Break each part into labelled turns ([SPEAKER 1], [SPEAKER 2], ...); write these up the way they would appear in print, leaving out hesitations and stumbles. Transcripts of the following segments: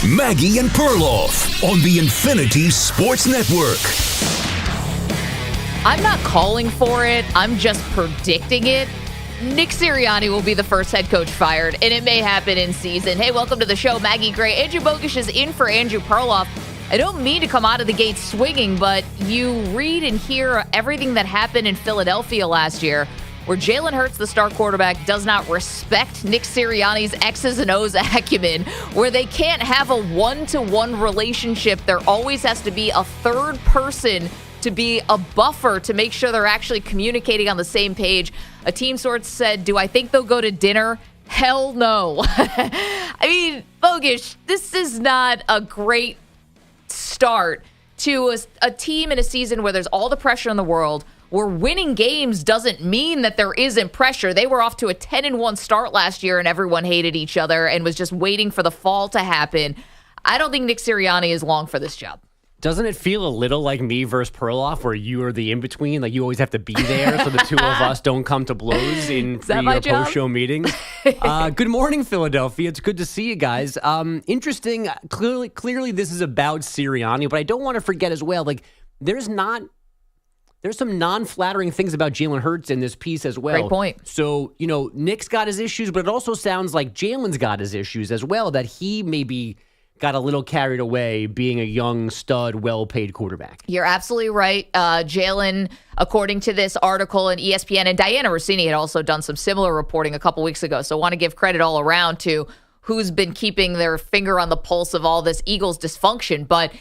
[SPEAKER 1] Maggie and Perloff on the Infinity Sports Network.
[SPEAKER 2] I'm not calling for it. I'm just predicting it. Nick Sirianni will be the first head coach fired, and it may happen in season. Hey, welcome to the show. Maggie Gray. Andrew Bogusch is in for Andrew Perloff. I don't mean to come out of the gate swinging, but you read and hear everything that happened in Philadelphia last year, where Jalen Hurts, the star quarterback, does not respect Nick Sirianni's X's and O's acumen, where they can't have a one-to-one relationship. There always has to be a third person to be a buffer to make sure they're actually communicating on the same page. A team source said, do I think they'll go to dinner? Hell no. I mean, Bogusch, this is not a great start to a team in a season where there's all the pressure in the world, where winning games doesn't mean that there isn't pressure. They were off to a 10-1 start last year, and everyone hated each other and was just waiting for the fall to happen. I don't think Nick Sirianni is long for this job.
[SPEAKER 3] Doesn't it feel a little like me versus Perloff, where you are the in-between? Like, you always have to be there so the two of us don't come to blows in the post-show meetings. Good morning, Philadelphia. It's good to see you guys. Interesting. Clearly this is about Sirianni, but I don't want to forget as well, like, there's some non-flattering things about Jalen Hurts in this piece as well.
[SPEAKER 2] Great point.
[SPEAKER 3] So, Nick's got his issues, but it also sounds like Jalen's got his issues as well, that he maybe got a little carried away being a young, stud, well-paid quarterback.
[SPEAKER 2] You're absolutely right. Jalen, according to this article in ESPN, and Diana Rossini had also done some similar reporting a couple weeks ago, so I want to give credit all around to who's been keeping their finger on the pulse of all this Eagles dysfunction. But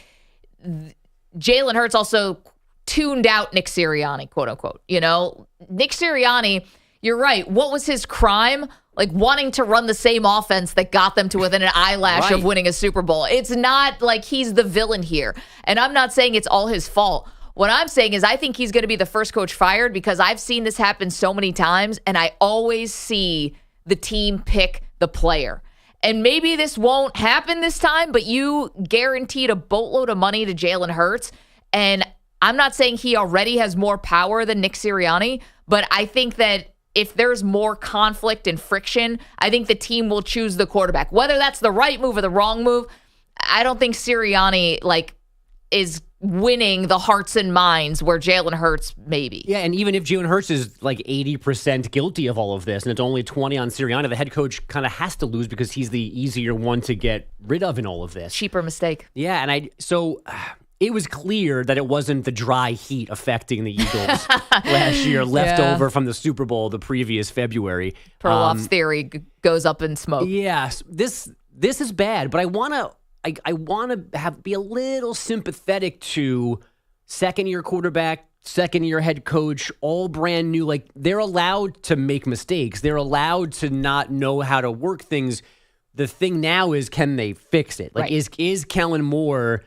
[SPEAKER 2] Jalen Hurts also tuned out Nick Sirianni, quote unquote. Nick Sirianni, you're right. What was his crime? Like wanting to run the same offense that got them to within an eyelash of winning a Super Bowl. It's not like he's the villain here. And I'm not saying it's all his fault. What I'm saying is I think he's going to be the first coach fired because I've seen this happen so many times, and I always see the team pick the player. And maybe this won't happen this time, but you guaranteed a boatload of money to Jalen Hurts. And I'm not saying he already has more power than Nick Sirianni, but I think that if there's more conflict and friction, I think the team will choose the quarterback. Whether that's the right move or the wrong move, I don't think Sirianni is winning the hearts and minds where Jalen Hurts maybe.
[SPEAKER 3] Yeah, and even if Jalen Hurts is like 80% guilty of all of this and it's only 20 on Sirianni, the head coach kind of has to lose because he's the easier one to get rid of in all of this.
[SPEAKER 2] Cheaper mistake.
[SPEAKER 3] Yeah, and it was clear that it wasn't the dry heat affecting the Eagles last year, left over from the Super Bowl the previous February.
[SPEAKER 2] Perloff's theory goes up in smoke.
[SPEAKER 3] Yes, this is bad, but I want to be a little sympathetic to second-year quarterback, second-year head coach, all brand new. Like, they're allowed to make mistakes. They're allowed to not know how to work things. The thing now is, can they fix it? Like, is Kellen Moore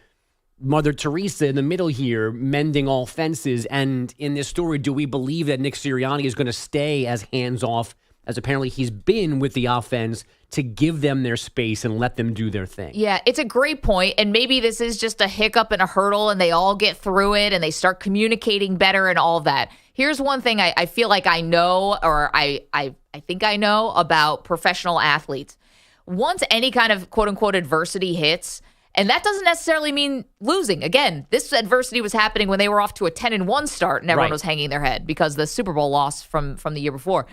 [SPEAKER 3] Mother Teresa in the middle here, mending all fences? And in this story, do we believe that Nick Sirianni is going to stay as hands-off as apparently he's been with the offense to give them their space and let them do their thing?
[SPEAKER 2] Yeah, it's a great point. And maybe this is just a hiccup and a hurdle and they all get through it and they start communicating better and all that. Here's one thing I feel like I know, or I think I know about professional athletes. Once any kind of quote-unquote adversity hits, and that doesn't necessarily mean losing. Again, this adversity was happening when they were off to a 10-1 start and everyone was hanging their head because the Super Bowl loss from the year before.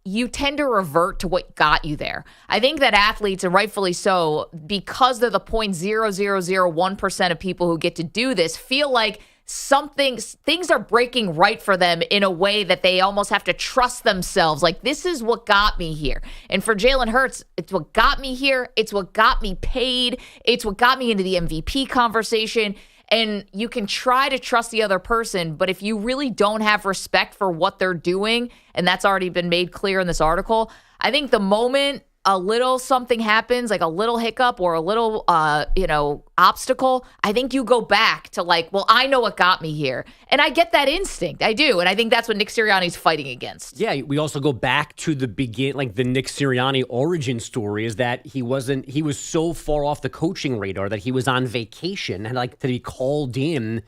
[SPEAKER 2] You tend to revert to what got you there. I think that athletes, and rightfully so, because they're the 0.0001% of people who get to do this, feel like things are breaking right for them in a way that they almost have to trust themselves. Like, this is what got me here. And for Jalen Hurts, it's what got me here. It's what got me paid. It's what got me into the MVP conversation. And you can try to trust the other person, but if you really don't have respect for what they're doing, and that's already been made clear in this article, I think the moment a little something happens, like a little hiccup or a little, obstacle, I think you go back to well, I know what got me here. And I get that instinct. I do. And I think that's what Nick Sirianni's fighting against.
[SPEAKER 3] Yeah, we also go back to the the Nick Sirianni origin story is that he was so far off the coaching radar that he was on vacation and that he called in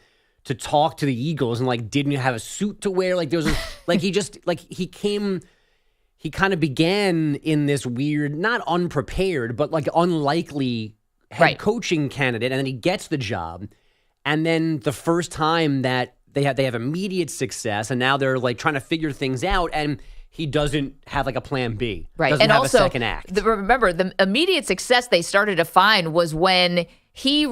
[SPEAKER 3] to talk to the Eagles and didn't have a suit to wear. There was he kind of began in this weird, not unprepared, but unlikely head coaching candidate, and then he gets the job. And then the first time that they have immediate success, and now they're like trying to figure things out, and he doesn't have like a plan B.
[SPEAKER 2] Right.
[SPEAKER 3] Doesn't
[SPEAKER 2] and
[SPEAKER 3] have
[SPEAKER 2] also,
[SPEAKER 3] a second act.
[SPEAKER 2] Remember, the immediate success they started to find was when he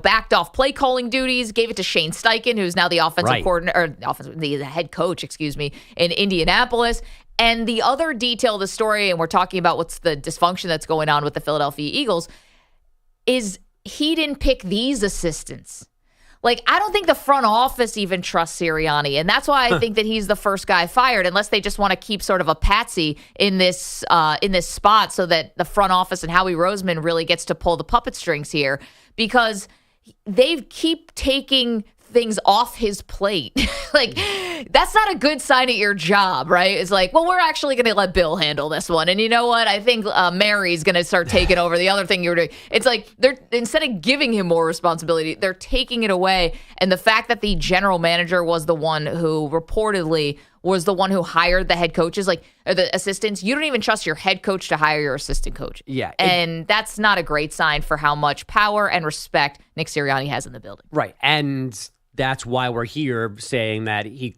[SPEAKER 2] backed off play calling duties, gave it to Shane Steichen, who's now the offensive coordinator, or the head coach, in Indianapolis. And the other detail of the story, and we're talking about what's the dysfunction that's going on with the Philadelphia Eagles, is he didn't pick these assistants. Like, I don't think the front office even trusts Sirianni, and that's why I think that he's the first guy fired, unless they just want to keep sort of a patsy in this spot so that the front office and Howie Roseman really gets to pull the puppet strings here, because they keep taking things off his plate. Like, that's not a good sign at your job, right? It's like, well, we're actually going to let Bill handle this one. And you know what? I think Mary's going to start taking over the other thing you were doing. It's like, they're, instead of giving him more responsibility, they're taking it away. And the fact that the general manager was the one who reportedly was the one who hired the head coaches, like, or the assistants, you don't even trust your head coach to hire your assistant coach.
[SPEAKER 3] Yeah.
[SPEAKER 2] And that's not a great sign for how much power and respect Nick Sirianni has in the building.
[SPEAKER 3] Right. And that's why we're here saying that he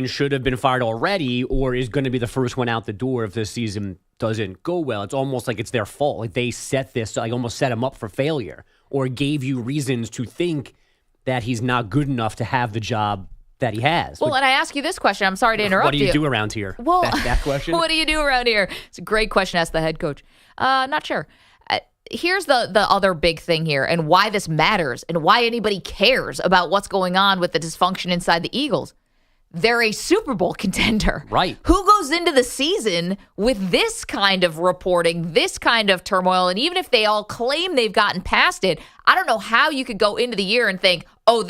[SPEAKER 3] should have been fired already, or is going to be the first one out the door if this season doesn't go well. It's almost like it's their fault. Like, they set this, like, almost set him up for failure, or gave you reasons to think that he's not good enough to have the job that he has.
[SPEAKER 2] Well, and I ask you this question. I'm sorry to interrupt you.
[SPEAKER 3] What do you do around here?
[SPEAKER 2] Well,
[SPEAKER 3] that question?
[SPEAKER 2] What do you do around here? It's a great question. Ask the head coach. Not sure. Here's the other big thing here, and why this matters, and why anybody cares about what's going on with the dysfunction inside the Eagles. They're a Super Bowl contender.
[SPEAKER 3] Right.
[SPEAKER 2] Who goes into the season with this kind of reporting, this kind of turmoil, and even if they all claim they've gotten past it, I don't know how you could go into the year and think, oh,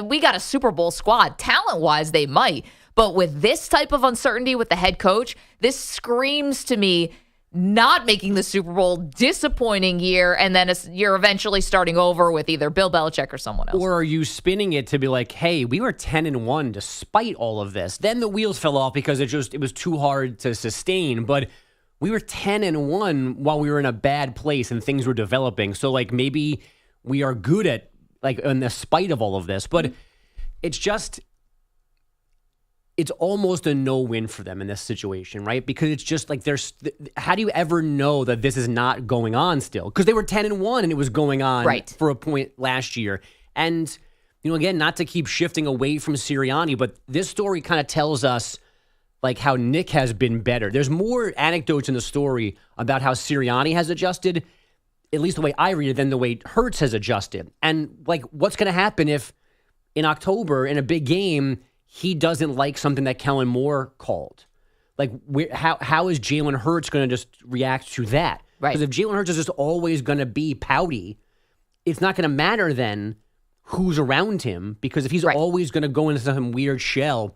[SPEAKER 2] we got a Super Bowl squad. Talent-wise, they might. But with this type of uncertainty with the head coach, this screams to me not making the Super Bowl, disappointing year, and then you're eventually starting over with either Bill Belichick or someone else.
[SPEAKER 3] Or are you spinning it to be like, hey, we were 10-1 despite all of this. Then the wheels fell off because it was too hard to sustain. But we were 10-1 while we were in a bad place and things were developing. So, like, maybe we are good at, like, in the spite of all of this. But it's just, it's almost a no-win for them in this situation, right? Because it's just like, how do you ever know that this is not going on still? Because they were 10-1 and it was going on for a point last year. And, again, not to keep shifting away from Sirianni, but this story kind of tells us, like, how Nick has been better. There's more anecdotes in the story about how Sirianni has adjusted, at least the way I read it, than the way Hurts has adjusted. And, like, what's going to happen if in October, in a big game, he doesn't like something that Kellen Moore called? Like, how is Jalen Hurts going to just react to that?
[SPEAKER 2] Right.
[SPEAKER 3] Because if Jalen Hurts is just always going to be pouty, it's not going to matter then who's around him, because if he's always going to go into some weird shell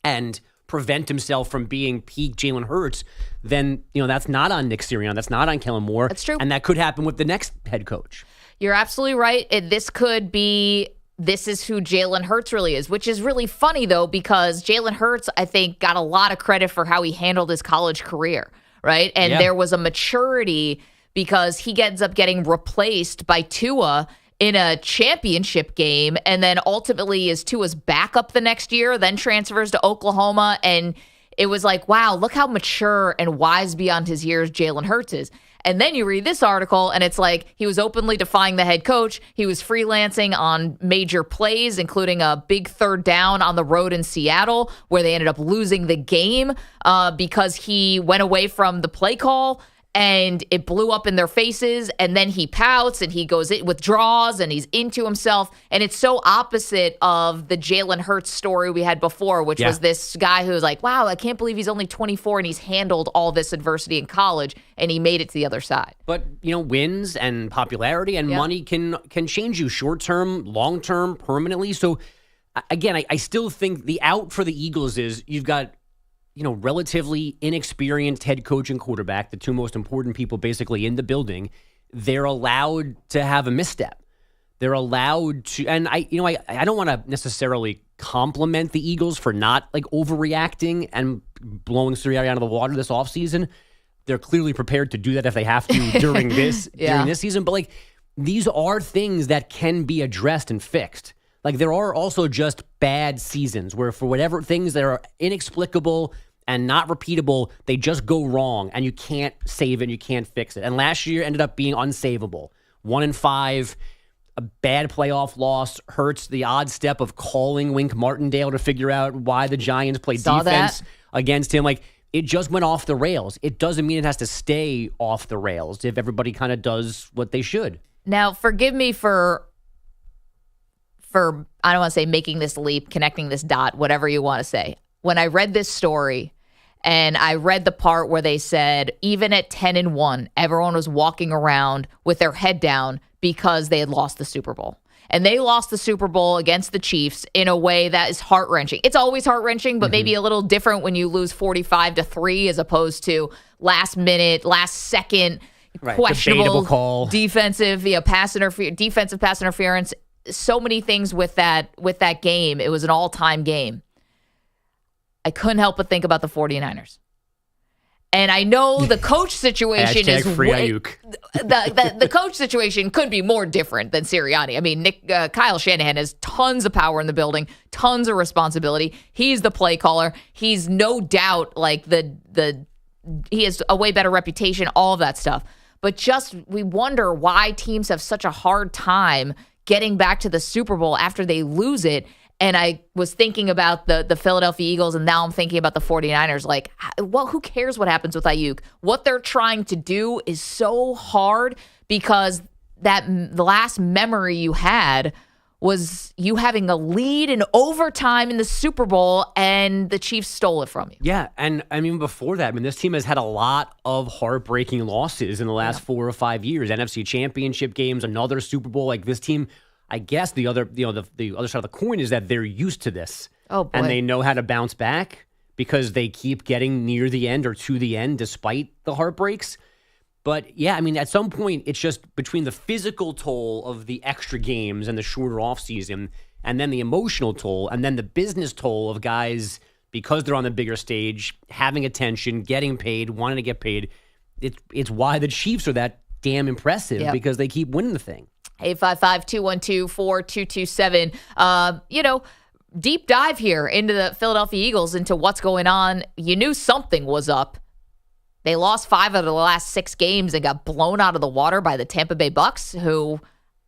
[SPEAKER 3] and prevent himself from being peak Jalen Hurts, then, that's not on Nick Sirianni. That's not on Kellen Moore.
[SPEAKER 2] That's true.
[SPEAKER 3] And that could happen with the next head coach.
[SPEAKER 2] You're absolutely right. This is who Jalen Hurts really is, which is really funny, though, because Jalen Hurts, I think, got a lot of credit for how he handled his college career, right? And there was a maturity because he ends up getting replaced by Tua in a championship game, and then ultimately is Tua's backup the next year, then transfers to Oklahoma, and it was like, wow, look how mature and wise beyond his years Jalen Hurts is. And then you read this article, and it's like he was openly defying the head coach. He was freelancing on major plays, including a big third down on the road in Seattle, where they ended up losing the game because he went away from the play call, and it blew up in their faces. And then he pouts, and he withdraws, and he's into himself. And it's so opposite of the Jalen Hurts story we had before, which was this guy who was like, wow, I can't believe he's only 24 and he's handled all this adversity in college, and he made it to the other side.
[SPEAKER 3] But, wins and popularity and money can change you short-term, long-term, permanently. So, again, I still think the out for the Eagles is you've got, relatively inexperienced head coach and quarterback, the two most important people basically in the building. They're allowed to have a misstep. They're allowed to, and I don't want to necessarily compliment the Eagles for not, like, overreacting and blowing Sirianni out of the water this offseason. they're clearly prepared to do that if they have to during this season. But like, these are things that can be addressed and fixed. Like, there are also just bad seasons where, for whatever things that are inexplicable and not repeatable, they just go wrong, and you can't save it, and you can't fix it. And last year ended up being unsavable. 1-5, a bad playoff loss. Hurts the odd step of calling Wink Martindale to figure out why the Giants played defense against him. Like, it just went off the rails. It doesn't mean it has to stay off the rails if everybody kind of does what they should.
[SPEAKER 2] Now, forgive me for I don't want to say making this leap, connecting this dot, whatever you want to say. When I read this story and I read the part where they said, even at 10-1, everyone was walking around with their head down because they had lost the Super Bowl. And they lost the Super Bowl against the Chiefs in a way that is heart-wrenching. It's always heart-wrenching, but maybe a little different when you lose 45-3 as opposed to last minute, last second, questionable
[SPEAKER 3] call.
[SPEAKER 2] Defensive pass interference. So many things with that game. It was an all-time game. I couldn't help but think about the 49ers. And I know the coach situation is
[SPEAKER 3] free Ayuk.
[SPEAKER 2] The coach situation could be more different than Sirianni. I mean, Kyle Shanahan has tons of power in the building, tons of responsibility. He's the play caller. He's no doubt like he has a way better reputation, all of that stuff. But just we wonder why teams have such a hard time getting back to the Super Bowl after they lose it. And I was thinking about the Philadelphia Eagles, and now I'm thinking about the 49ers. Like, well, who cares what happens with Ayuk? What they're trying to do is so hard because the last memory you had was you having a lead in overtime in the Super Bowl, and the Chiefs stole it from you.
[SPEAKER 3] Yeah, and I mean, before that, this team has had a lot of heartbreaking losses in the last 4 or 5 years. NFC Championship games, another Super Bowl. Like, this team, I guess the other side of the coin is that they're used to this.
[SPEAKER 2] Oh, boy.
[SPEAKER 3] And they know how to bounce back because they keep getting near the end or to the end despite the heartbreaks. But yeah, I mean, at some point, it's just between the physical toll of the extra games and the shorter offseason, and then the emotional toll, and then the business toll of guys, because they're on the bigger stage, having attention, getting paid, wanting to get paid. It's why the Chiefs are that damn impressive, because they keep winning the thing.
[SPEAKER 2] 855-212-4227. Deep dive here into the Philadelphia Eagles, into what's going on. You knew something was up. They lost 5 of the last 6 games and got blown out of the water by the Tampa Bay Bucks, who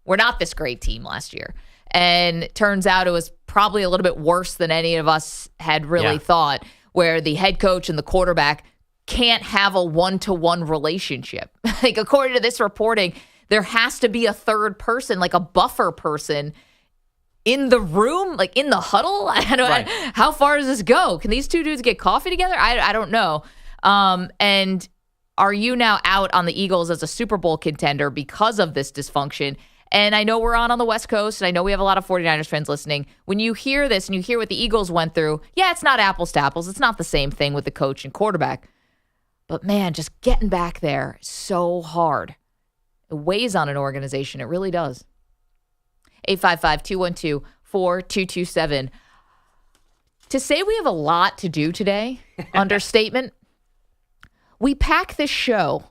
[SPEAKER 2] were not this great team last year. And it turns out it was probably a little bit worse than any of us had really thought, where the head coach and the quarterback can't have a one-to-one relationship. Like, according to this reporting, there has to be a third person, like a buffer person, in the room, like in the huddle. How far does this go? Can these two dudes get coffee together? I don't know. And are you now out on the Eagles as a Super Bowl contender because of this dysfunction? And I know we're on the West Coast, and I know we have a lot of 49ers fans listening. When you hear this and you hear what the Eagles went through, it's not apples to apples. It's not the same thing with the coach and quarterback. But man, just getting back there is so hard. It weighs on an organization. It really does. 855-212-4227. To say we have a lot to do today, understatement. We pack this show.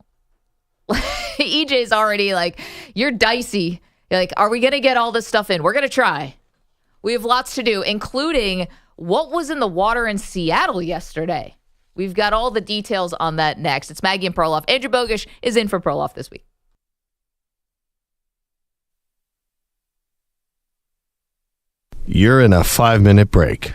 [SPEAKER 2] EJ's already like, you're dicey. You're like, are we going to get all this stuff in? We're going to try. We have lots to do, including what was in the water in Seattle yesterday. We've got all the details on that next. It's Maggie and Perloff. Andrew Bogish is in for Perloff this week.
[SPEAKER 4] You're in a 5-minute break.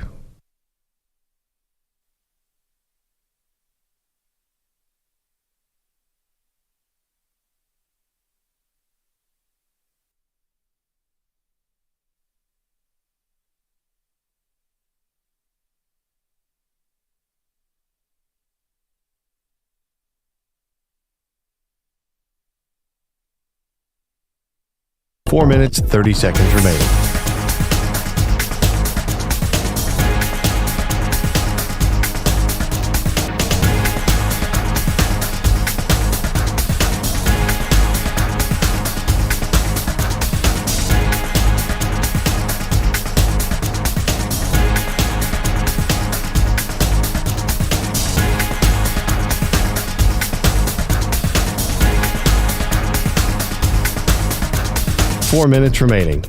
[SPEAKER 4] Four minutes, 30 seconds remaining. 4 minutes remaining.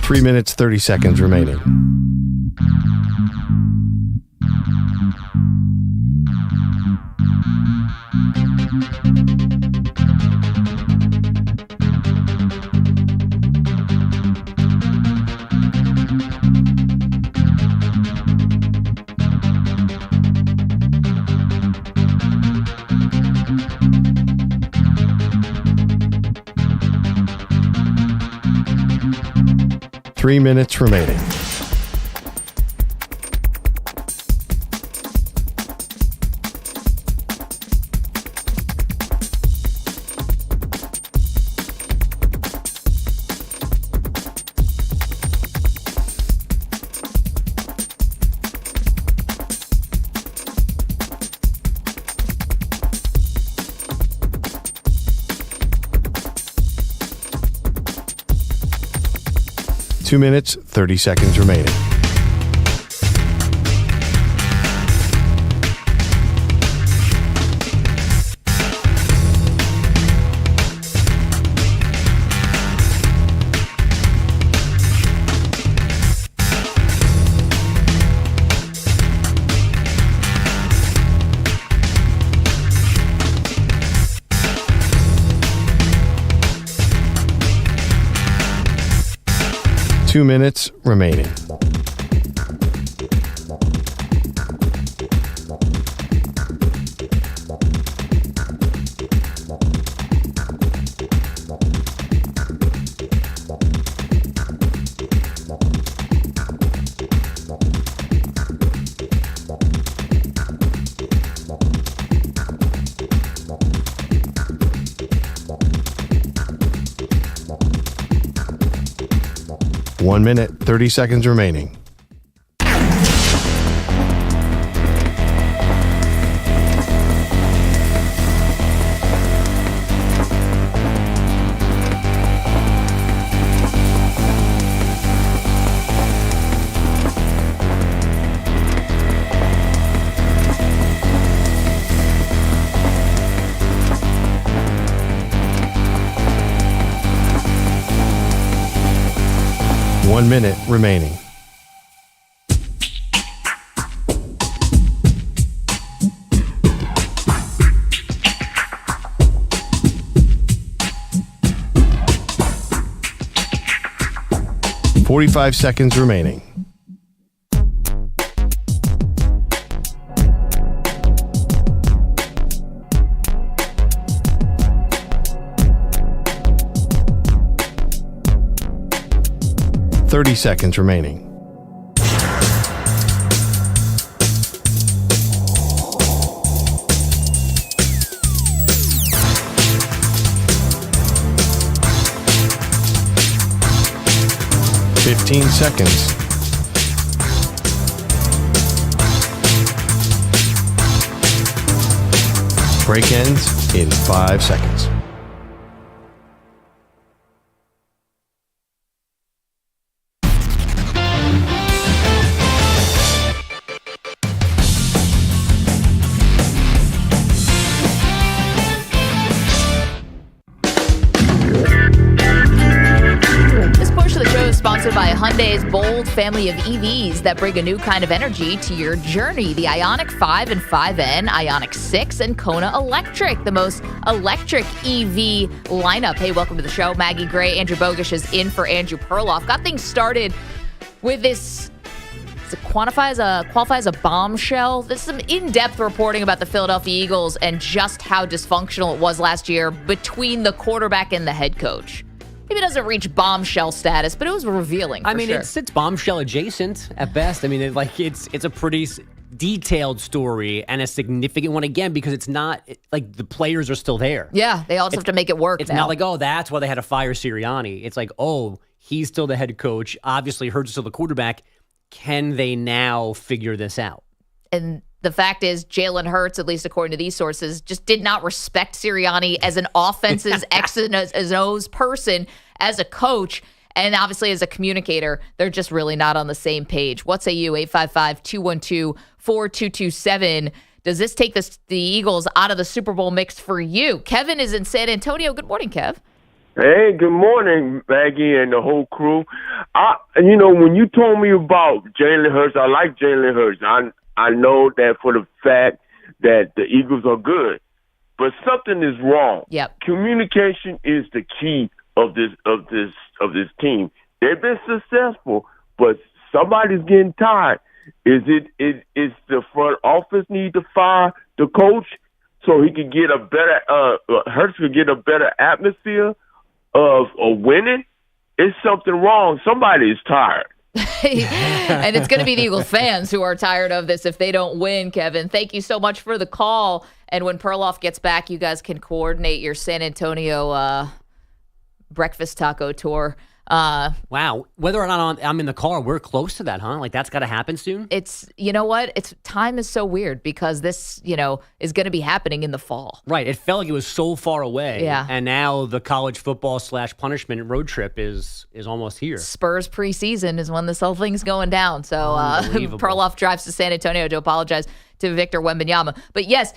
[SPEAKER 4] Three minutes, 30 seconds remaining. Three minutes remaining. Two minutes, 30 seconds remaining. Two minutes remaining. One minute, 30 seconds remaining. One minute remaining. Forty-five seconds remaining. Thirty seconds remaining. Fifteen seconds. Break ends in 5 seconds.
[SPEAKER 2] Sponsored by Hyundai's bold family of EVs that bring a new kind of energy to your journey. The Ioniq 5 and 5N, Ioniq 6, and Kona Electric, the most electric EV lineup. Hey, welcome to the show. Maggie Gray, Andrew Bogish is in for Andrew Perloff. Got things started with this. Does it qualify as a bombshell? This is some in-depth reporting about the Philadelphia Eagles and just how dysfunctional it was last year between the quarterback and the head coach. Maybe it doesn't reach bombshell status, but it was revealing.
[SPEAKER 3] I mean,
[SPEAKER 2] sure.
[SPEAKER 3] it's bombshell adjacent at best. I mean, it's a pretty detailed story and a significant one again because it's not like the players are still there.
[SPEAKER 2] Yeah, they all just have to make it work.
[SPEAKER 3] It's
[SPEAKER 2] now.
[SPEAKER 3] not like, oh, that's why they had to fire Sirianni. It's like, oh, He's still the head coach. Obviously, Hurts is still the quarterback. Can they now figure this out?
[SPEAKER 2] And the fact is, Jalen Hurts, at least according to these sources, just did not respect Sirianni as an offense's X and O's person, as a coach, and obviously as a communicator. They're just really not on the same page. What say you? 855-212-4227. Does this take the Eagles out of the Super Bowl mix for you? Kevin is in San Antonio. Good morning, Kev.
[SPEAKER 5] Hey, good morning, Maggie and the whole crew. When you told me about Jalen Hurts, I like Jalen Hurts. I know that for the fact that the Eagles are good, but something is wrong.
[SPEAKER 2] Yep.
[SPEAKER 5] Communication is the key of this team. They've been successful, but somebody's getting tired. Is the front office need to fire the coach so he can get a better Hurts could get a better atmosphere of winning? It's something wrong. Somebody is tired.
[SPEAKER 2] And it's going to be the Eagles fans who are tired of this if they don't win, Kevin. Thank you so much for the call. And when Perloff gets back, you guys can coordinate your San Antonio breakfast taco tour.
[SPEAKER 3] Wow. Whether or not I'm in the car, we're close to that, huh? Like, that's got to happen soon?
[SPEAKER 2] You know what? Time is so weird because this, is going to be happening in the fall.
[SPEAKER 3] Right. It felt like it was so far away.
[SPEAKER 2] Yeah.
[SPEAKER 3] And now the college football / punishment road trip is almost here.
[SPEAKER 2] Spurs preseason is when this whole thing's going down. So
[SPEAKER 3] Unbelievable.
[SPEAKER 2] Perloff drives to San Antonio to apologize to Victor Wembanyama. But yes,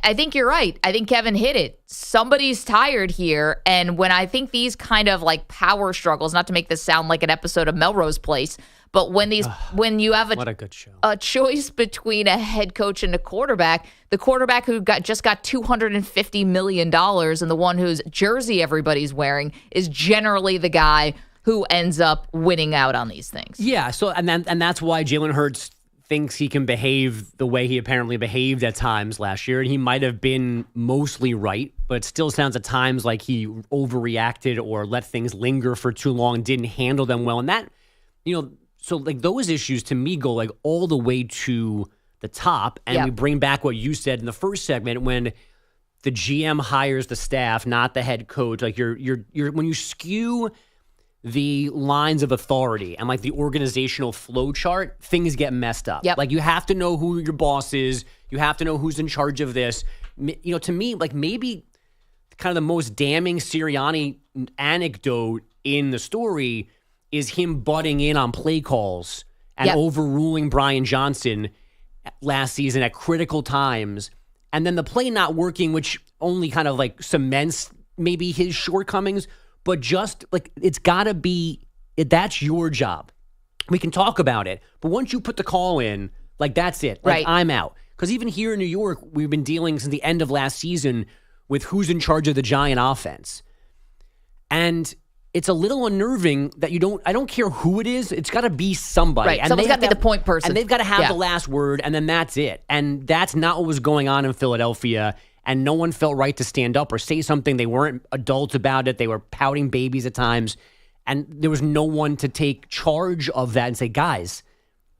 [SPEAKER 2] I think you're right. I think Kevin hit it. Somebody's tired here. And when I think these kind of like power struggles, not to make this sound like an episode of Melrose Place, but when you have
[SPEAKER 3] what a good show.
[SPEAKER 2] A choice between a head coach and a quarterback, the quarterback who just got $250 million and the one whose jersey everybody's wearing is generally the guy who ends up winning out on these things.
[SPEAKER 3] Yeah. So and that's why Jalen Hurts thinks he can behave the way he apparently behaved at times last year. And he might have been mostly right, but it still sounds at times like he overreacted or let things linger for too long, didn't handle them well. And that, so like those issues to me go like all the way to the top. And we bring back what you said in the first segment when the GM hires the staff, not the head coach. Like you're when you skew the lines of authority and like the organizational flow chart, things get messed up.
[SPEAKER 2] Yep.
[SPEAKER 3] Like you have to know who your boss is. You have to know who's in charge of this. To me, like maybe kind of the most damning Sirianni anecdote in the story is him butting in on play calls and overruling Brian Johnson last season at critical times. And then the play not working, which only kind of like cements maybe his shortcomings. But just like it's got to be, that's your job. We can talk about it. But once you put the call in, like that's it. Like,
[SPEAKER 2] right.
[SPEAKER 3] I'm out. Because even here in New York, we've been dealing since the end of last season with who's in charge of the Giant offense. And it's a little unnerving that I don't care who it is. It's got to be somebody.
[SPEAKER 2] Right.
[SPEAKER 3] And
[SPEAKER 2] someone's got to be the point person.
[SPEAKER 3] And they've got to have the last word, and then that's it. And that's not what was going on in Philadelphia. And no one felt right to stand up or say something. They weren't adults about it. They were pouting babies at times. And there was no one to take charge of that and say, guys,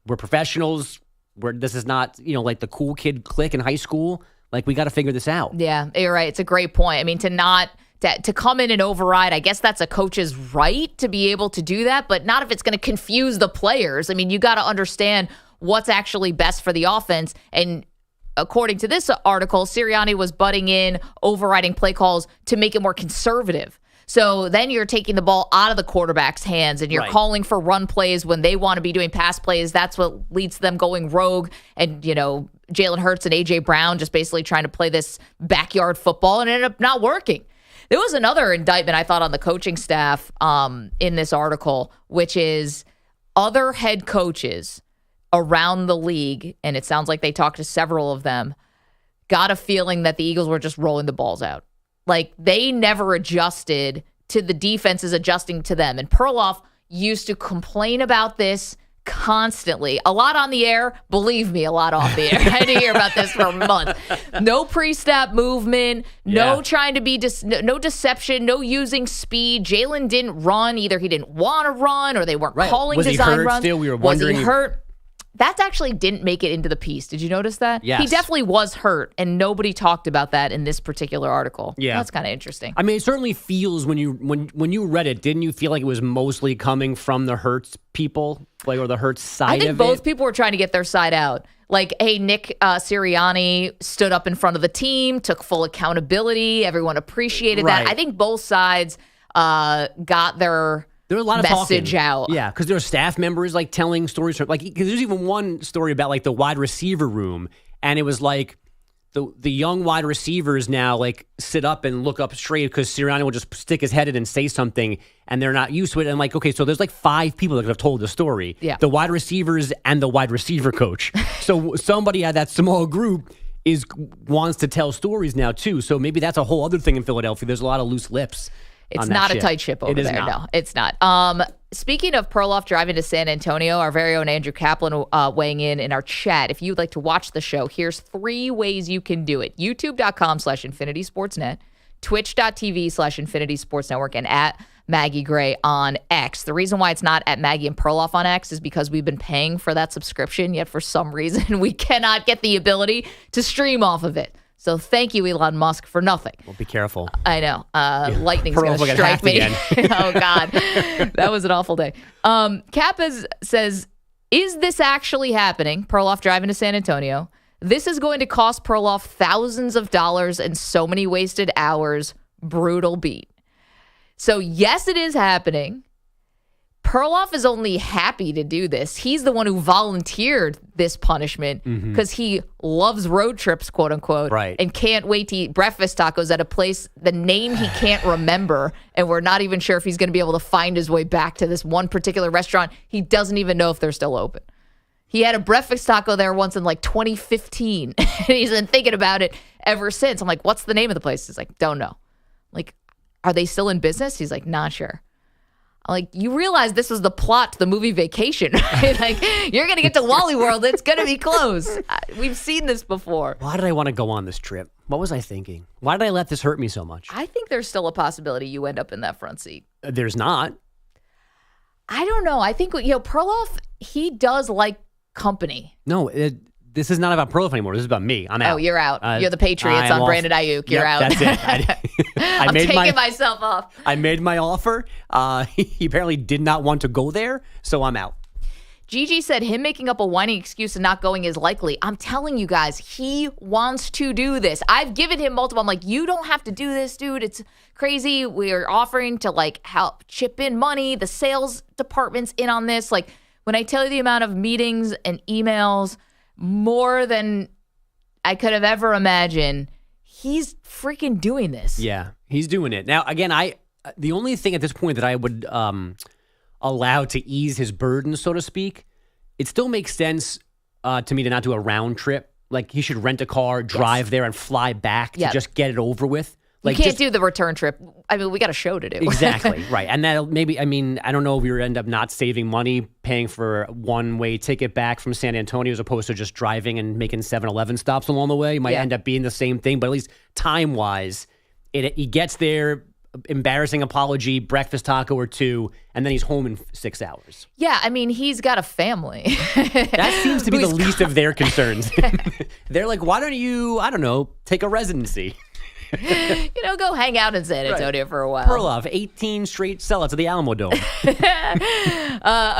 [SPEAKER 3] we're professionals. This is not, like the cool kid clique in high school. Like, we got to figure this out.
[SPEAKER 2] Yeah, you're right. It's a great point. I mean, to come in and override, I guess that's a coach's right to be able to do that, but not if it's going to confuse the players. I mean, you got to understand what's actually best for the offense. And according to this article, Sirianni was butting in, overriding play calls to make it more conservative. So then you're taking the ball out of the quarterback's hands and you're calling for run plays when they want to be doing pass plays. That's what leads to them going rogue. And, Jalen Hurts and A.J. Brown just basically trying to play this backyard football and it ended up not working. There was another indictment I thought on the coaching staff in this article, which is other head coaches around the league, and it sounds like they talked to several of them, got a feeling that the Eagles were just rolling the balls out. Like, they never adjusted to the defenses adjusting to them. And Perloff used to complain about this constantly. A lot on the air, believe me, a lot off the air. I had to hear about this for months. No pre-snap movement, no trying to be, no deception, no using speed. Jalen didn't run. Either he didn't want to run or they weren't calling design runs.
[SPEAKER 3] Was he hurt still? We were wondering.
[SPEAKER 2] Was he hurt? That actually didn't make it into the piece. Did you notice that?
[SPEAKER 3] Yes.
[SPEAKER 2] He definitely was hurt, and nobody talked about that in this particular article.
[SPEAKER 3] Yeah.
[SPEAKER 2] That's kind of interesting.
[SPEAKER 3] I mean, it certainly feels when you read it, didn't you feel like it was mostly coming from the Hurts people, or the Hurts side of it?
[SPEAKER 2] I think both people were trying to get their side out. Like, hey, Nick Sirianni stood up in front of the team, took full accountability. Everyone appreciated that. I think both sides got their
[SPEAKER 3] There was a lot of
[SPEAKER 2] message
[SPEAKER 3] talking.
[SPEAKER 2] out.
[SPEAKER 3] Yeah, because there are staff members like telling stories. Like, because there's even one story about like the wide receiver room, and it was like the young wide receivers now like sit up and look up straight because Sirianni will just stick his head in and say something, and they're not used to it. And like, okay, so there's like 5 people that could have told the story.
[SPEAKER 2] Yeah.
[SPEAKER 3] The wide receivers and the wide receiver coach. So somebody at that small group wants to tell stories now too. So maybe that's a whole other thing in Philadelphia. There's a lot of loose lips.
[SPEAKER 2] It's not a tight ship over there. No, it's not. Speaking of Perloff driving to San Antonio, our very own Andrew Kaplan weighing in our chat. If you'd like to watch the show, here's 3 ways you can do it. YouTube.com/InfinitySportsNet, Twitch.tv/InfinitySportsNetwork, and at Maggie Gray on X. The reason why it's not at Maggie and Perloff on X is because we've been paying for that subscription, yet for some reason we cannot get the ability to stream off of it. So thank you, Elon Musk, for nothing.
[SPEAKER 3] Well, be careful.
[SPEAKER 2] I know. Lightning's going to strike me. Oh, God. That was an awful day. Kappa says, is this actually happening? Perloff driving to San Antonio. This is going to cost Perloff thousands of dollars and so many wasted hours. Brutal beat. So, yes, it is happening. Perloff is only happy to do this. He's the one who volunteered this punishment because he loves road trips, quote unquote, and can't wait to eat breakfast tacos at a place, the name he can't remember. And we're not even sure if he's going to be able to find his way back to this one particular restaurant. He doesn't even know if they're still open. He had a breakfast taco there once in like 2015. And he's been thinking about it ever since. I'm like, what's the name of the place? He's like, don't know. Like, are they still in business? He's like, not sure. Like, you realize this was the plot to the movie Vacation, right? Like, you're going to get to Wally World. It's going to be closed. We've seen this before.
[SPEAKER 3] Why did I want to go on this trip? What was I thinking? Why did I let this hurt me so much?
[SPEAKER 2] I think there's still a possibility you end up in that front seat.
[SPEAKER 3] There's not.
[SPEAKER 2] I don't know. I think, Perloff, he does like company.
[SPEAKER 3] No, this is not about Perloff anymore. This is about me. I'm out.
[SPEAKER 2] Oh, you're out. You're the Patriots on Brandon Ayuk. You're out.
[SPEAKER 3] That's it.
[SPEAKER 2] I'm taking myself off.
[SPEAKER 3] I made my offer. He apparently did not want to go there, so I'm out.
[SPEAKER 2] Gigi said him making up a whining excuse and not going is likely. I'm telling you guys, he wants to do this. I've given him multiple. I'm like, you don't have to do this, dude. It's crazy. We're offering to like help chip in money. The sales department's in on this. Like, when I tell you the amount of meetings and emails, more than I could have ever imagined, he's freaking doing this.
[SPEAKER 3] Yeah, he's doing it. Now, again, the only thing at this point that I would allow to ease his burden, so to speak, it still makes sense to me to not do a round trip. Like, he should rent a car, drive there, and fly back to just get it over with. Like,
[SPEAKER 2] you can't do the return trip. I mean, we got a show to do.
[SPEAKER 3] Exactly, right. And that'll maybe, I mean, I don't know if we would end up not saving money paying for a one-way ticket back from San Antonio as opposed to just driving and making 7-Eleven stops along the way. It might end up being the same thing, but at least time-wise, he gets there, embarrassing apology, breakfast taco or 2, and then he's home in 6 hours.
[SPEAKER 2] Yeah, I mean, he's got a family.
[SPEAKER 3] That seems to be the least of their concerns. They're like, why don't you, I don't know, take a residency?
[SPEAKER 2] Go hang out in San Antonio for a while.
[SPEAKER 3] Perloff, 18 straight sellouts of the Alamo Dome.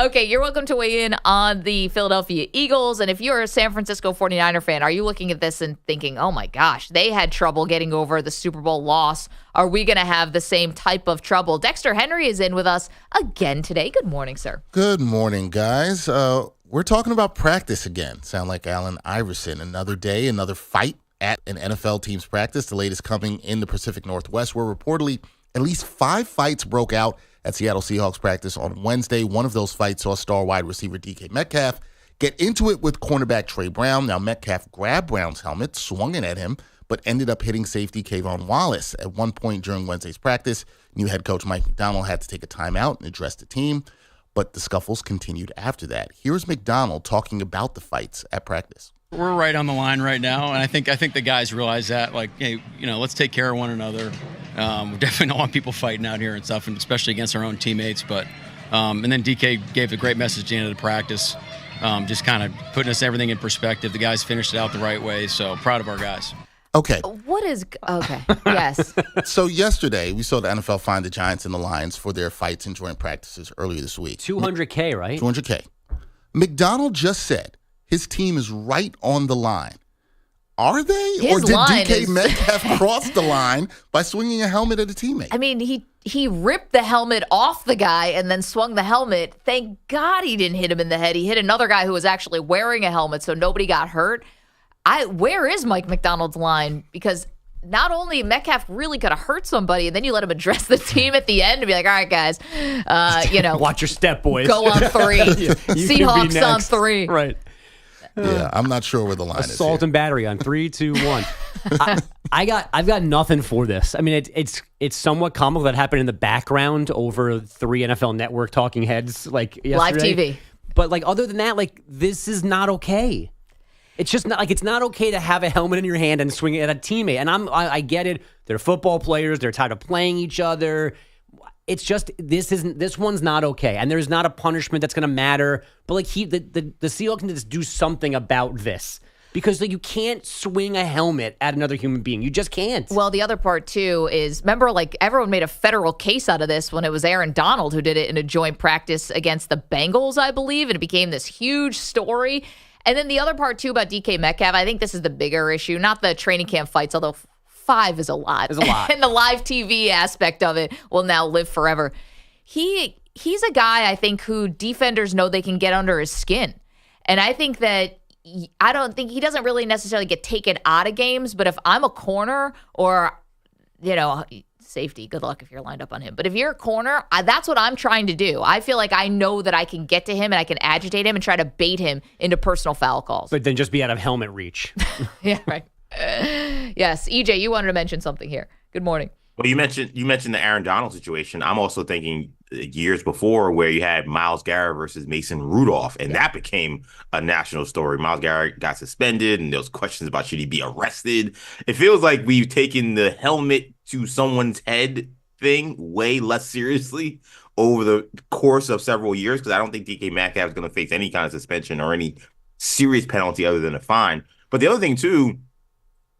[SPEAKER 2] Okay, you're welcome to weigh in on the Philadelphia Eagles. And if you're a San Francisco 49er fan, are you looking at this and thinking, oh my gosh, they had trouble getting over the Super Bowl loss. Are we going to have the same type of trouble? Dexter Henry is in with us again today. Good morning, sir.
[SPEAKER 6] Good morning, guys. We're talking about practice again. Sound like Allen Iverson. Another day, another fight at an NFL team's practice, the latest coming in the Pacific Northwest, where reportedly at least 5 fights broke out at Seattle Seahawks practice on Wednesday. One of those fights saw star wide receiver DK Metcalf get into it with cornerback Trey Brown. Now, Metcalf grabbed Brown's helmet, swung it at him, but ended up hitting safety Kayvon Wallace. At one point during Wednesday's practice, new head coach Mike McDonald had to take a timeout and address the team, but the scuffles continued after that. Here's McDonald talking about the fights at practice.
[SPEAKER 7] We're right on the line right now, and I think the guys realize that. Like, hey, let's take care of one another. We definitely don't want people fighting out here and stuff, and especially against our own teammates. But and then DK gave a great message at the end of the practice. just kind of putting us everything in perspective. The guys finished it out the right way, so proud of our guys.
[SPEAKER 6] Okay.
[SPEAKER 2] Okay. Yes.
[SPEAKER 6] So yesterday, we saw the NFL fine the Giants and the Lions for their fights and joint practices earlier this week.
[SPEAKER 3] $200K, right?
[SPEAKER 6] $200K. McDonald just said his team is right on the line. Are they? Or did DK Metcalf cross the line by swinging a helmet at a teammate?
[SPEAKER 2] I mean, he ripped the helmet off the guy and then swung the helmet. Thank God he didn't hit him in the head. He hit another guy who was actually wearing a helmet, so nobody got hurt. Where is Mike McDonald's line? Because not only Metcalf really could have hurt somebody, and then you let him address the team at the end and be like, all right, guys,
[SPEAKER 3] watch your step, boys.
[SPEAKER 2] Go on 3. Seahawks on 3.
[SPEAKER 3] Right.
[SPEAKER 6] Yeah, I'm not sure where the line is.
[SPEAKER 3] Assault and battery on 3, 2, 1. I've got nothing for this. I mean, it's somewhat comical that happened in the background over 3 NFL Network talking heads like yesterday.
[SPEAKER 2] Live TV.
[SPEAKER 3] But like other than that, like this is not okay. It's just not like it's not okay to have a helmet in your hand and swing it at a teammate. And I get it. They're football players. They're tired of playing each other. It's just this one's not okay, and there's not a punishment that's going to matter. But like the Seahawks need to do something about this because like, you can't swing a helmet at another human being. You just can't.
[SPEAKER 2] Well, the other part too is remember like everyone made a federal case out of this when it was Aaron Donald who did it in a joint practice against the Bengals, I believe, and it became this huge story. And then the other part too about DK Metcalf, I think this is the bigger issue, not the training camp fights, although 5 is a lot. And the live TV aspect of it will now live forever. He's a guy, I think, who defenders know they can get under his skin. And I think that I don't think he doesn't really necessarily get taken out of games, but if I'm a corner or, safety, good luck if you're lined up on him. But if you're a corner, that's what I'm trying to do. I feel like I know that I can get to him and I can agitate him and try to bait him into personal foul calls.
[SPEAKER 3] But then just be out of helmet reach.
[SPEAKER 2] Yeah, right. Yes, EJ, you wanted to mention something here. Good morning.
[SPEAKER 8] Well, you mentioned the Aaron Donald situation. I'm also thinking years before where you had Myles Garrett versus Mason Rudolph, and that became a national story. Myles Garrett got suspended, and there was questions about should he be arrested. It feels like we've taken the helmet to someone's head thing way less seriously over the course of several years because I don't think DK Metcalf is going to face any kind of suspension or any serious penalty other than a fine. But the other thing, too,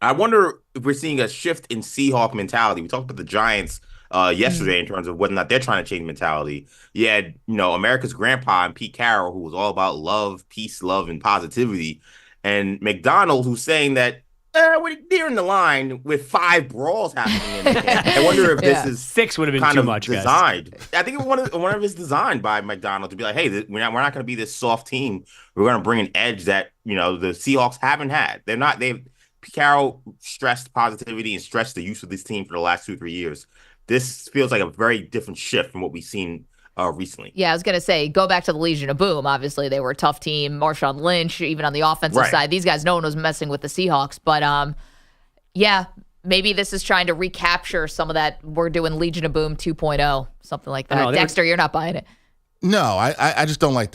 [SPEAKER 8] I wonder if we're seeing a shift in Seahawk mentality. We talked about the Giants yesterday in terms of whether or not they're trying to change mentality. You had, America's grandpa and Pete Carroll, who was all about love, peace, love, and positivity. And McDonald, who's saying that we're nearing the line with 5 brawls happening in the game. I wonder if this is
[SPEAKER 3] 6 would have been too much,
[SPEAKER 8] designed. Guys. I think one of it's designed by McDonald to be like, hey, we're not going to be this soft team. We're going to bring an edge that the Seahawks haven't had. Pete Carroll stressed positivity and stressed the use of this team for the last 2-3 years. This feels like a very different shift from what we've seen recently.
[SPEAKER 2] Yeah, I was going to say, go back to the Legion of Boom. Obviously, they were a tough team. Marshawn Lynch, even on the offensive side. These guys, no one was messing with the Seahawks. But, maybe this is trying to recapture some of that. We're doing Legion of Boom 2.0, something like that. Dexter, you're not buying it.
[SPEAKER 6] No, I just don't like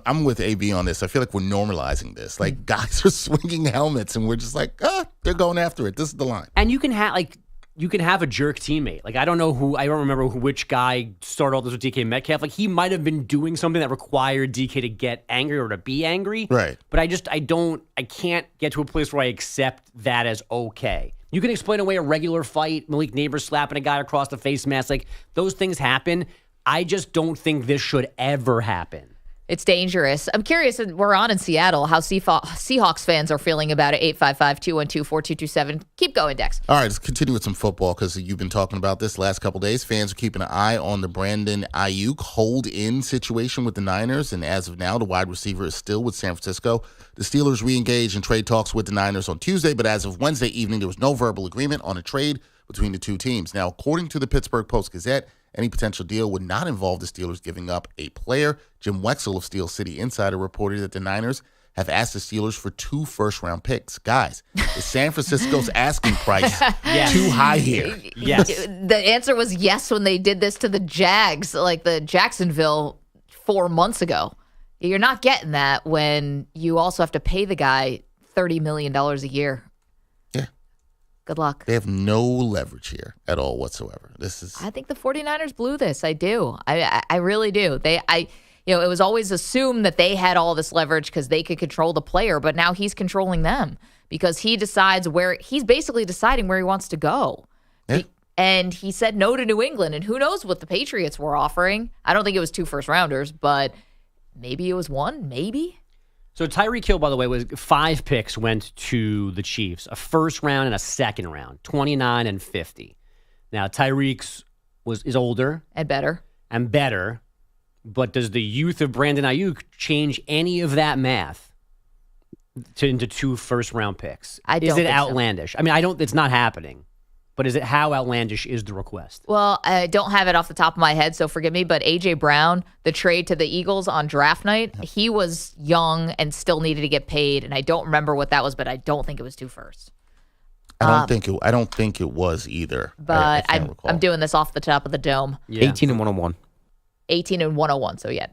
[SPEAKER 6] I'm with AB on this. I feel like we're normalizing this. Like, guys are swinging helmets, and we're just like, they're going after it. This is the line.
[SPEAKER 3] And you can have a jerk teammate. Like, I don't remember which guy started all this with DK Metcalf. Like, he might have been doing something that required DK to get angry or to be angry.
[SPEAKER 6] Right.
[SPEAKER 3] But I can't get to a place where I accept that as okay. You can explain away a regular fight, Malik Neighbors slapping a guy across the face mask. Like, those things happen. I just don't think this should ever happen.
[SPEAKER 2] It's dangerous. I'm curious, we're on in Seattle, how Seahawks fans are feeling about it. 855-212-4227. Keep going, Dex.
[SPEAKER 6] All right, let's continue with some football because you've been talking about this the last couple of days. Fans are keeping an eye on the Brandon Ayuk hold-in situation with the Niners, and as of now, the wide receiver is still with San Francisco. The Steelers re-engaged in trade talks with the Niners on Tuesday, but as of Wednesday evening, there was no verbal agreement on a trade between the two teams. Now, according to the Pittsburgh Post-Gazette, any potential deal would not involve the Steelers giving up a player. Jim Wexell of Steel City Insider reported that the Niners have asked the Steelers for 2 first-round picks. Guys, is San Francisco's asking price too high here?
[SPEAKER 3] Yes.
[SPEAKER 2] The answer was yes when they did this to the Jags, like the Jacksonville 4 months ago. You're not getting that when you also have to pay the guy $30 million a year. Good luck.
[SPEAKER 6] They have no leverage here at all whatsoever. I
[SPEAKER 2] think the 49ers blew this. I do. I really do. it was always assumed that they had all this leverage because they could control the player, but now he's controlling them because he's basically deciding where he wants to go.
[SPEAKER 6] Yeah.
[SPEAKER 2] And he said no to New England, and who knows what the Patriots were offering. I don't think it was 2 first-rounders, but maybe it was 1, maybe.
[SPEAKER 3] So Tyreek Hill, by the way, was 5 picks went to the Chiefs, a first round and a second round, 29 and 50. Now Tyreek's is older
[SPEAKER 2] and better,
[SPEAKER 3] but does the youth of Brandon Ayuk change any of that math into 2 first round picks? Is it outlandish? So. I mean, it's not happening. But how outlandish is the request?
[SPEAKER 2] Well, I don't have it off the top of my head, so forgive me. But A.J. Brown, the trade to the Eagles on draft night, he was young and still needed to get paid. And I don't remember what that was, but I don't think it was 2 firsts.
[SPEAKER 6] I don't think it was either.
[SPEAKER 2] But I'm doing this off the top of the dome.
[SPEAKER 3] Yeah.
[SPEAKER 9] 18 and 101.
[SPEAKER 2] 18 and 101. So yeah,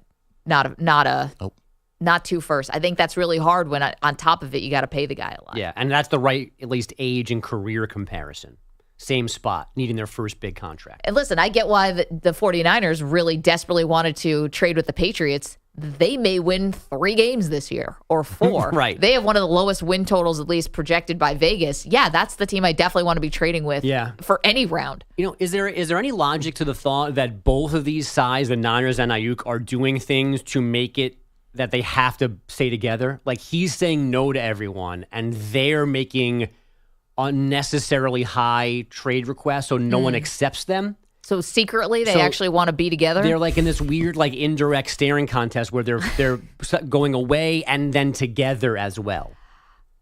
[SPEAKER 2] not 2 firsts. I think that's really hard when on top of it you got to pay the guy a lot.
[SPEAKER 3] Yeah, and that's the right at least age and career comparison. Same spot, needing their first big contract.
[SPEAKER 2] And listen, I get why the 49ers really desperately wanted to trade with the Patriots. They may win 3 games this year or 4.
[SPEAKER 3] Right.
[SPEAKER 2] They have one of the lowest win totals, at least projected by Vegas. Yeah, that's the team I definitely want to be trading with for any round.
[SPEAKER 3] Is there any logic to the thought that both of these sides, the Niners and Ayuk, are doing things to make it that they have to stay together? Like he's saying no to everyone, and they're making unnecessarily high trade requests so no one accepts them.
[SPEAKER 2] So secretly they actually want to be together?
[SPEAKER 3] They're like in this weird like indirect staring contest where they're going away and then together as well.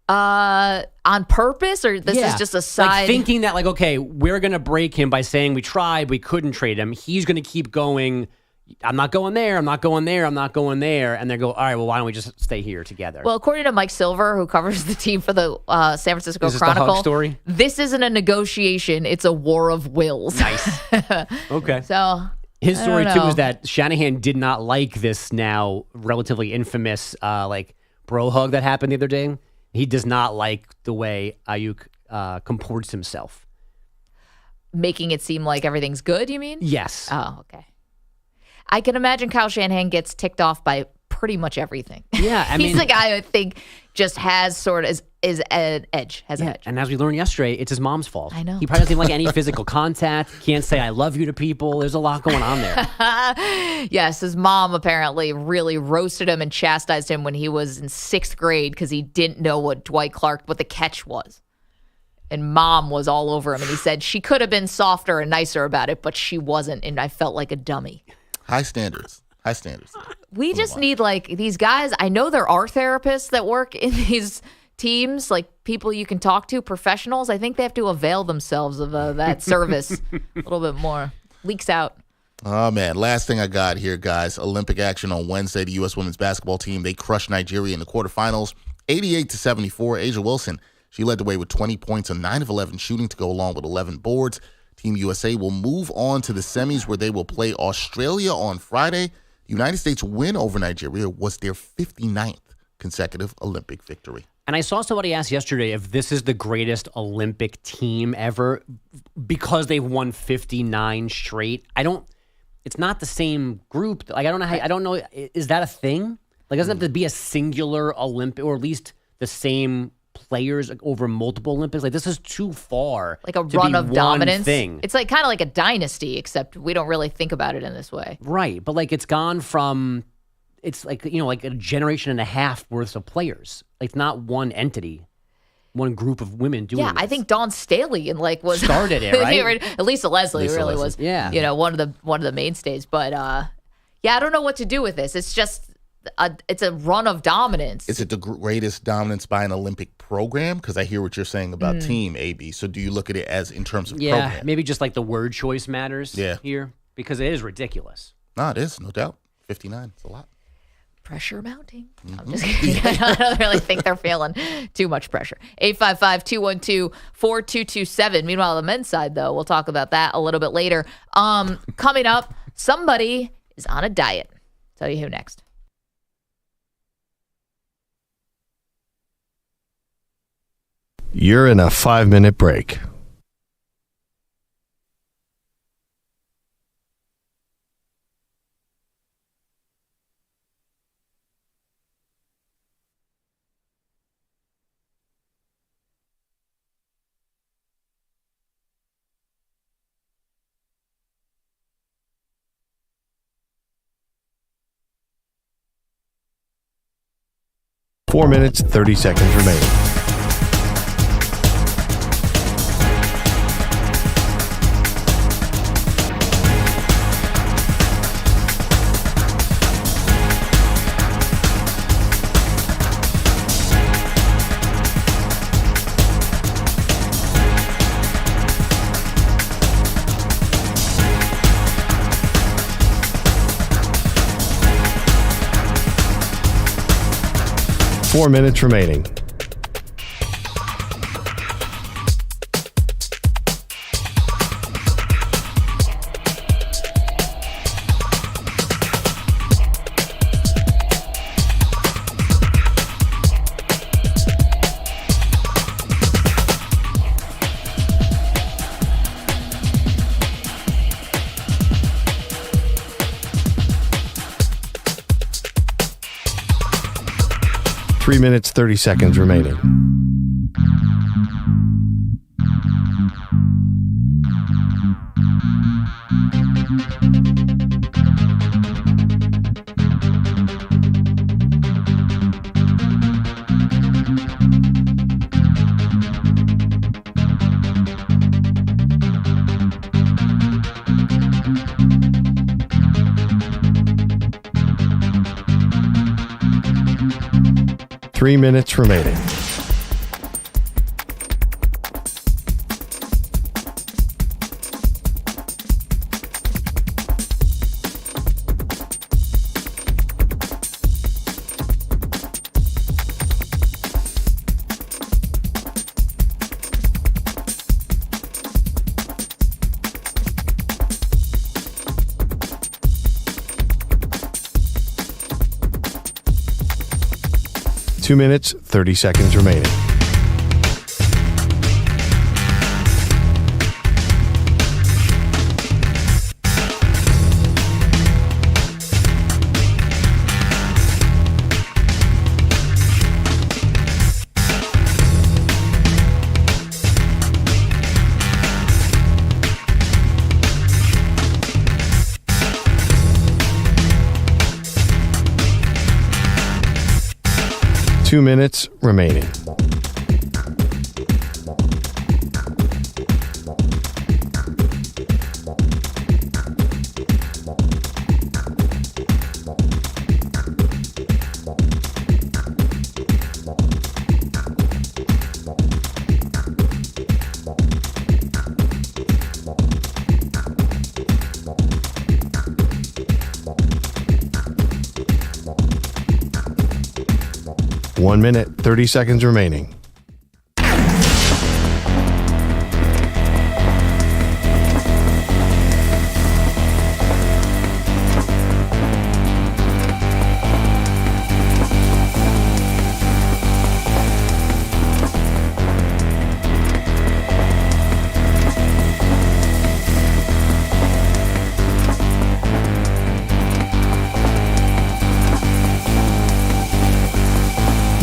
[SPEAKER 2] On purpose, or this is just a side?
[SPEAKER 3] Like thinking that like, okay, we're going to break him by saying we tried, we couldn't trade him. He's going to keep going, I'm not going there, I'm not going there, I'm not going there. And they go, all right, well, why don't we just stay here together?
[SPEAKER 2] Well, according to Mike Silver, who covers the team for the San Francisco
[SPEAKER 3] Is this
[SPEAKER 2] Chronicle,
[SPEAKER 3] the Hug story?
[SPEAKER 2] This isn't a negotiation, it's a war of wills.
[SPEAKER 3] Nice. Okay.
[SPEAKER 2] So
[SPEAKER 3] his story too is that Shanahan did not like this now relatively infamous like bro hug that happened the other day. He does not like the way Ayuk comports himself.
[SPEAKER 2] Making it seem like everything's good, you mean?
[SPEAKER 3] Yes.
[SPEAKER 2] Oh, okay. I can imagine Kyle Shanahan gets ticked off by pretty much everything.
[SPEAKER 3] Yeah, I mean,
[SPEAKER 2] he's the guy I think just has sort of is an edge, has an edge.
[SPEAKER 3] And as we learned yesterday, it's his mom's fault.
[SPEAKER 2] I know.
[SPEAKER 3] He probably doesn't like any physical contact. Can't say I love you to people. There's a lot going on there.
[SPEAKER 2] Yes, his mom apparently really roasted him and chastised him when he was in 6th grade because he didn't know what the catch was. And mom was all over him, and he said she could have been softer and nicer about it, but she wasn't, and I felt like a dummy.
[SPEAKER 6] High standards.
[SPEAKER 2] We just need like these guys. I know there are therapists that work in these teams, like people you can talk to, professionals. I think they have to avail themselves of that service a little bit more. Leaks out.
[SPEAKER 6] Oh, man. Last thing I got here, guys. Olympic action on Wednesday. The U.S. women's basketball team, they crushed Nigeria in the quarterfinals, 88-74. Asia Wilson, she led the way with 20 points and 9 of 11 shooting to go along with 11 boards. Team USA will move on to the semis where they will play Australia on Friday. The United States' win over Nigeria was their 59th consecutive Olympic victory.
[SPEAKER 3] And I saw somebody ask yesterday if this is the greatest Olympic team ever because they've won 59 straight. It's not the same group. Like, I don't know. Is that a thing? Like, doesn't it have to be a singular Olympic, or at least the same players over multiple Olympics? Like, this is too far.
[SPEAKER 2] Like a run of dominance.
[SPEAKER 3] Thing.
[SPEAKER 2] It's like kind of like a dynasty, except we don't really think about it in this way.
[SPEAKER 3] Right. But like it's gone from, it's like, like a generation and a half worth of players. Like it's not one entity, one group of women doing this.
[SPEAKER 2] I think Dawn Staley and was
[SPEAKER 3] started it, right?
[SPEAKER 2] Lisa Leslie was, one of the mainstays. But I don't know what to do with this. It's just it's a run of dominance.
[SPEAKER 6] Is it the greatest dominance by an Olympic program? Because I hear what you're saying about team, AB. So do you look at it as in terms of program?
[SPEAKER 3] Maybe just like the word choice matters here, because it is ridiculous.
[SPEAKER 6] No, it is, no doubt. 59, it's a lot.
[SPEAKER 2] Pressure mounting. I'm just kidding. I don't really think they're feeling too much pressure. 855-212-4227. Meanwhile, the men's side, though, we'll talk about that a little bit later. Coming up, somebody is on a diet. Tell you who next.
[SPEAKER 4] You're in a 5-minute break. 4 minutes, 30 seconds remaining. Four minutes remaining. Three minutes, 30 seconds remaining. Three minutes remaining. Two minutes, 30 seconds remaining. Two minutes remaining. One minute, 30 seconds remaining.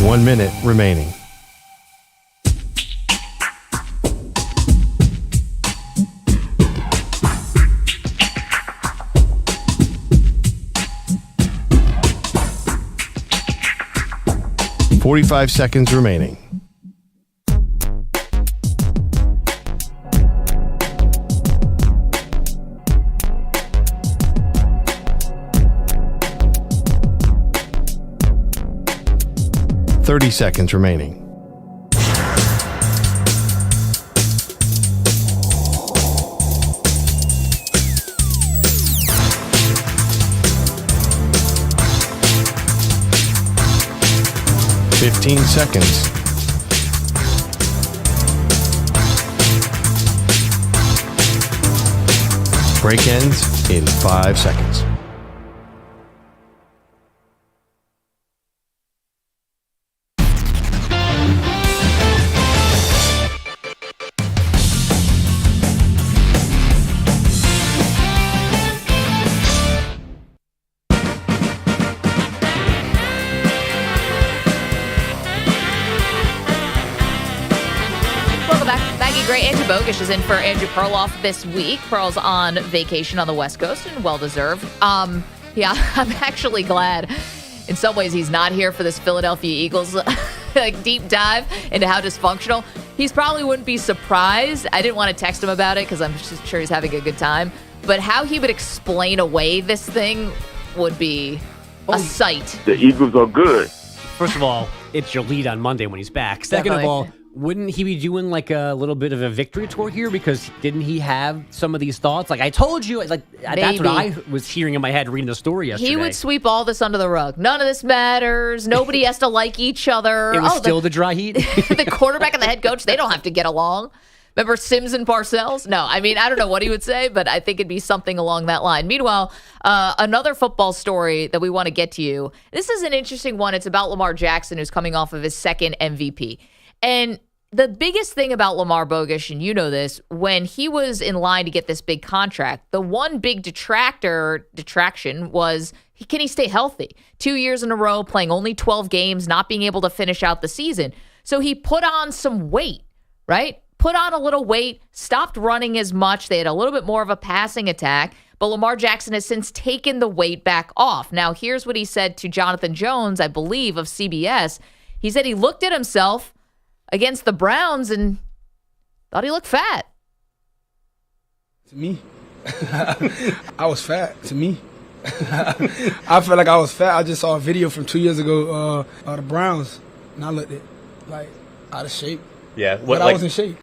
[SPEAKER 4] One minute remaining. .45 seconds remaining. .30 seconds remaining. .15 seconds. Break ends in 5 seconds.
[SPEAKER 2] Bogish is in for Andrew Perloff this week. Pearl's on vacation on the West Coast and well-deserved. Yeah, I'm actually glad. in some ways he's not here for this Philadelphia Eagles like deep dive into how dysfunctional. He probably wouldn't be surprised. I didn't want to text him about it because I'm just sure he's having a good time. But how he would explain away this thing would be a sight.
[SPEAKER 5] The Eagles are good.
[SPEAKER 3] First of all, it's your lead on Monday when he's back. Second of all, wouldn't he be doing like a little bit of a victory tour here? Because didn't he have some of these thoughts? Like I told you, like that's what I was hearing in my head reading the story yesterday.
[SPEAKER 2] He would sweep all this under the rug. None of this matters. Nobody has to like each other.
[SPEAKER 3] It was still the dry heat.
[SPEAKER 2] The quarterback and the head coach, they don't have to get along. Remember Sims and Parcells? No, I mean, I don't know what he would say, but I think it'd be something along that line. Meanwhile, another football story that we want to get to you. This is an interesting one. It's about Lamar Jackson, who's coming off of his second MVP. And the biggest thing about Lamar Bogish, and you know this, when he was in line to get this big contract, the one big detraction was, can he stay healthy? 2 years in a row, playing only 12 games, not being able to finish out the season. So he put on some weight, right? Put on a little weight, stopped running as much. They had a little bit more of a passing attack, but Lamar Jackson has since taken the weight back off. Now, here's what he said to Jonathan Jones, I believe, of CBS. He said he looked at himself against the Browns and thought he looked fat.
[SPEAKER 9] To me, I was fat. To me, I felt like I was fat. I just saw a video from 2 years ago of the Browns, and I looked at like out of shape.
[SPEAKER 8] Yeah,
[SPEAKER 9] but I was in shape.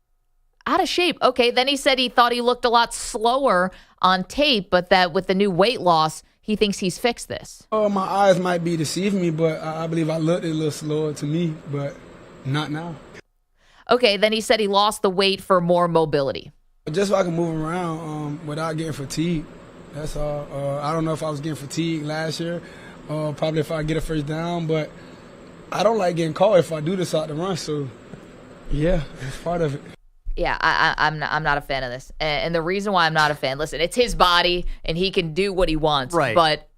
[SPEAKER 2] Out of shape. Okay, then he said he thought he looked a lot slower on tape, but that with the new weight loss, he thinks he's fixed this.
[SPEAKER 9] Oh, my eyes might be deceiving me, but I believe I looked a little slower to me, but not now.
[SPEAKER 2] Okay, then he said he lost the weight for more mobility.
[SPEAKER 9] Just so I can move around without getting fatigued. That's all. I don't know if I was getting fatigued last year, probably if I get a first down, but I don't like getting caught if I do this out the run, so yeah, it's part of it.
[SPEAKER 2] Yeah, I'm not a fan of this. And the reason why I'm not a fan, listen, it's his body and he can do what he wants.
[SPEAKER 3] Right.
[SPEAKER 2] But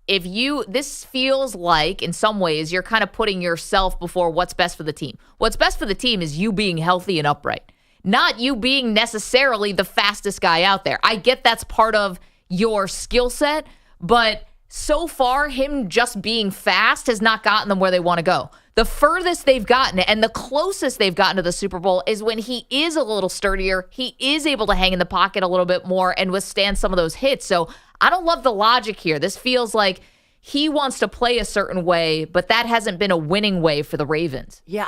[SPEAKER 2] this feels like in some ways you're kind of putting yourself before what's best for the team. What's best for the team is you being healthy and upright, not you being necessarily the fastest guy out there. I get that's part of your skill set, but so far him just being fast has not gotten them where they want to go. The furthest they've gotten and the closest they've gotten to the Super Bowl is when he is a little sturdier. He is able to hang in the pocket a little bit more and withstand some of those hits. So I don't love the logic here. This feels like he wants to play a certain way, but that hasn't been a winning way for the Ravens.
[SPEAKER 3] Yeah,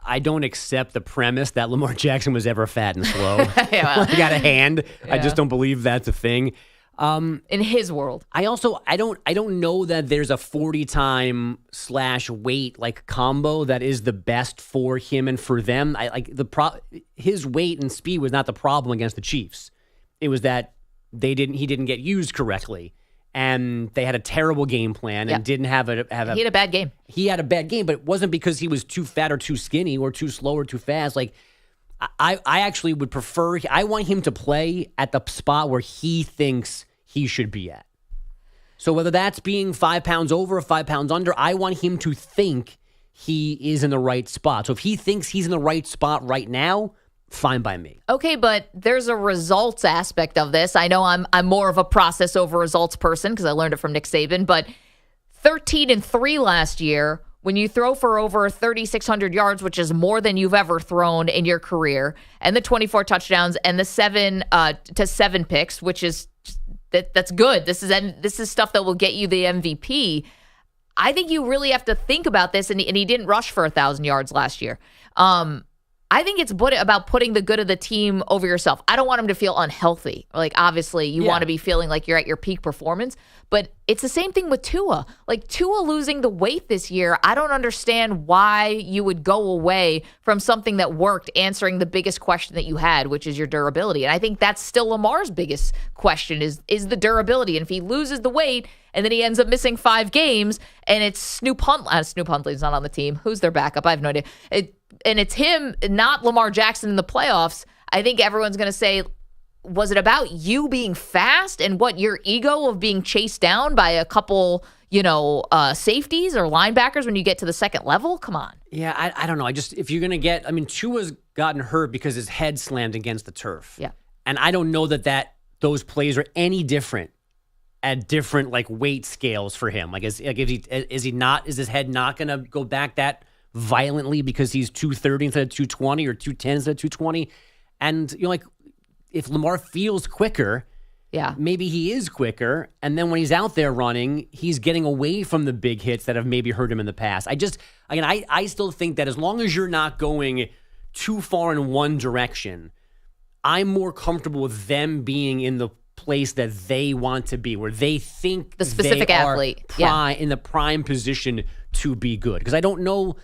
[SPEAKER 3] I don't accept the premise that Lamar Jackson was ever fat and slow.
[SPEAKER 2] Yeah, well,
[SPEAKER 3] He got a hand.
[SPEAKER 2] Yeah.
[SPEAKER 3] I just don't believe that's a thing.
[SPEAKER 2] In his world.
[SPEAKER 3] I don't know that there's a 40-time /weight like combo that is the best for him and for them. His weight and speed was not the problem against the Chiefs. It was that he didn't get used correctly, and they had a terrible game plan and didn't have a.
[SPEAKER 2] He had a bad game.
[SPEAKER 3] He had a bad game, but it wasn't because he was too fat or too skinny or too slow or too fast. Like I actually would prefer. I want him to play at the spot where he thinks he should be at. So whether that's being 5 pounds over or 5 pounds under, I want him to think he is in the right spot. So if he thinks he's in the right spot right now, fine by me.
[SPEAKER 2] Okay, but there's a results aspect of this. I know I'm more of a process over results person because I learned it from Nick Saban, but 13-3 last year, when you throw for over 3,600 yards, which is more than you've ever thrown in your career, and the 24 touchdowns and the 7 picks, which is that's good. This is stuff that will get you the MVP. I think you really have to think about this, and he didn't rush for 1,000 yards last year. I think it's about putting the good of the team over yourself. I don't want him to feel unhealthy. Like, obviously, you want to be feeling like you're at your peak performance, but it's the same thing with Tua. Like, Tua losing the weight this year, I don't understand why you would go away from something that worked, answering the biggest question that you had, which is your durability. And I think that's still Lamar's biggest question is the durability. And if he loses the weight and then he ends up missing 5 games and it's Snoop Huntley. Snoop Huntley's not on the team. Who's their backup? I have no idea. And it's him, not Lamar Jackson in the playoffs. I think everyone's going to say, was it about you being fast and what your ego of being chased down by a couple, safeties or linebackers when you get to the second level? Come on.
[SPEAKER 3] Yeah, I don't know. If you're going to Tua's gotten hurt because his head slammed against the turf.
[SPEAKER 2] Yeah.
[SPEAKER 3] And I don't know that those plays are any different at different like weight scales for him? Like, is his head not going to go back that violently because he's 230 instead of 220 or 210 instead of 220? And like, if Lamar feels quicker, maybe he is quicker. And then when he's out there running, he's getting away from the big hits that have maybe hurt him in the past. I still think that as long as you're not going too far in one direction, I'm more comfortable with them being in the place that they want to be, where they think
[SPEAKER 2] the specific athlete
[SPEAKER 3] in the prime position to be good. Because I don't know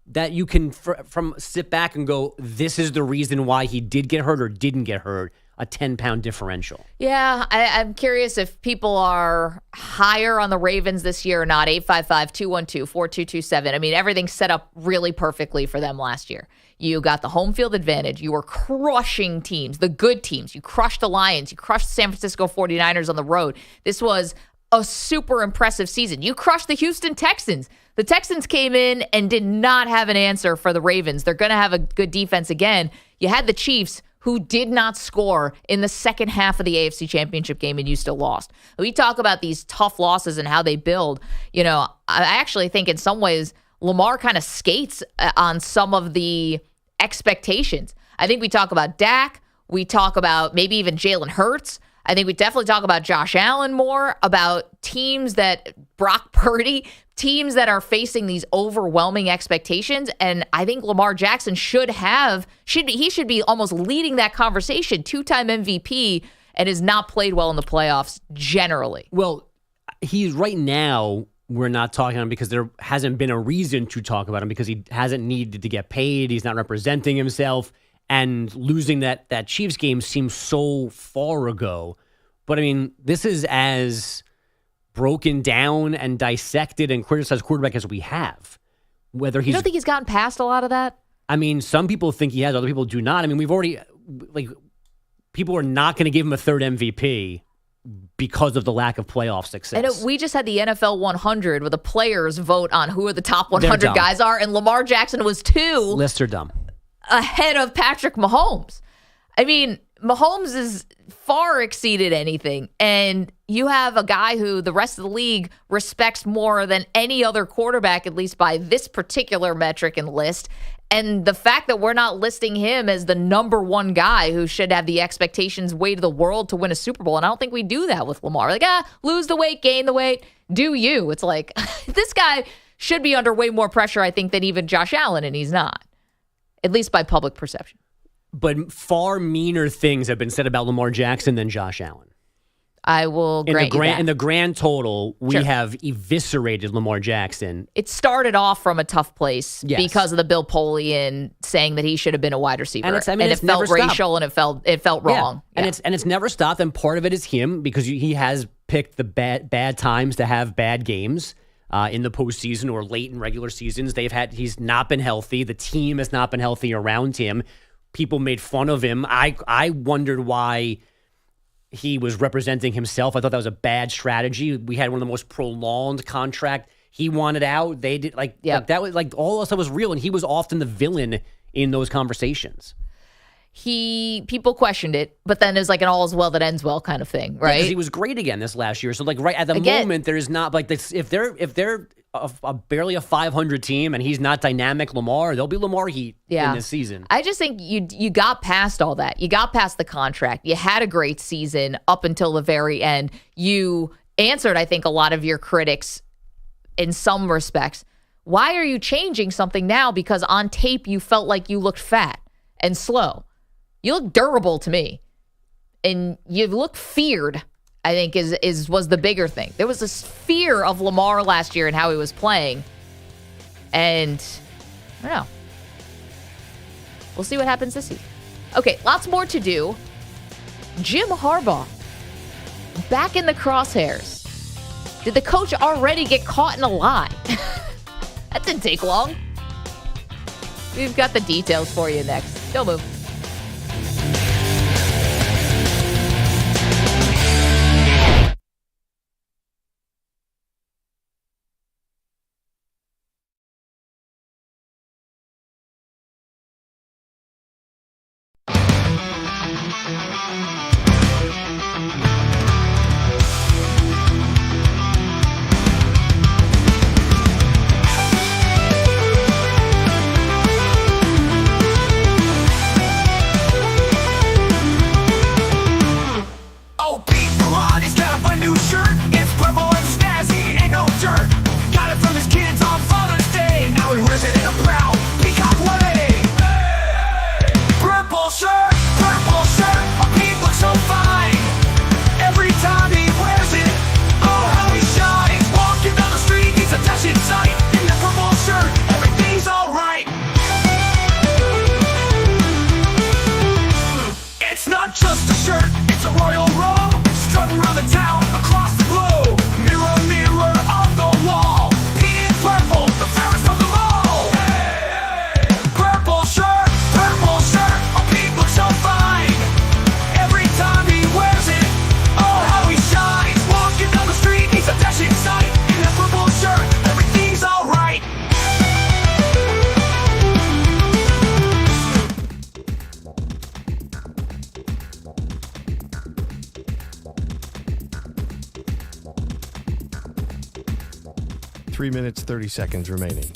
[SPEAKER 3] that you can from sit back and go, this is the reason why he did get hurt or didn't get hurt, a 10-pound differential.
[SPEAKER 2] Yeah, I'm curious if people are higher on the Ravens this year or not. 855-212-4227. I mean, everything's set up really perfectly for them last year. You got the home field advantage. You were crushing teams, the good teams. You crushed the Lions. You crushed the San Francisco 49ers on the road. This was a super impressive season. You crushed the Houston Texans. The Texans came in and did not have an answer for the Ravens. They're going to have a good defense again. You had the Chiefs, who did not score in the second half of the AFC Championship game, and you still lost. We talk about these tough losses and how they build. You know, I actually think in some ways Lamar kind of skates on some of the expectations. I think we talk about Dak. We talk about maybe even Jalen Hurts. I think we definitely talk about Josh Allen more, about teams that Brock Purdy, teams that are facing these overwhelming expectations. And I think Lamar Jackson should be almost leading that conversation. 2-time MVP and has not played well in the playoffs generally.
[SPEAKER 3] Well, he's right now, we're not talking about him because there hasn't been a reason to talk about him because he hasn't needed to get paid. He's not representing himself. And losing that Chiefs game seems so far ago. But, I mean, this is as broken down and dissected and criticized quarterback as we have. Whether he's,
[SPEAKER 2] you don't think he's gotten past a lot of that?
[SPEAKER 3] I mean, some people think he has. Other people do not. I mean, we've already, people are not going to give him a third MVP because of the lack of playoff success.
[SPEAKER 2] And we just had the NFL 100 where the players vote on who the top 100 guys are, and Lamar Jackson was 2.
[SPEAKER 3] Lists are dumb.
[SPEAKER 2] Ahead of Patrick Mahomes. I mean, Mahomes has far exceeded anything. And you have a guy who the rest of the league respects more than any other quarterback, at least by this particular metric and list. And the fact that we're not listing him as the number one guy who should have the expectations weight of the world to win a Super Bowl. And I don't think we do that with Lamar. Like, lose the weight, gain the weight, do you. It's like, this guy should be under way more pressure, I think, than even Josh Allen, and he's not. At least by public perception.
[SPEAKER 3] But far meaner things have been said about Lamar Jackson than Josh Allen.
[SPEAKER 2] I will grant you that.
[SPEAKER 3] In the grand total, we have eviscerated Lamar Jackson.
[SPEAKER 2] It started off from a tough place because of the Bill Polian saying that he should have been a wide receiver. And it felt racial and it felt wrong.
[SPEAKER 3] Yeah. And it's never stopped. And part of it is him because he has picked the bad times to have bad games. In the postseason or late in regular seasons, he's not been healthy. The team has not been healthy around him. People made fun of him. I wondered why he was representing himself. I thought that was a bad strategy. We had one of the most prolonged contract. He wanted out. They did that was like all of that was real, and he was often the villain in those conversations.
[SPEAKER 2] People questioned it, but then it's like an all is well that ends well kind of thing, right?
[SPEAKER 3] Because he was great again this last year. So like right at the moment, there's not like this. If they're barely a 500 team and he's not dynamic Lamar, there'll be Lamar heat in this season.
[SPEAKER 2] I just think you got past all that. You got past the contract. You had a great season up until the very end. You answered, I think, a lot of your critics in some respects. Why are you changing something now? Because on tape you felt like you looked fat and slow. You look durable to me, and you look feared, I think, was the bigger thing. There was this fear of Lamar last year and how he was playing, and I don't know. We'll see what happens this season. Okay, lots more to do. Jim Harbaugh, back in the crosshairs. Did the coach already get caught in a lie? That didn't take long. We've got the details for you next. Don't move.
[SPEAKER 4] 3 minutes, 30 seconds remaining.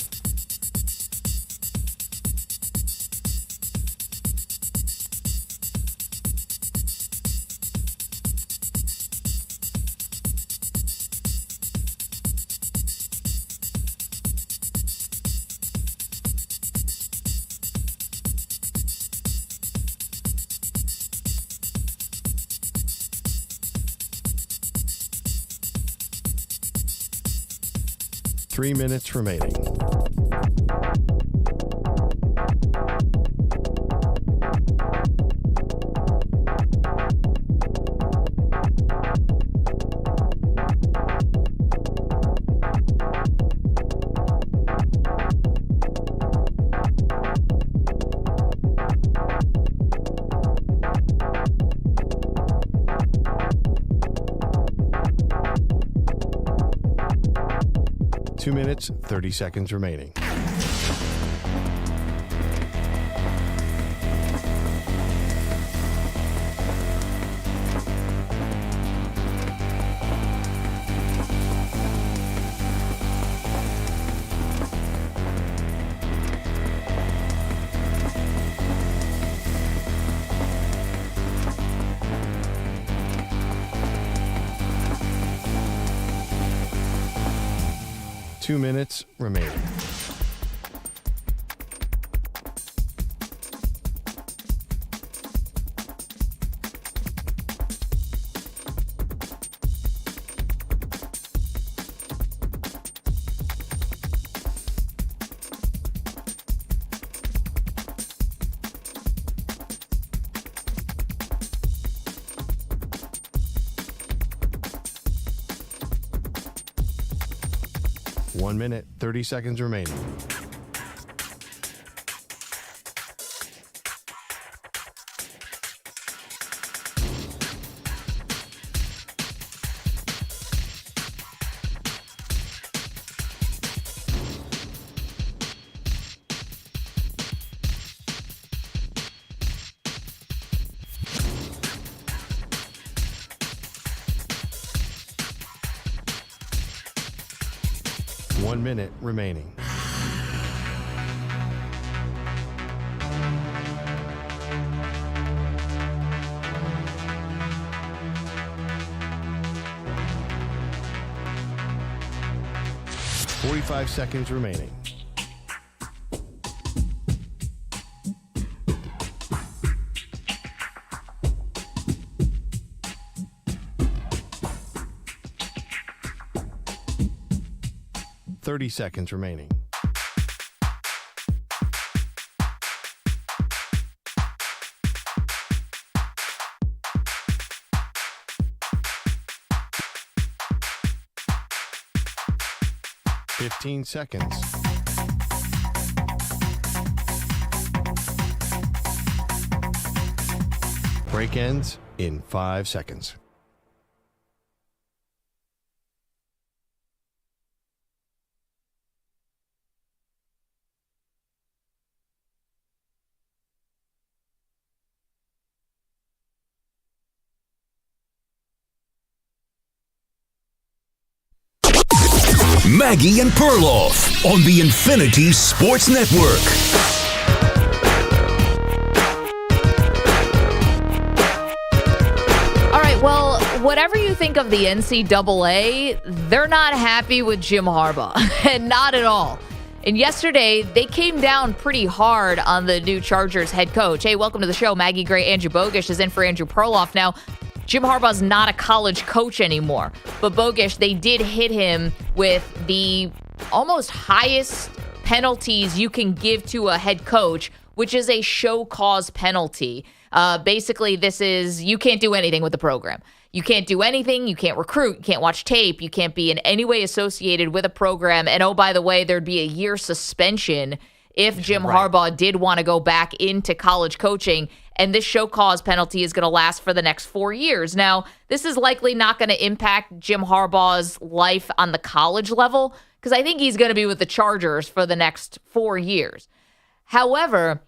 [SPEAKER 4] Three minutes remaining. Two minutes, 30 seconds remaining. Two minutes remaining. One minute, 30 seconds remaining. One minute remaining. Forty-five seconds remaining. Thirty seconds remaining. Fifteen seconds. Break ends in 5 seconds.
[SPEAKER 1] Maggie and Perloff on the Infinity Sports Network.
[SPEAKER 2] All right, well, whatever you think of the NCAA, they're not happy with Jim Harbaugh, and not at all. And yesterday, they came down pretty hard on the new Chargers head coach. Hey, welcome to the show. Maggie Gray, Andrew Bogish is in for Andrew Perloff. Now, Jim Harbaugh's not a college coach anymore. But Bogish, they did hit him with the almost highest penalties you can give to a head coach, which is a show cause penalty. Basically, this is you can't do anything with the program. You can't do anything. You can't recruit. You can't watch tape. You can't be in any way associated with a program. And oh, by the way, there'd be a year suspension if Jim Harbaugh did want to go back into college coaching. And this show cause penalty is going to last for the next 4 years. Now, this is likely not going to impact Jim Harbaugh's life on the college level because I think he's going to be with the Chargers for the next 4 years. However,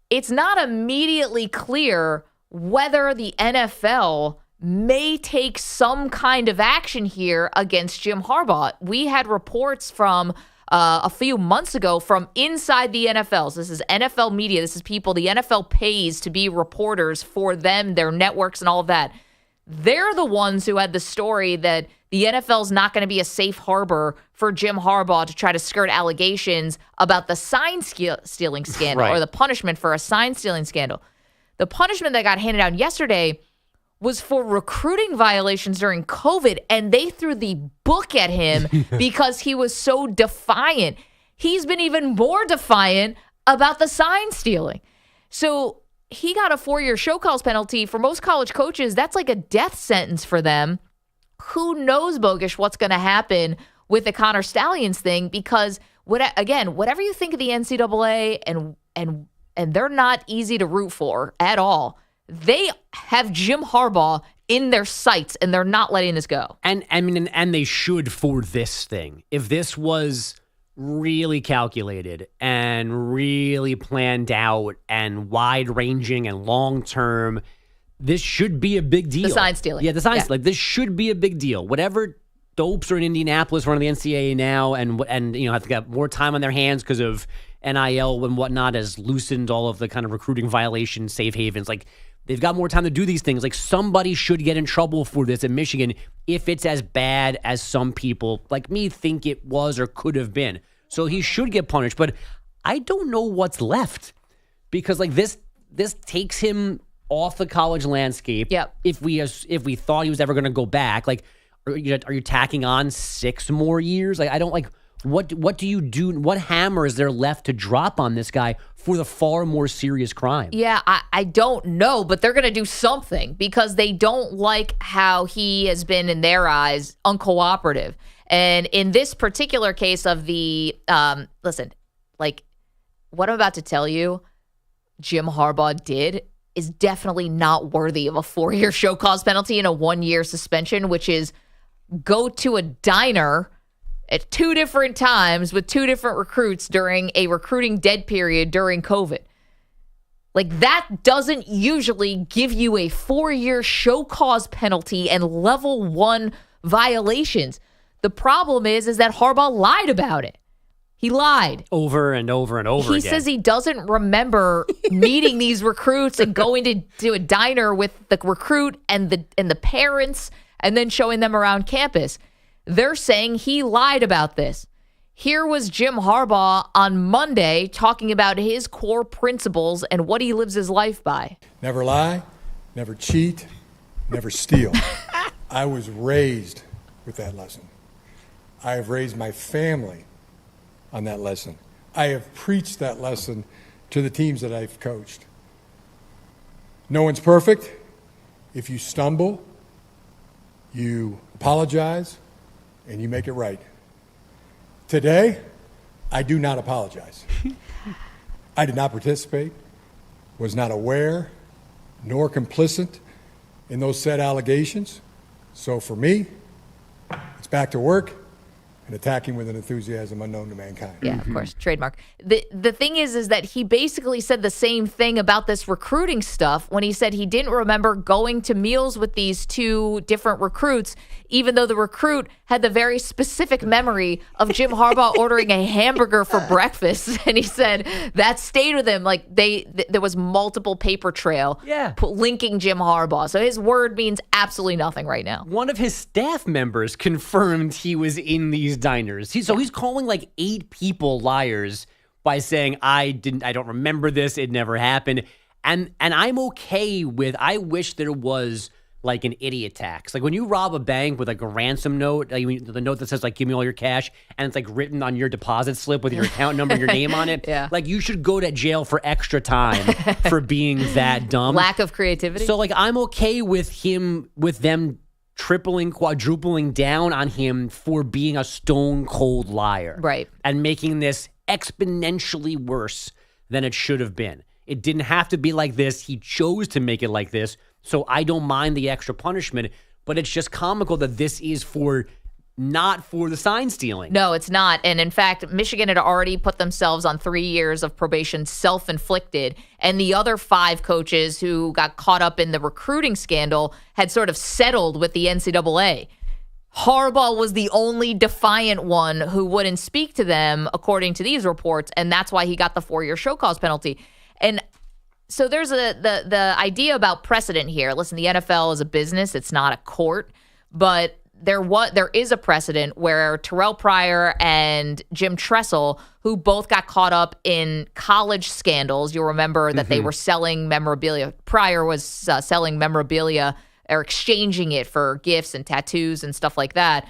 [SPEAKER 2] it's not immediately clear whether the NFL may take some kind of action here against Jim Harbaugh. We had reports from a few months ago from inside the NFL. So this is NFL media. This is people the NFL pays to be reporters for them, their networks and all of that. They're the ones who had the story that the NFL is not going to be a safe harbor for Jim Harbaugh to try to skirt allegations about the sign stealing scandal or the punishment for a sign stealing scandal. The punishment that got handed out yesterday was for recruiting violations during COVID, and they threw the book at him because he was so defiant. He's been even more defiant about the sign stealing. So he got a 4-year show cause penalty. For most college coaches, that's like a death sentence for them. Who knows, Bogish, what's going to happen with the Connor Stallions thing? Because, whatever you think of the NCAA, and they're not easy to root for at all, they have Jim Harbaugh in their sights, and they're not letting this go.
[SPEAKER 3] And they should for this thing. If this was really calculated and really planned out and wide-ranging and long-term, this should be a big deal.
[SPEAKER 2] The sign stealing.
[SPEAKER 3] Yeah, the sign stealing. This should be a big deal. Whatever dopes are in Indianapolis running the NCAA now and have to get more time on their hands because of NIL and whatnot has loosened all of the kind of recruiting violations, safe havens. Like, they've got more time to do these things. Like, somebody should get in trouble for this in Michigan if it's as bad as some people like me think it was or could have been. So he should get punished. But I don't know what's left because this takes him off the college landscape.
[SPEAKER 2] Yep.
[SPEAKER 3] If we thought he was ever going to go back, are you tacking on 6 more years? I don't like. What do you do? What hammer is there left to drop on this guy for the far more serious crime?
[SPEAKER 2] Yeah, I don't know, but they're going to do something because they don't like how he has been, in their eyes, uncooperative. And in this particular case of the, what I'm about to tell you, Jim Harbaugh did is definitely not worthy of a 4-year show cause penalty and a 1-year suspension, which is go to a diner at 2 different times with 2 different recruits during a recruiting dead period during COVID. Like, that doesn't usually give you a 4-year show cause penalty and level 1 violations. The problem is that Harbaugh lied about it. He lied.
[SPEAKER 3] Over and over and over
[SPEAKER 2] again. He says he doesn't remember meeting these recruits and going to a diner with the recruit and the parents and then showing them around campus. They're saying he lied about this. Here was Jim Harbaugh on Monday talking about his core principles and what he lives his life by.
[SPEAKER 10] Never lie, never cheat, never steal. I was raised with that lesson. I have raised my family on that lesson. I have preached that lesson to the teams that I've coached. No one's perfect. If you stumble, you apologize, and you make it right. Today, I do not apologize. I did not participate, was not aware, nor complicit in those said allegations. So for me, it's back to work and attacking with an enthusiasm unknown to mankind.
[SPEAKER 2] Yeah, of course, trademark. The thing is that he basically said the same thing about this recruiting stuff when he said he didn't remember going to meals with these 2 different recruits, even though the recruit had the very specific memory of Jim Harbaugh ordering a hamburger for breakfast. And he said that stayed with him. Like, there was multiple paper trail linking Jim Harbaugh. So his word means absolutely nothing right now.
[SPEAKER 3] One of his staff members confirmed he was in these diners. He's calling 8 people liars by saying, I don't remember this. It never happened. And I'm okay with, I wish there was an idiot tax. Like when you rob a bank with a ransom note, the note that says give me all your cash, and it's written on your deposit slip with your account number and your name on it.
[SPEAKER 2] Yeah.
[SPEAKER 3] You should go to jail for extra time for being that dumb.
[SPEAKER 2] Lack of creativity.
[SPEAKER 3] So I'm okay with them tripling, quadrupling down on him for being a stone cold liar.
[SPEAKER 2] Right.
[SPEAKER 3] And making this exponentially worse than it should have been. It didn't have to be like this. He chose to make it like this. So I don't mind the extra punishment, but it's just comical that this is for not for the sign stealing.
[SPEAKER 2] No, it's not. And in fact, Michigan had already put themselves on 3 years of probation, self-inflicted. And the other 5 coaches who got caught up in the recruiting scandal had sort of settled with the NCAA. Harbaugh was the only defiant one who wouldn't speak to them, according to these reports, and that's why he got the 4-year show cause penalty. And so there's the idea about precedent here. Listen, the NFL is a business; it's not a court, but there is a precedent where Terrell Pryor and Jim Tressel, who both got caught up in college scandals. You'll remember that they were selling memorabilia. Pryor was selling memorabilia or exchanging it for gifts and tattoos and stuff like that.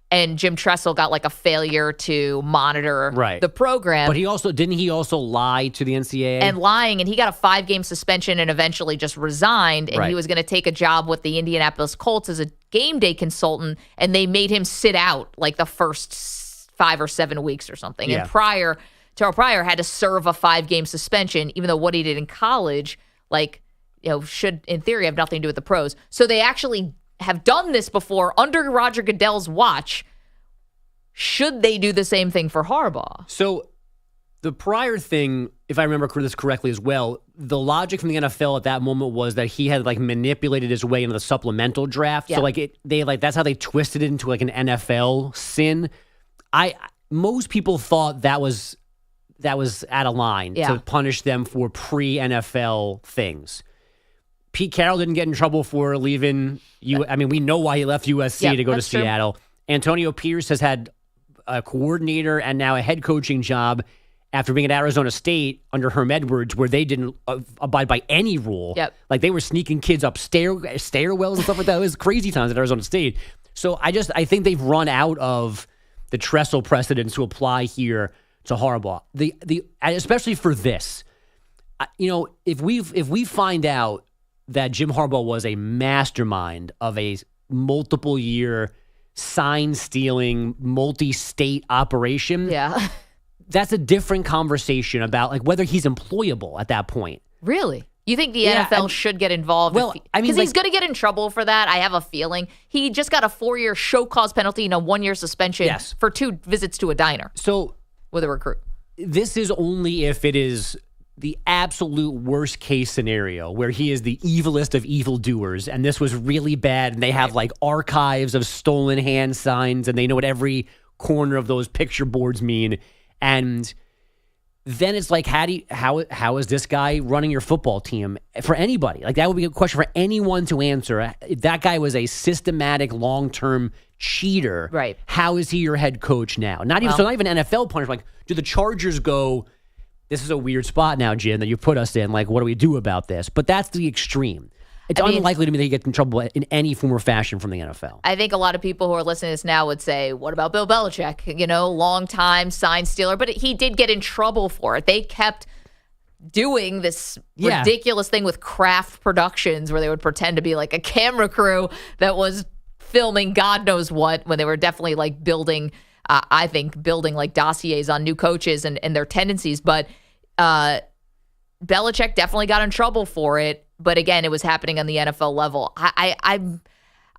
[SPEAKER 2] And Jim Tressel got like a failure to monitor the program.
[SPEAKER 3] But didn't he also lie to the NCAA?
[SPEAKER 2] And he got a 5-game suspension and eventually just resigned. And he was going to take a job with the Indianapolis Colts as a game day consultant. And they made him sit out like the first 5 or 7 weeks or something.
[SPEAKER 3] Yeah.
[SPEAKER 2] And Terrell Pryor had to serve a 5-game suspension, even though what he did in college, should in theory have nothing to do with the pros. So they actually have done this before under Roger Goodell's watch. Should they do the same thing for Harbaugh?
[SPEAKER 3] So the Pryor thing, if I remember this correctly as well, the logic from the NFL at that moment was that he had manipulated his way into the supplemental draft.
[SPEAKER 2] Yeah.
[SPEAKER 3] So that's how they twisted it into an NFL sin. Most people thought that was out of line to punish them for pre-NFL things. Pete Carroll didn't get in trouble for leaving. We know why he left USC to go to Seattle. True. Antonio Pierce has had a coordinator and now a head coaching job after being at Arizona State under Herm Edwards, where they didn't abide by any rule.
[SPEAKER 2] Yep.
[SPEAKER 3] They were sneaking kids up stairwells and stuff like that. It was crazy times at Arizona State. So I think they've run out of the Tressel precedents to apply here to Harbaugh. Especially for this, if we find out that Jim Harbaugh was a mastermind of a multiple-year sign-stealing, multi-state operation, that's a different conversation about whether he's employable at that point.
[SPEAKER 2] Really? You think the NFL should get involved?
[SPEAKER 3] Well,
[SPEAKER 2] because he's going to get in trouble for that. I have a feeling. He just got a 4-year show cause penalty and a 1-year suspension for 2 visits to a diner.
[SPEAKER 3] So
[SPEAKER 2] with a recruit.
[SPEAKER 3] This is only if it is the absolute worst case scenario where he is the evilest of evildoers and this was really bad and they have archives of stolen hand signs and they know what every corner of those picture boards mean. And then it's how is this guy running your football team for anybody? That would be a question for anyone to answer. That guy was a systematic long-term cheater.
[SPEAKER 2] Right.
[SPEAKER 3] How is he your head coach now? Not even NFL punishment. Do the Chargers go, this is a weird spot now, Jim, that you put us in. What do we do about this? But that's the extreme. It's unlikely to me that he gets in trouble in any form or fashion from the NFL.
[SPEAKER 2] I think a lot of people who are listening to this now would say, what about Bill Belichick? Long-time sign stealer. But he did get in trouble for it. They kept doing this ridiculous thing with Kraft Productions where they would pretend to be a camera crew that was filming God knows what when they were definitely building dossiers on new coaches and their tendencies. But Belichick definitely got in trouble for it. But again, it was happening on the NFL level. I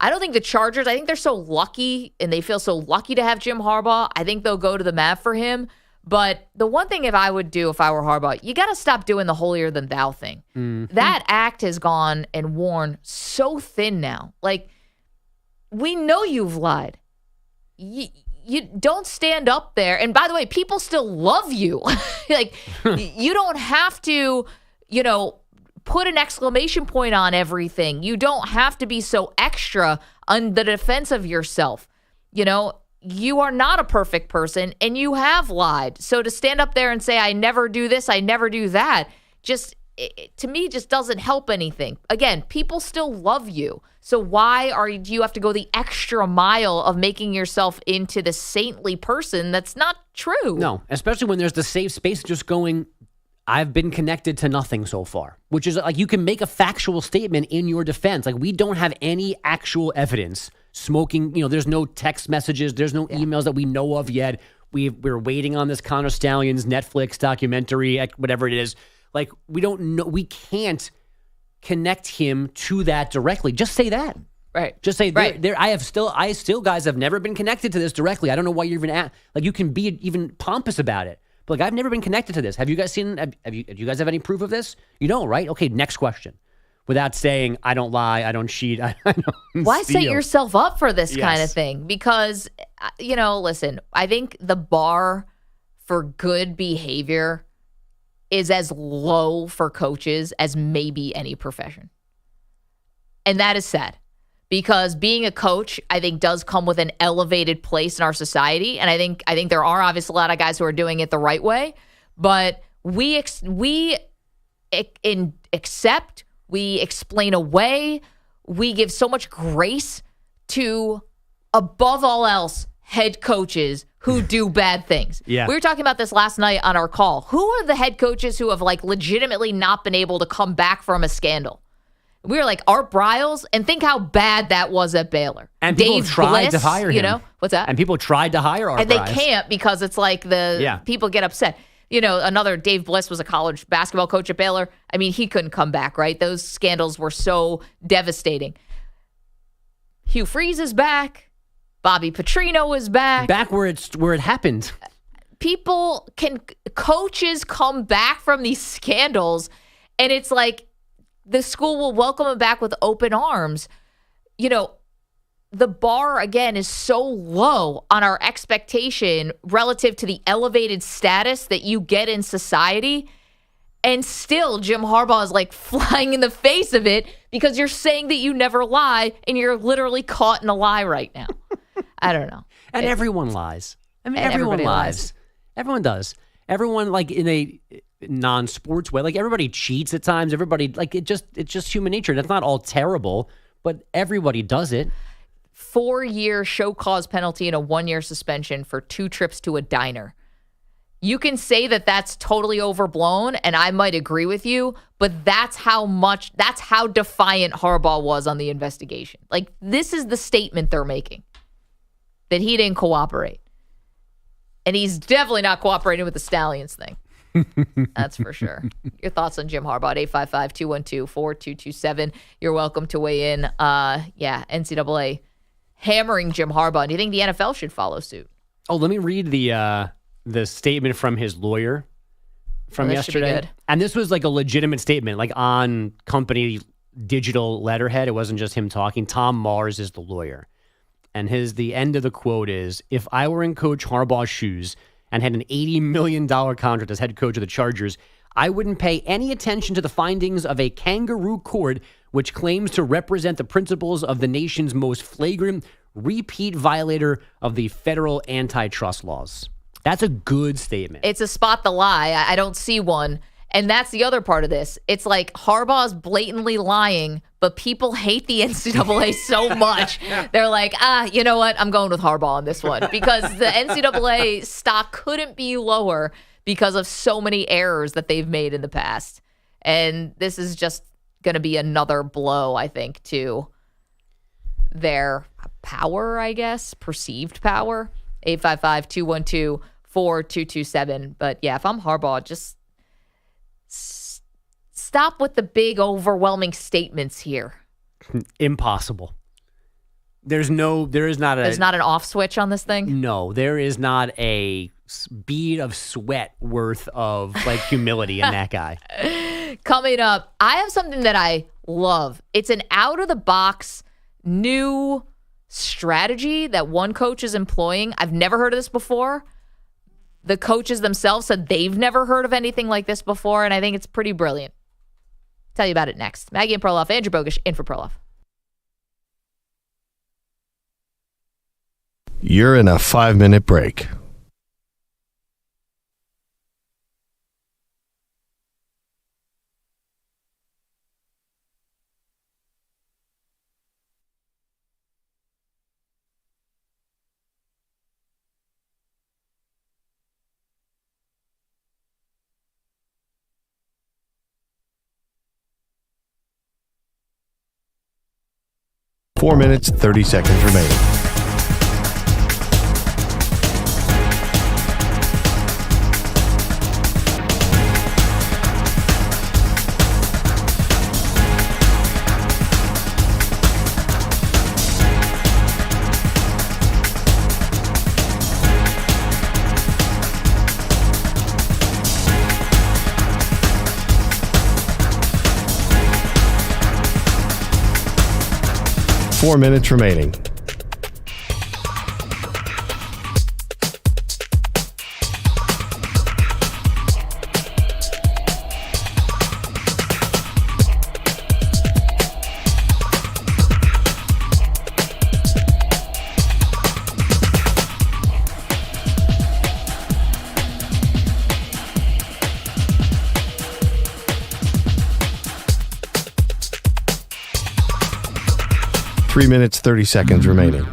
[SPEAKER 2] don't think the Chargers, I think they're so lucky and they feel so lucky to have Jim Harbaugh. I think they'll go to the mat for him. But the one thing if I were Harbaugh, you got to stop doing the holier than thou thing. Mm-hmm. That act has gone and worn so thin now. We know you've lied. You don't stand up there. And by the way, people still love you. You don't have to, put an exclamation point on everything. You don't have to be so extra on the defense of yourself. You are not a perfect person and you have lied. So to stand up there and say, I never do this, I never do that, to me, just doesn't help anything. Again, people still love you. So why do you have to go the extra mile of making yourself into the saintly person that's not true?
[SPEAKER 3] No, especially when there's the safe space just going, I've been connected to nothing so far, which is you can make a factual statement in your defense. We don't have any actual evidence. Smoking, there's no text messages. There's no emails that we know of yet. We're waiting on this Connor Stallions Netflix documentary, whatever it is. We don't know. We can't connect him to that directly. Just say that.
[SPEAKER 2] Right.
[SPEAKER 3] Just say,
[SPEAKER 2] right.
[SPEAKER 3] I still guys have never been connected to this directly. I don't know why you're even you can be even pompous about it. But I've never been connected to this. Have you guys seen, do you guys have any proof of this? You don't, right? Okay, next question. Without saying, I don't lie, I don't cheat, I don't
[SPEAKER 2] Why
[SPEAKER 3] steal.
[SPEAKER 2] set yourself up for this kind of thing? Because, listen, I think the bar for good behavior is as low for coaches as maybe any profession. And that is sad. Because being a coach, I think, does come with an elevated place in our society, and I think there are obviously a lot of guys who are doing it the right way, but we accept, we explain away, we give so much grace to, above all else, head coaches who do bad things.
[SPEAKER 3] Yeah.
[SPEAKER 2] We were talking about this last night on our call. Who are the head coaches who have legitimately not been able to come back from a scandal? We were like Art Brawls, and think how bad that was at Baylor.
[SPEAKER 3] And people
[SPEAKER 2] Dave
[SPEAKER 3] tried
[SPEAKER 2] Bliss,
[SPEAKER 3] to hire him.
[SPEAKER 2] What's that?
[SPEAKER 3] And people tried to hire Art
[SPEAKER 2] And they
[SPEAKER 3] Brawls.
[SPEAKER 2] can't because it's people get upset. Another Dave Bliss was a college basketball coach at Baylor. I mean, he couldn't come back, right? Those scandals were so devastating. Hugh Freeze is back. Bobby Petrino is back.
[SPEAKER 3] Back where it happened.
[SPEAKER 2] Coaches come back from these scandals, and it's like, the school will welcome him back with open arms. The bar, again, is so low on our expectation relative to the elevated status that you get in society. And still, Jim Harbaugh is flying in the face of it because you're saying that you never lie, and you're literally caught in a lie right now. I don't know.
[SPEAKER 3] And everyone lies. I mean,
[SPEAKER 2] and
[SPEAKER 3] everyone
[SPEAKER 2] everybody
[SPEAKER 3] lies. Everyone does. Everyone, in a non-sports way, everybody cheats at times. Everybody, it's just human nature. That's not all terrible, but everybody does it.
[SPEAKER 2] 4-year show cause penalty and a 1-year suspension for 2 trips to a diner. You can say that that's totally overblown, and I might agree with you, but that's how defiant Harbaugh was on the investigation. This is the statement they're making, that he didn't cooperate. And he's definitely not cooperating with the Stallions thing. That's for sure. Your thoughts on Jim Harbaugh at 855-212-4227. You're welcome to weigh in. NCAA hammering Jim Harbaugh. Do you think the NFL should follow suit?
[SPEAKER 3] Oh, let me read the statement from his lawyer from yesterday.
[SPEAKER 2] Should be good.
[SPEAKER 3] And this was a legitimate statement, on company digital letterhead. It wasn't just him talking. Tom Mars is the lawyer. And the end of the quote is, if I were in Coach Harbaugh's shoes and had an $80 million contract as head coach of the Chargers, I wouldn't pay any attention to the findings of a kangaroo court which claims to represent the principles of the nation's most flagrant repeat violator of the federal antitrust laws. That's a good statement.
[SPEAKER 2] It's a spot the lie. I don't see one. And that's the other part of this. It's Harbaugh's blatantly lying, but people hate the NCAA so much. They're like, you know what? I'm going with Harbaugh on this one because the NCAA stock couldn't be lower because of so many errors that they've made in the past. And this is just going to be another blow, I think, to their power, I guess, perceived power. 855-212-4227. But yeah, if I'm Harbaugh, just stop with the big, overwhelming statements here.
[SPEAKER 3] Impossible. There's not
[SPEAKER 2] an off switch on this thing?
[SPEAKER 3] No, there is not a bead of sweat worth of humility in that guy.
[SPEAKER 2] Coming up, I have something that I love. It's an out-of-the-box new strategy that one coach is employing. I've never heard of this before. The coaches themselves said they've never heard of anything like this before, and I think it's pretty brilliant. Tell you about it next. Maggie and Perloff, Andrew Bogish in for Perloff.
[SPEAKER 4] You're in a 5-minute break. Four minutes, 30 seconds remaining. 4 minutes remaining. Three minutes, 30 seconds remaining.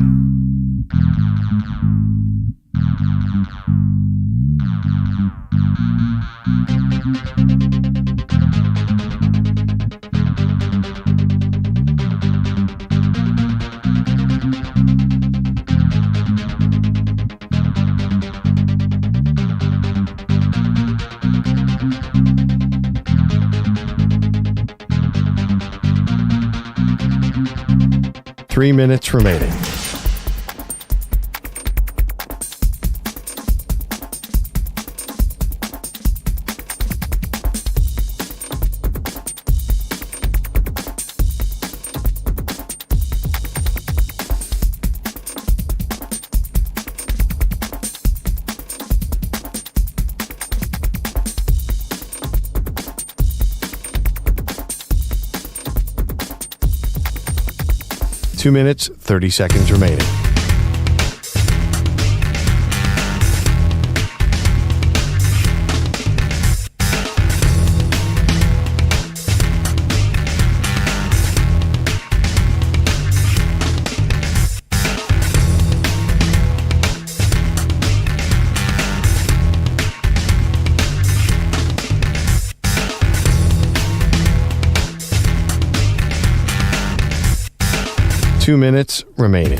[SPEAKER 4] Three minutes remaining. Two minutes, 30 seconds remaining. Two minutes remaining.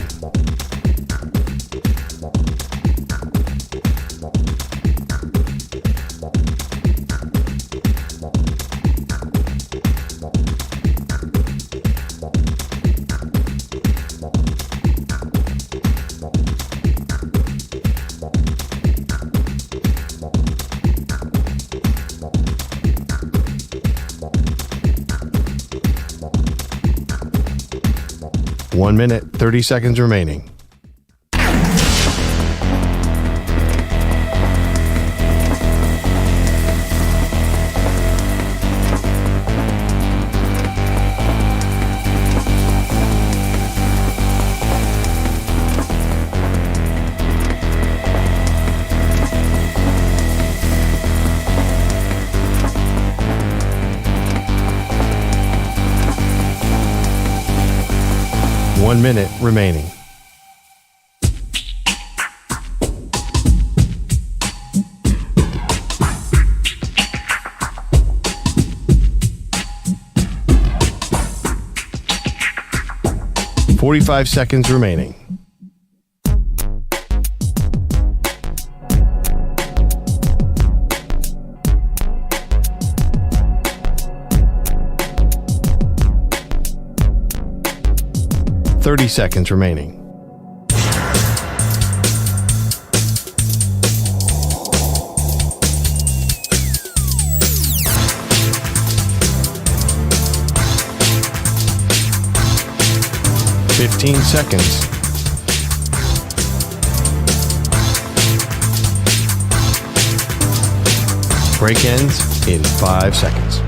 [SPEAKER 4] One minute, 30 seconds remaining. One minute remaining. Forty-five seconds remaining. Thirty seconds remaining. Fifteen seconds. Break ends in 5 seconds.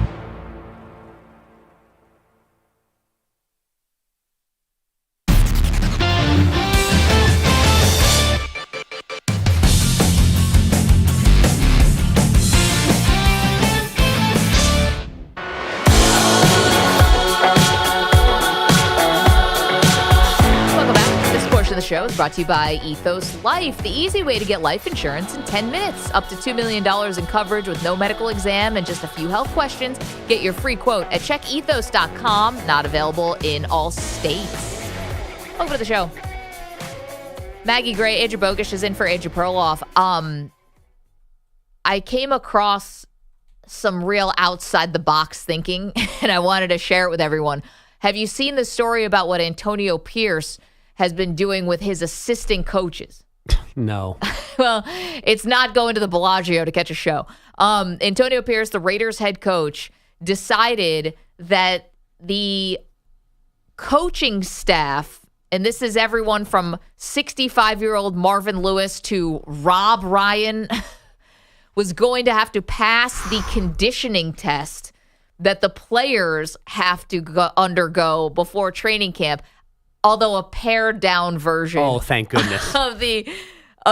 [SPEAKER 2] Show is brought to you by Ethos Life, the easy way to get life insurance in 10 minutes. Up to $2 million in coverage with no medical exam and just a few health questions. Get your free quote at checkethos.com. Not available in all states. Over to the show. Maggie Gray, Andrew Bogish is in for Andrew Perloff. I came across some real outside-the-box thinking, and I wanted to share it with everyone. Have you seen the story about what Antonio Pierce has been doing with his assistant coaches?
[SPEAKER 3] No.
[SPEAKER 2] Well, it's not going to the Bellagio to catch a show. Antonio Pierce, the Raiders head coach, decided that the coaching staff, and this is everyone from 65-year-old Marvin Lewis to Rob Ryan, was going to have to pass the conditioning test that the players have to undergo before training camp, although a pared down version.
[SPEAKER 3] Oh, thank goodness.
[SPEAKER 2] of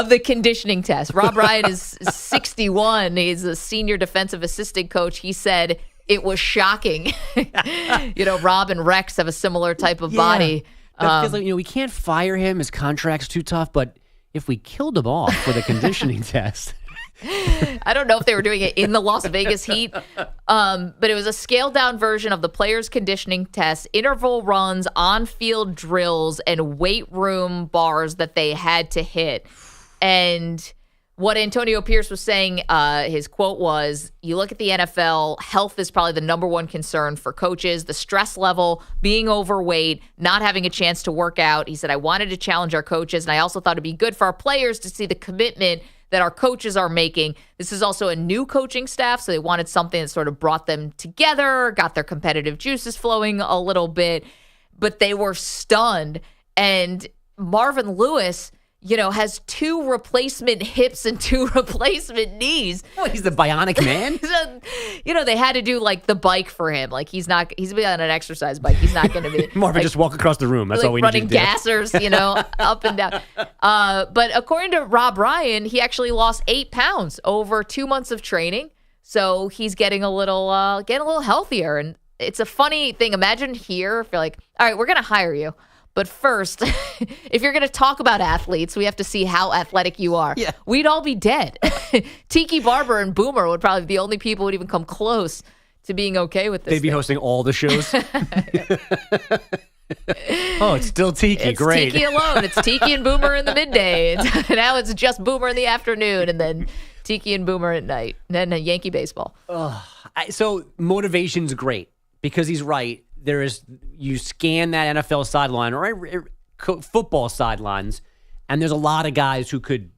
[SPEAKER 2] the conditioning test. Rob Ryan is 61. He's a senior defensive assistant coach. He said it was shocking. Rob and Rex have a similar type of body.
[SPEAKER 3] Because we can't fire him. His contract's too tough. But if we killed him off with a conditioning test.
[SPEAKER 2] I don't know if they were doing it in the Las Vegas heat, but it was a scaled-down version of the players' conditioning test, interval runs, on-field drills, and weight room bars that they had to hit. And what Antonio Pierce was saying, his quote was, you look at the NFL, health is probably the number one concern for coaches, the stress level, being overweight, not having a chance to work out. He said, I wanted to challenge our coaches, and I also thought it'd be good for our players to see the commitment that our coaches are making. This is also a new coaching staff, so they wanted something that sort of brought them together, got their competitive juices flowing a little bit, but they were stunned. And Marvin Lewis, has 2 replacement hips and 2 replacement knees.
[SPEAKER 3] Oh, he's the bionic man?
[SPEAKER 2] They had to do like the bike for him. Like he's been on an exercise bike. He's not going to be
[SPEAKER 3] Marvin, just walk across the room. That's all we need to do.
[SPEAKER 2] Running gassers, up and down. But according to Rob Ryan, he actually lost 8 pounds over 2 months of training. So he's getting a little healthier. And it's a funny thing. Imagine here if you're like, all right, we're going to hire you. But first, if you're going to talk about athletes, we have to see how athletic you are.
[SPEAKER 3] Yeah.
[SPEAKER 2] We'd all be dead. Tiki Barber and Boomer would probably be the only people who would even come close to being okay with this.
[SPEAKER 3] They'd be hosting all the shows. Oh, it's still Tiki.
[SPEAKER 2] It's
[SPEAKER 3] great.
[SPEAKER 2] Tiki alone. It's Tiki and Boomer in the midday. Now it's just Boomer in the afternoon, and then Tiki and Boomer at night. And then Yankee baseball.
[SPEAKER 3] So motivation's great because he's right. You scan that NFL sideline or football sidelines, and there's a lot of guys who could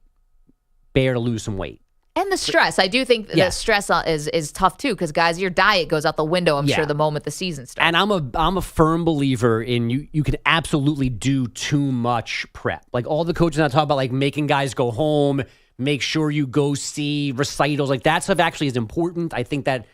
[SPEAKER 3] bear to lose some weight.
[SPEAKER 2] And the stress. I do think the stress is tough too, because guys, your diet goes out the window, I'm sure, the moment the season starts.
[SPEAKER 3] And I'm a firm believer in you can absolutely do too much prep. Like all the coaches I talk about, like making guys go home, make sure you go see recitals. Like that stuff actually is important. I think that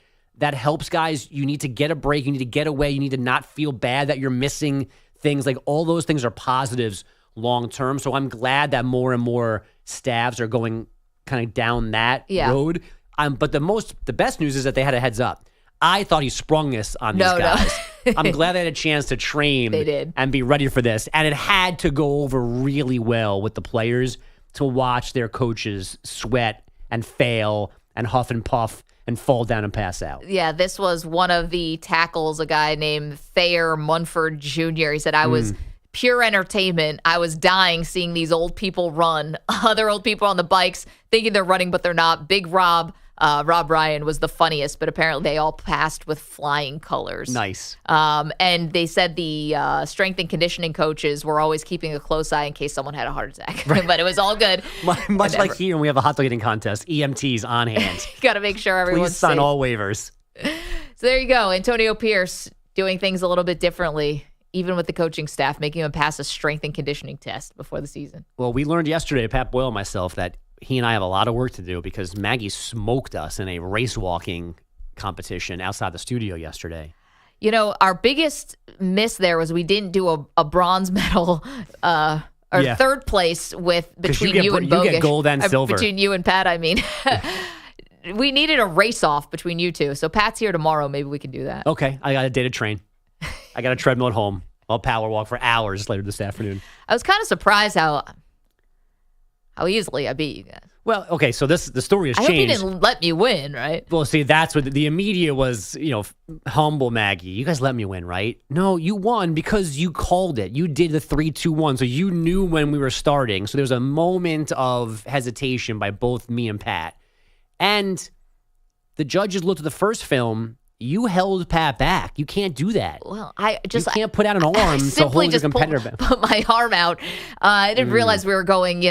[SPEAKER 3] helps guys. You need to get a break. You need to get away. You need to not feel bad that you're missing things. Like all those things are positives long term. So I'm glad that more and more staffs are going kind of down that road. But the best news is that they had a heads up. I thought he sprung this on these guys. I'm glad they had a chance to train and be ready for this. And it had to go over really well with the players to watch their coaches sweat and fail and huff and puff and fall down and pass out.
[SPEAKER 2] Yeah, this was one of the tackles, a guy named Thayer Munford Jr. He said, I was pure entertainment. I was dying seeing these old people run. Other old people on the bikes thinking they're running, but they're not. Big Rob Ryan was the funniest, but apparently they all passed with flying colors.
[SPEAKER 3] Nice.
[SPEAKER 2] And they said the strength and conditioning coaches were always keeping a close eye in case someone had a heart attack. Right. But it was all good.
[SPEAKER 3] Much like here when we have a hot dog eating contest, EMTs on hand.
[SPEAKER 2] You got to make sure everyone's
[SPEAKER 3] Please sign
[SPEAKER 2] safe.
[SPEAKER 3] all waivers.
[SPEAKER 2] So there you go. Antonio Pierce doing things a little bit differently, even with the coaching staff, making him pass a strength and conditioning test before the season.
[SPEAKER 3] Well, we learned yesterday, Pat Boyle and myself, that he and I have a lot of work to do because Maggie smoked us in a race walking competition outside the studio yesterday.
[SPEAKER 2] Our biggest miss there was we didn't do a bronze medal third place between you and Bogish.
[SPEAKER 3] You get gold and silver.
[SPEAKER 2] Between you and Pat, I mean. We needed a race-off between you two. So Pat's here tomorrow. Maybe we can do that.
[SPEAKER 3] Okay. I got a day to train. I got a treadmill at home. I'll power walk for hours later this afternoon.
[SPEAKER 2] I was kind of surprised how easily I beat you guys.
[SPEAKER 3] Well, okay, so the story has
[SPEAKER 2] changed.
[SPEAKER 3] I hope
[SPEAKER 2] you didn't let me win, right?
[SPEAKER 3] Well, see, that's what the immediate was, humble Maggie. You guys let me win, right? No, you won because you called it. You did the 3-2-1, so you knew when we were starting. So there was a moment of hesitation by both me and Pat. And the judges looked at the first film. You held Pat back. You can't do that.
[SPEAKER 2] Well,
[SPEAKER 3] you can't put out an arm to hold your competitor back.
[SPEAKER 2] Put my arm out. I didn't realize we were going,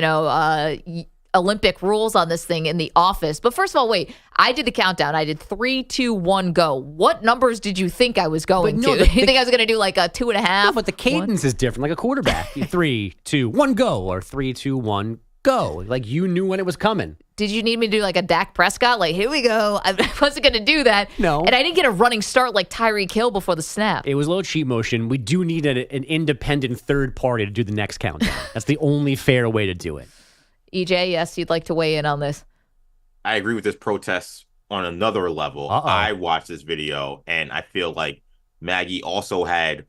[SPEAKER 2] Olympic rules on this thing in the office. But first of all, wait, I did the countdown. I did 3, 2, 1, go. What numbers did you think I was going to? You think I was going to do like a 2.5?
[SPEAKER 3] No, but the cadence is different, like a quarterback. 3, 2, 1, go, or 3, 2, 1, go. Like you knew when it was coming.
[SPEAKER 2] Did you need me to do like a Dak Prescott? Like, here we go. I wasn't going to do that.
[SPEAKER 3] No.
[SPEAKER 2] And I didn't get a running start like Tyreek Hill before the snap.
[SPEAKER 3] It was a little cheat motion. We do need an independent third party to do the next countdown. That's the only fair way to do it.
[SPEAKER 2] EJ, yes, you'd like to weigh in on this.
[SPEAKER 8] I agree with this protest on another level. I watched this video, and I feel like Maggie also had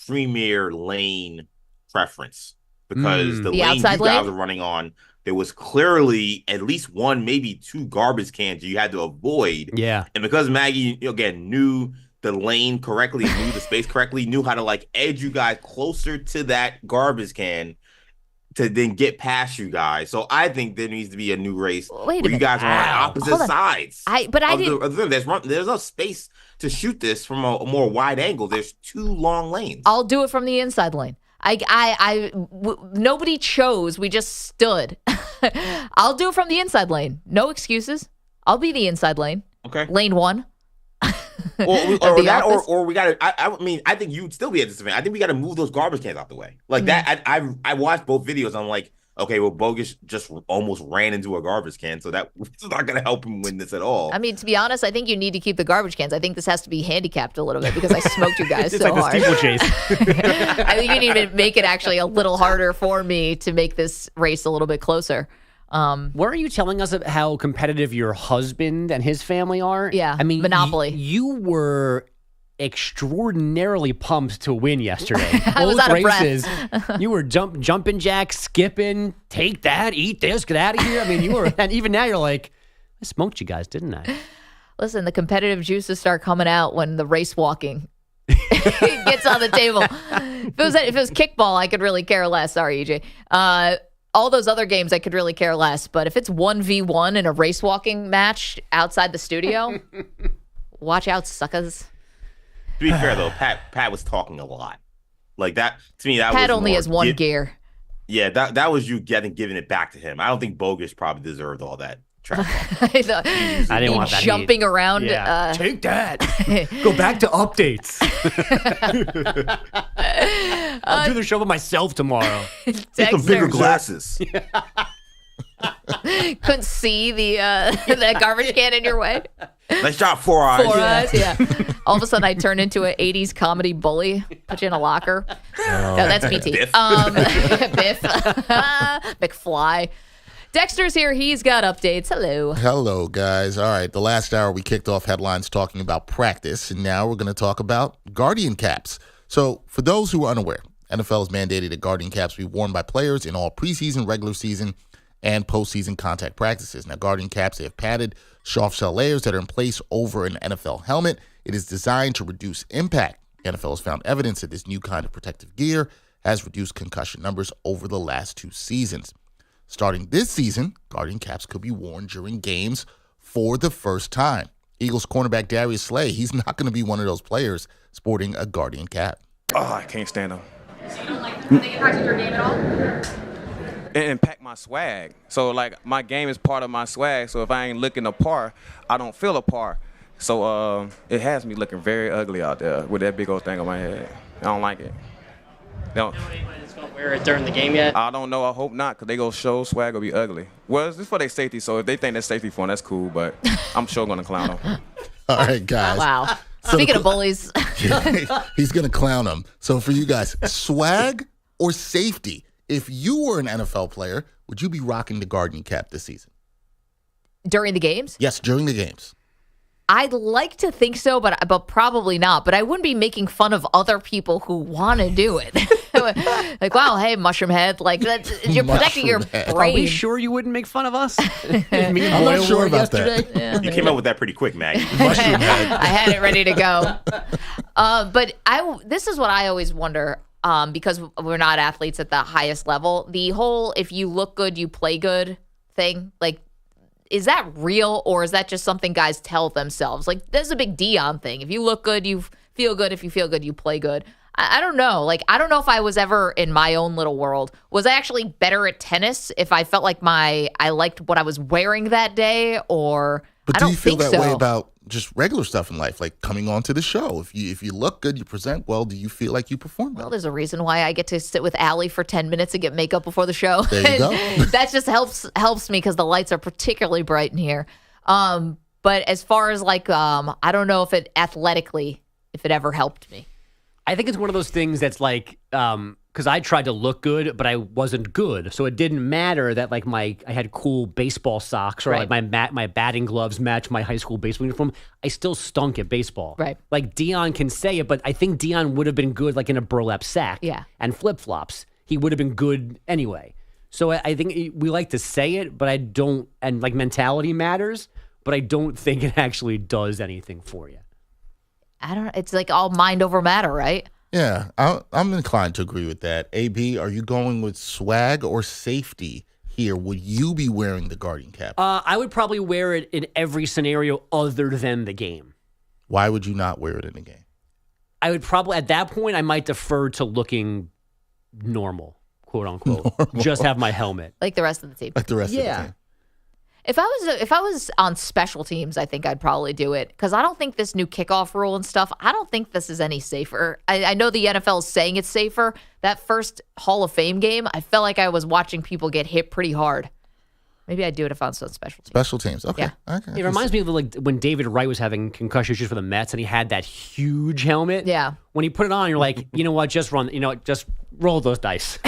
[SPEAKER 8] premier lane preference because the lane
[SPEAKER 2] outside
[SPEAKER 8] you guys
[SPEAKER 2] lane?
[SPEAKER 8] were running on, there was clearly at least 1, maybe 2 garbage cans you had to avoid.
[SPEAKER 3] Yeah.
[SPEAKER 8] And because Maggie, again, knew the lane correctly, knew the space correctly, knew how to like edge you guys closer to that garbage can to then get past you guys. So I think there needs to be a new race where you guys are on opposite sides. There's no space to shoot this from a more wide angle. There's 2 long lanes.
[SPEAKER 2] I'll do it from the inside lane. Nobody chose. We just stood. I'll do it from the inside lane. No excuses. I'll be the inside lane.
[SPEAKER 8] Okay.
[SPEAKER 2] Lane 1.
[SPEAKER 8] or we got to. I mean, I think you'd still be at this event. I think we got to move those garbage cans out the way. Like that. I watched both videos. I'm like, okay, well, Bogus just almost ran into a garbage can, so that's not going to help him win this at all.
[SPEAKER 2] I mean, to be honest, I think you need to keep the garbage cans. I think this has to be handicapped a little bit because I smoked you guys
[SPEAKER 3] it's
[SPEAKER 2] so
[SPEAKER 3] like
[SPEAKER 2] hard.
[SPEAKER 3] the steeplechase.
[SPEAKER 2] I think you need to make it actually a little harder for me to make this race a little bit closer.
[SPEAKER 3] Were you telling us how competitive your husband and his family are?
[SPEAKER 2] Yeah,
[SPEAKER 3] I mean,
[SPEAKER 2] Monopoly.
[SPEAKER 3] You were extraordinarily pumped to win yesterday.
[SPEAKER 2] I was out of breath.
[SPEAKER 3] You were jumping jacks, skipping, take that, eat this, get out of here. I mean, you were, and even now you're like, I smoked you guys, didn't I?
[SPEAKER 2] Listen, the competitive juices start coming out when the race walking gets on the table. If it was kickball, I could really care less. Sorry, EJ. All those other games, I could really care less. But if it's 1v1 in a race walking match outside the studio, watch out, suckers.
[SPEAKER 8] To be fair, though, Pat was talking a lot. Like that, to me, that
[SPEAKER 2] Pat
[SPEAKER 8] was
[SPEAKER 2] only
[SPEAKER 8] more,
[SPEAKER 2] has one gear.
[SPEAKER 8] Yeah, that was you giving it back to him. I don't think Bogus probably deserved all that trash.
[SPEAKER 3] I didn't want that
[SPEAKER 2] jumping around.
[SPEAKER 3] Yeah. Take that. Go back to updates. I'll do the show by myself tomorrow.
[SPEAKER 8] Take some bigger glasses.
[SPEAKER 2] Couldn't see the garbage can in your way.
[SPEAKER 8] Nice job, 4 eyes.
[SPEAKER 2] 4 eyes, yeah. All of a sudden, I turn into an 80s comedy bully. Put you in a locker. No, that's BT.
[SPEAKER 8] Biff.
[SPEAKER 2] Biff. McFly. Dexter's here. He's got updates. Hello.
[SPEAKER 6] Hello, guys. All right, the last hour we kicked off headlines talking about practice, and now we're going to talk about Guardian caps. So for those who are unaware, NFL has mandated that Guardian caps be worn by players in all preseason, regular season, and postseason contact practices. Now, Guardian caps, they have padded soft shell layers that are in place over an NFL helmet. It is designed to reduce impact. The NFL has found evidence that this new kind of protective gear has reduced concussion numbers over the last 2 seasons. Starting this season, Guardian caps could be worn during games for the first time. Eagles cornerback Darius Slay, he's not going to be one of those players sporting a Guardian cap.
[SPEAKER 11] Oh, I can't stand them.
[SPEAKER 2] So you don't like, do they impact your game at all?
[SPEAKER 11] It impact my swag. So, like, my game is part of my swag. So if I ain't looking a par, I don't feel a par. So it has me looking very ugly out there with that big old thing on my head. I don't like it.
[SPEAKER 12] Know anybody's going to wear it during the game yet?
[SPEAKER 11] I don't know. I hope not, because they go show swag will be ugly. Well, it's for their safety, so if they think that's safety for them, that's cool, but I'm sure going to clown them.
[SPEAKER 6] All right, guys.
[SPEAKER 2] Wow. Speaking of bullies.
[SPEAKER 6] He's going to clown them. So for you guys, swag or safety? If you were an NFL player, would you be rocking the Guardian cap this season?
[SPEAKER 2] During the games?
[SPEAKER 6] Yes, during the games.
[SPEAKER 2] I'd like to think so, but probably not. But I wouldn't be making fun of other people who want to do it. Like, wow, hey, mushroom head. Like, you're protecting your brain.
[SPEAKER 3] Are we sure you wouldn't make fun of us?
[SPEAKER 6] I'm not sure about that.
[SPEAKER 2] Yeah.
[SPEAKER 8] You came up with that pretty quick, Maggie.
[SPEAKER 6] Mushroom head.
[SPEAKER 2] I had it ready to go. But this is what I always wonder, because we're not athletes at the highest level. The whole if you look good, you play good thing, like, is that real, or is that just something guys tell themselves? Like, there's a big Dion thing. If you look good, you feel good. If you feel good, you play good. I don't know. Like, I don't know if I was ever in my own little world. Was I actually better at tennis if I felt like I liked what I was wearing that day, or
[SPEAKER 6] But
[SPEAKER 2] I
[SPEAKER 6] do
[SPEAKER 2] don't
[SPEAKER 6] you feel
[SPEAKER 2] think
[SPEAKER 6] that
[SPEAKER 2] so.
[SPEAKER 6] way about just regular stuff in life, like coming on to the show? If you look good, you present well, do you feel like you perform well?
[SPEAKER 2] Well, there's a reason why I get to sit with Allie for 10 minutes and get makeup before the show.
[SPEAKER 6] There you go.
[SPEAKER 2] That just helps me because the lights are particularly bright in here. But as far as I don't know if it athletically, if it ever helped me.
[SPEAKER 3] I think it's one of those things that's like, because I tried to look good, but I wasn't good. So it didn't matter that I had cool baseball socks or
[SPEAKER 2] Right.
[SPEAKER 3] like my batting gloves match my high school baseball uniform. I still stunk at baseball.
[SPEAKER 2] Right.
[SPEAKER 3] Like Dion can say it, but I think Dion would have been good like in a burlap sack and flip flops. He would have been good anyway. So I think we like to say it, but I don't. And like mentality matters, but I don't think it actually does anything for you.
[SPEAKER 2] I don't know. It's like all mind over matter, right?
[SPEAKER 6] Yeah, I'm inclined to agree with that. AB, are you going with swag or safety here? Would you be wearing the Guardian cap?
[SPEAKER 3] I would probably wear it in every scenario other than the game.
[SPEAKER 6] Why would you not wear it in the game?
[SPEAKER 3] I would probably, at that point, I might defer to looking normal, quote unquote. Just have my helmet.
[SPEAKER 2] Like the rest of the team.
[SPEAKER 6] Like the rest of the team.
[SPEAKER 2] If I was on special teams, I think I'd probably do it because I don't think this new kickoff rule and stuff, I don't think this is any safer. I know the NFL is saying it's safer. That first Hall of Fame game, I felt like I was watching people get hit pretty hard. Maybe I'd do it if I was on special teams.
[SPEAKER 6] Special teams, okay.
[SPEAKER 2] Yeah.
[SPEAKER 6] Okay.
[SPEAKER 3] It reminds me of like when David Wright was having concussion issues for the Mets and he had that huge helmet.
[SPEAKER 2] Yeah.
[SPEAKER 3] When he put it on, you're like, you know what, just roll those dice.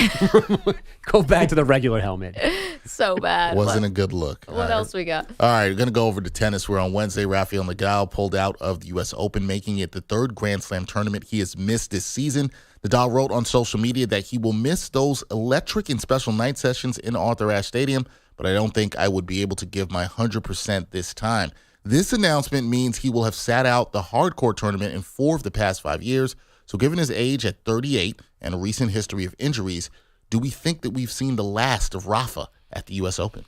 [SPEAKER 3] Go back to the regular helmet.
[SPEAKER 2] So bad.
[SPEAKER 6] Wasn't a good look.
[SPEAKER 2] What else we got?
[SPEAKER 6] All right, we're going to go over to tennis, where on Wednesday, Rafael Nadal pulled out of the U.S. Open, making it the third Grand Slam tournament he has missed this season. Nadal wrote on social media that he will miss those electric and special night sessions in Arthur Ashe Stadium, but I don't think I would be able to give my 100% this time. This announcement means he will have sat out the hardcore tournament in 4 of the past 5 years. So given his age at 38 and a recent history of injuries, do we think that we've seen the last of Rafa at the U.S. Open?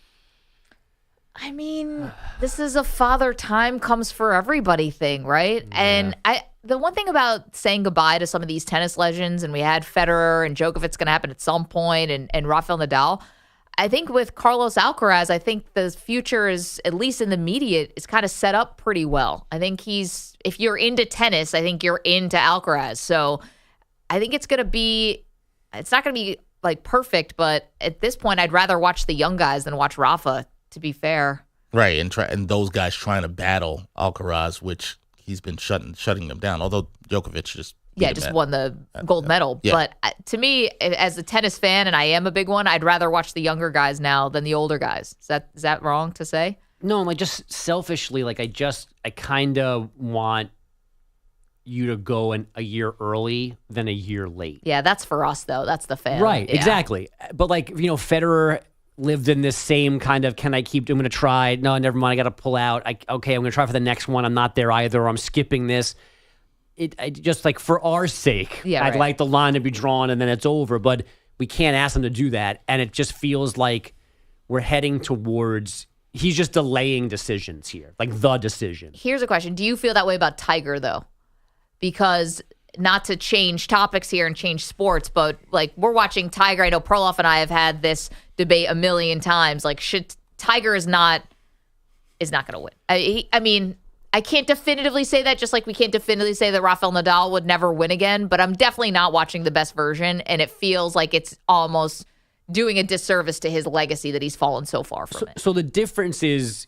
[SPEAKER 2] I mean, this is a father time comes for everybody thing, right? Yeah. And the one thing about saying goodbye to some of these tennis legends, and we had Federer and Djokovic's going to happen at some point, and Rafael Nadal, I think with Carlos Alcaraz, I think the future is, at least in the immediate, is kind of set up pretty well. I think if you're into tennis, I think you're into Alcaraz. So I think it's not going to be like perfect, but at this point, I'd rather watch the young guys than watch Rafa, to be fair.
[SPEAKER 6] Right, and those guys trying to battle Alcaraz, which he's been shutting them down, although Djokovic just
[SPEAKER 2] won the gold medal.
[SPEAKER 6] Yeah.
[SPEAKER 2] But to me, as a tennis fan, and I am a big one, I'd rather watch the younger guys now than the older guys. Is that wrong to say?
[SPEAKER 3] No, like just selfishly, like I kind of want you to go a year early than a year late.
[SPEAKER 2] Yeah, that's for us though. That's the fan.
[SPEAKER 3] Right,
[SPEAKER 2] yeah.
[SPEAKER 3] exactly. But Federer lived in this same kind of, I'm going to try. No, never mind. I got to pull out. Okay, I'm going to try for the next one. I'm not there either. Or I'm skipping this. I just like for our sake, I'd like the line to be drawn and then it's over. But we can't ask him to do that. And it just feels like we're heading towards, he's just delaying decisions here, like the decision.
[SPEAKER 2] Here's a question. Do you feel that way about Tiger though? Because not to change topics here and change sports, but like we're watching Tiger. I know Perloff and I have had this debate a million times. Like, Tiger is not going to win. I mean, I can't definitively say that, just like we can't definitively say that Rafael Nadal would never win again, but I'm definitely not watching the best version, and it feels like it's almost doing a disservice to his legacy that he's fallen so far from it.
[SPEAKER 3] So the difference is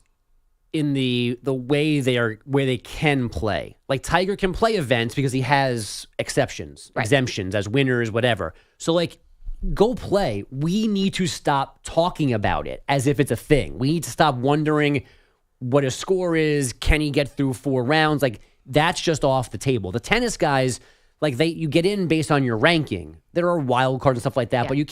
[SPEAKER 3] in the way they can play. Like Tiger can play events because he has exceptions, exemptions as winners, whatever. So like, go play. We need to stop talking about it as if it's a thing. We need to stop wondering what his score is. Can he get through 4 rounds? Like, that's just off the table. The tennis guys, like you get in based on your ranking. There are wild cards and stuff like that, but you're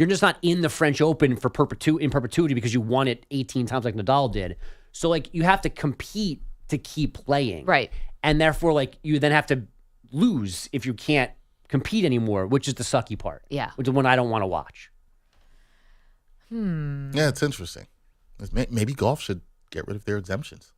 [SPEAKER 3] just not in the French Open in perpetuity because you won it 18 times like Nadal did. So like you have to compete to keep playing.
[SPEAKER 2] Right.
[SPEAKER 3] And therefore like you then have to lose if you can't compete anymore, which is the sucky part.
[SPEAKER 2] Yeah.
[SPEAKER 3] Which is one I don't want to watch.
[SPEAKER 6] Yeah, it's interesting. Maybe golf should get rid of their exemptions.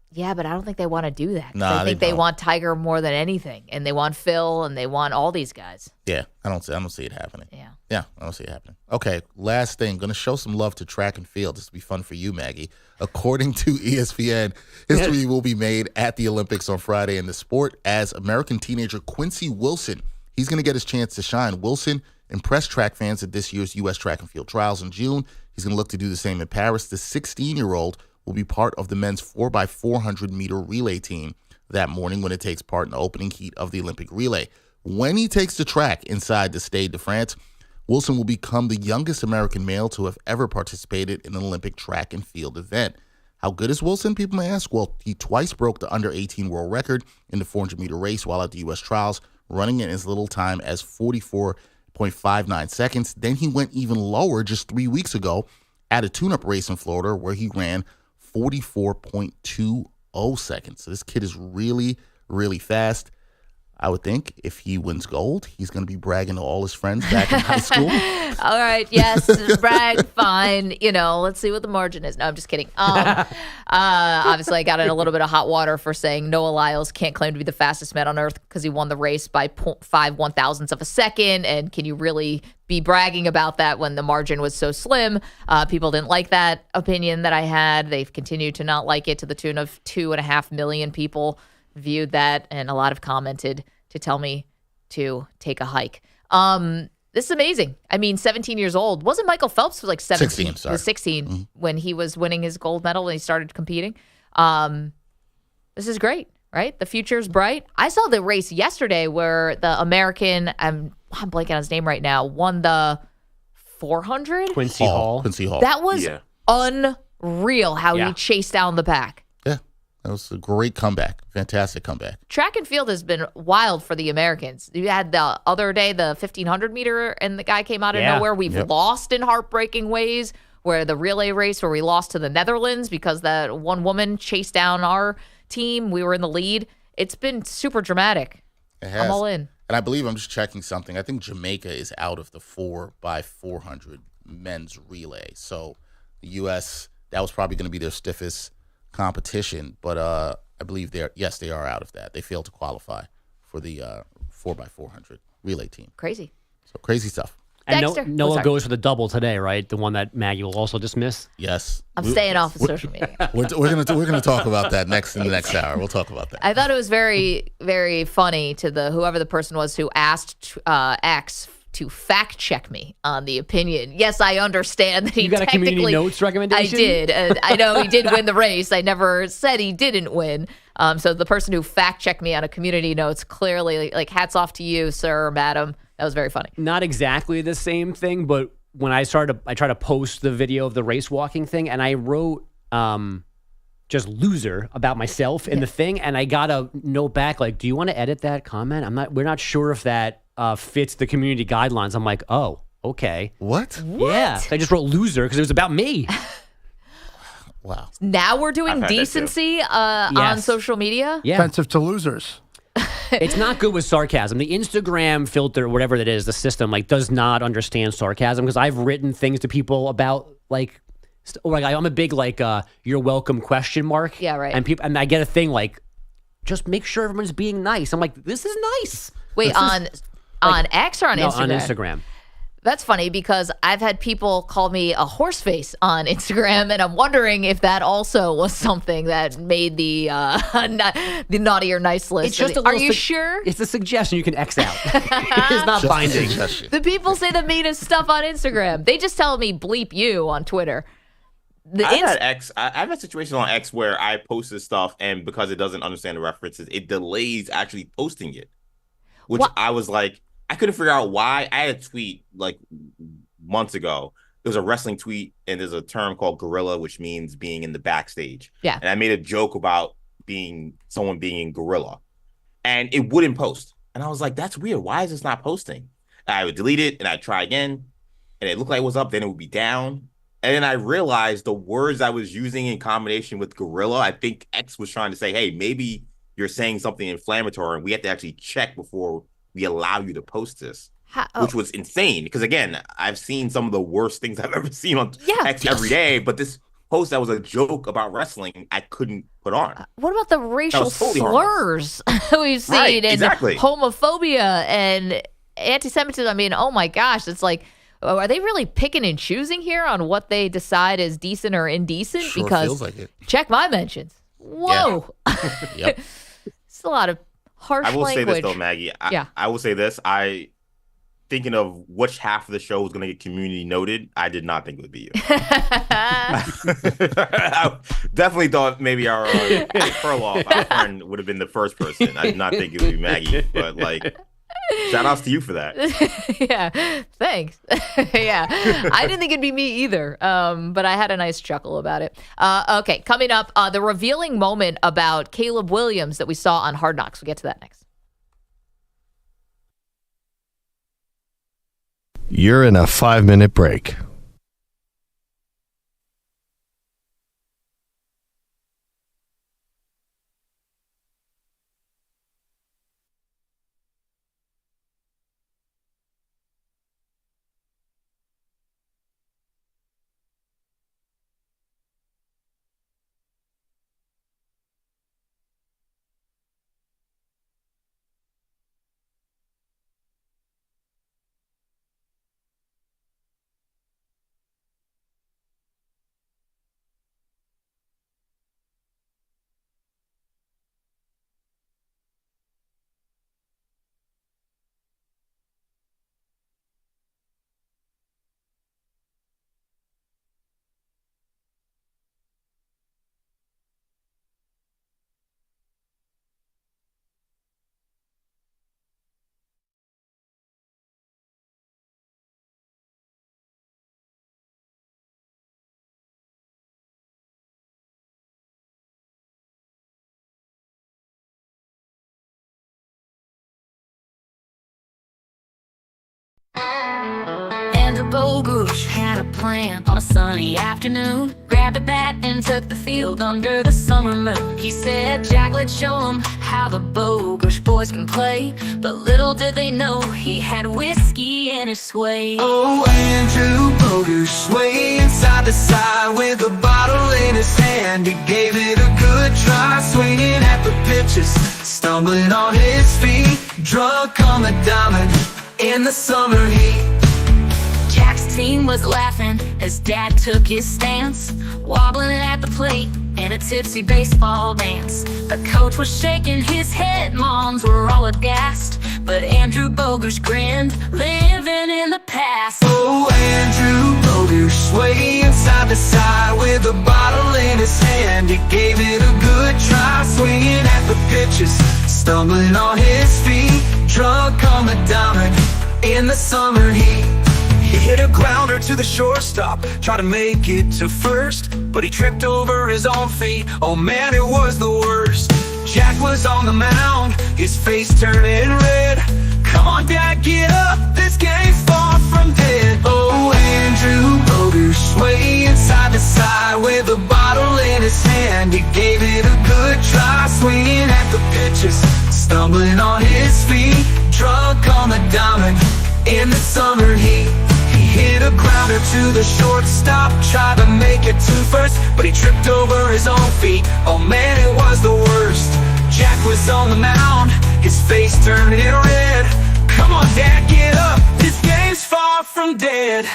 [SPEAKER 2] Yeah, but I don't think they want to do that.
[SPEAKER 6] Nah,
[SPEAKER 2] I think they want Tiger more than anything, and they want Phil, and they want all these guys.
[SPEAKER 6] Yeah, I don't see it happening.
[SPEAKER 2] Yeah,
[SPEAKER 6] I don't see it happening. Okay, last thing, going to show some love to track and field. This will be fun for you, Maggie. According to ESPN, history will be made at the Olympics on Friday in the sport as American teenager Quincy Wilson. He's going to get his chance to shine. Wilson impressed track fans at this year's U.S. track and field trials in June. He's going to look to do the same in Paris. The 16-year-old will be part of the men's 4x400-meter relay team that morning when it takes part in the opening heat of the Olympic relay. When he takes the track inside the Stade de France, Wilson will become the youngest American male to have ever participated in an Olympic track and field event. How good is Wilson, people may ask? Well, he twice broke the under-18 world record in the 400-meter race while at the U.S. trials, running in as little time as 44.59 seconds. Then he went even lower just 3 weeks ago at a tune-up race in Florida where he ran 44.20 seconds. So this kid is really, really fast. I would think if he wins gold, he's going to be bragging to all his friends back in high school.
[SPEAKER 2] All right, yes, brag, fine. Let's see what the margin is. No, I'm just kidding. Obviously, I got in a little bit of hot water for saying Noah Lyles can't claim to be the fastest man on earth because he won the race by 0.5 one-thousandths of a second. And can you really be bragging about that when the margin was so slim? People didn't like that opinion that I had. They've continued to not like it to the tune of 2.5 million people viewed that, and a lot have commented to tell me to take a hike. This is amazing. I mean, 17 years old. Wasn't Michael Phelps like 17?
[SPEAKER 6] 16, sorry.
[SPEAKER 2] He was 16 when he was winning his gold medal when he started competing. This is great, right? The future's bright. I saw the race yesterday where the American, I'm blanking on his name right now, won the 400?
[SPEAKER 3] Quincy Hall.
[SPEAKER 2] That was unreal how he chased down the pack.
[SPEAKER 6] That was a great comeback. Fantastic comeback.
[SPEAKER 2] Track and field has been wild for the Americans. You had the other day, the 1,500 meter, and the guy came out of nowhere. We've lost in heartbreaking ways, where the relay race where we lost to the Netherlands because that one woman chased down our team. We were in the lead. It's been super dramatic.
[SPEAKER 6] It has.
[SPEAKER 2] I'm all in.
[SPEAKER 6] And I believe I'm just checking something. I think Jamaica is out of the 4x400 men's relay. So the U.S., that was probably going to be their stiffest competition, but I believe they are out of that. They failed to qualify for the 4x400 relay team.
[SPEAKER 2] Crazy.
[SPEAKER 6] So crazy stuff.
[SPEAKER 3] And
[SPEAKER 2] Dexter.
[SPEAKER 3] Noah goes for the double today, right? The one that Maggie will also dismiss.
[SPEAKER 6] Yes.
[SPEAKER 2] I'm staying off of social media.
[SPEAKER 6] We're gonna talk about that in the next hour. We'll talk about that.
[SPEAKER 2] I thought it was very, very funny to whoever the person was who asked X to fact check me on the opinion. Yes, I understand that he
[SPEAKER 3] You got a community notes recommendation?
[SPEAKER 2] I did. I know he did win the race. I never said he didn't win. So the person who fact checked me on a community notes, clearly, like hats off to you, sir or madam. That was very funny.
[SPEAKER 3] Not exactly the same thing, but when I tried to post the video of the race walking thing, and I wrote just loser about myself in the thing, and I got a note back like, do you want to edit that comment? We're not sure if that fits the community guidelines. I'm like, oh, okay.
[SPEAKER 6] What?
[SPEAKER 3] Yeah. I just wrote loser because it was about me.
[SPEAKER 6] Wow.
[SPEAKER 2] Now we're doing decency on social media?
[SPEAKER 3] Yeah.
[SPEAKER 13] Offensive to losers.
[SPEAKER 3] It's not good with sarcasm. The Instagram filter, whatever it is, the system does not understand sarcasm because I've written things to people about I'm a big you're welcome ?
[SPEAKER 2] Yeah, right.
[SPEAKER 3] And I get a thing just make sure everyone's being nice. I'm like, this is nice.
[SPEAKER 2] Wait, on X or on Instagram?
[SPEAKER 3] On Instagram.
[SPEAKER 2] That's funny because I've had people call me a horse face on Instagram, and I'm wondering if that also was something that made the naughty or nice list.
[SPEAKER 3] It's just
[SPEAKER 2] Are you sure?
[SPEAKER 3] It's a suggestion you can X out. It's not binding.
[SPEAKER 2] The people say the meanest stuff on Instagram. They just tell me bleep you on Twitter.
[SPEAKER 8] I've had situations on X where I posted stuff, and because it doesn't understand the references, it delays actually posting it. Which I was like, I couldn't figure out why. I had a tweet months ago. It was a wrestling tweet, and there's a term called gorilla, which means being in the backstage.
[SPEAKER 2] Yeah.
[SPEAKER 8] And I made a joke about someone being in gorilla, and it wouldn't post. And I was like, that's weird. Why is this not posting? And I would delete it, and I'd try again, and it looked like it was up. Then it would be down. And then I realized the words I was using in combination with gorilla, I think X was trying to say, hey, maybe you're saying something inflammatory, and we have to actually check before we allow you to post this, which was insane. Because again, I've seen some of the worst things I've ever seen on X every day, but this post that was a joke about wrestling, I couldn't put on.
[SPEAKER 2] What about the racial
[SPEAKER 8] totally
[SPEAKER 2] slurs we've seen
[SPEAKER 8] Right,
[SPEAKER 2] and
[SPEAKER 8] exactly.
[SPEAKER 2] homophobia and anti-Semitism? I mean, oh my gosh, it's like, are they really picking and choosing here on what they decide is decent or indecent?
[SPEAKER 6] Sure
[SPEAKER 2] because
[SPEAKER 6] feels like it.
[SPEAKER 2] check my mentions. Whoa.
[SPEAKER 6] Yeah. Yep.
[SPEAKER 2] It's a lot of harsh
[SPEAKER 8] I will
[SPEAKER 2] language.
[SPEAKER 8] say this though, Maggie. I will say this. Thinking of which half of the show was going to get community noted, I did not think it would be you. I definitely thought maybe our Perloff, our friend, would have been the first person. I did not think it would be Maggie, but shout outs to you for that.
[SPEAKER 2] Yeah, thanks. Yeah, I didn't think it'd be me either, but I had a nice chuckle about it. Okay, coming up, the revealing moment about Caleb Williams that we saw on Hard Knocks. We'll get to that next.
[SPEAKER 4] You're in a 5-minute break.
[SPEAKER 13] And the Bogush had a plan on a sunny afternoon. Grabbed a bat and took the field under the summer moon. He said, Jack, let's show 'em how the Bogush boys can play. But little did they know he had whiskey in his sway.
[SPEAKER 14] Oh, Andrew Bogush swaying side to side with a bottle in his hand. He gave it a good try, swinging at the pitches, stumbling on his feet, drunk on the diamond in the summer heat.
[SPEAKER 13] Jack's team was laughing as Dad took his stance, wobbling at the plate in a tipsy baseball dance. The coach was shaking his head, moms were all aghast, but Andrew Bogush grinned, living in the past.
[SPEAKER 14] Oh, Andrew Bogush swaying side to side with a bottle in his hand. He gave it a good try, swinging at the pitches, stumbling on his feet, drunk on the diamond in the summer heat. He hit a grounder to the shortstop, tried to make it to first, but he tripped over his own feet. Oh man, it was the worst. Jack was on the mound, his face turning red. Come on, Dad, get up, this game's far from dead. Oh, Andrew Bogush swaying side to side with a bottle in his hand. He gave it a good try, swinging at the pitches, stumbling on his feet, drunk on the diamond in the summer heat. He hit a grounder to the shortstop, tried to make it to first, but he tripped over his own feet. Oh man, it was the worst. Jack was on the mound, his face turning red. Come on, Dad, get up, this game's far from dead.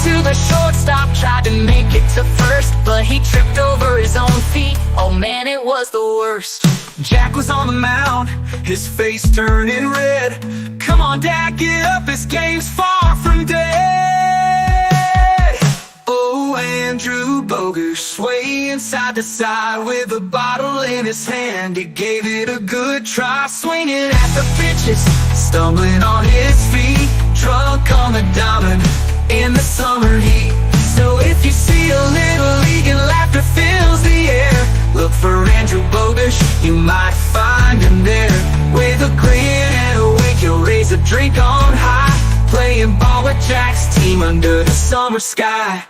[SPEAKER 13] To the shortstop, tried to make it to first, but he tripped over his own feet. Oh man, it was the worst.
[SPEAKER 14] Jack was on the mound, his face turning red. Come on, Dad, get up, this game's far from dead. Oh, Andrew Bogush swaying side to side with a bottle in his hand. He gave it a good try, swinging at the pitches, stumbling on his feet, drunk on the diamond in the summer heat. So if you see a little league and laughter fills the air, look for Andrew Bogush, you might find him there. With a grin and a wink, he'll raise a drink on high, playing ball with Jack's team under the summer sky.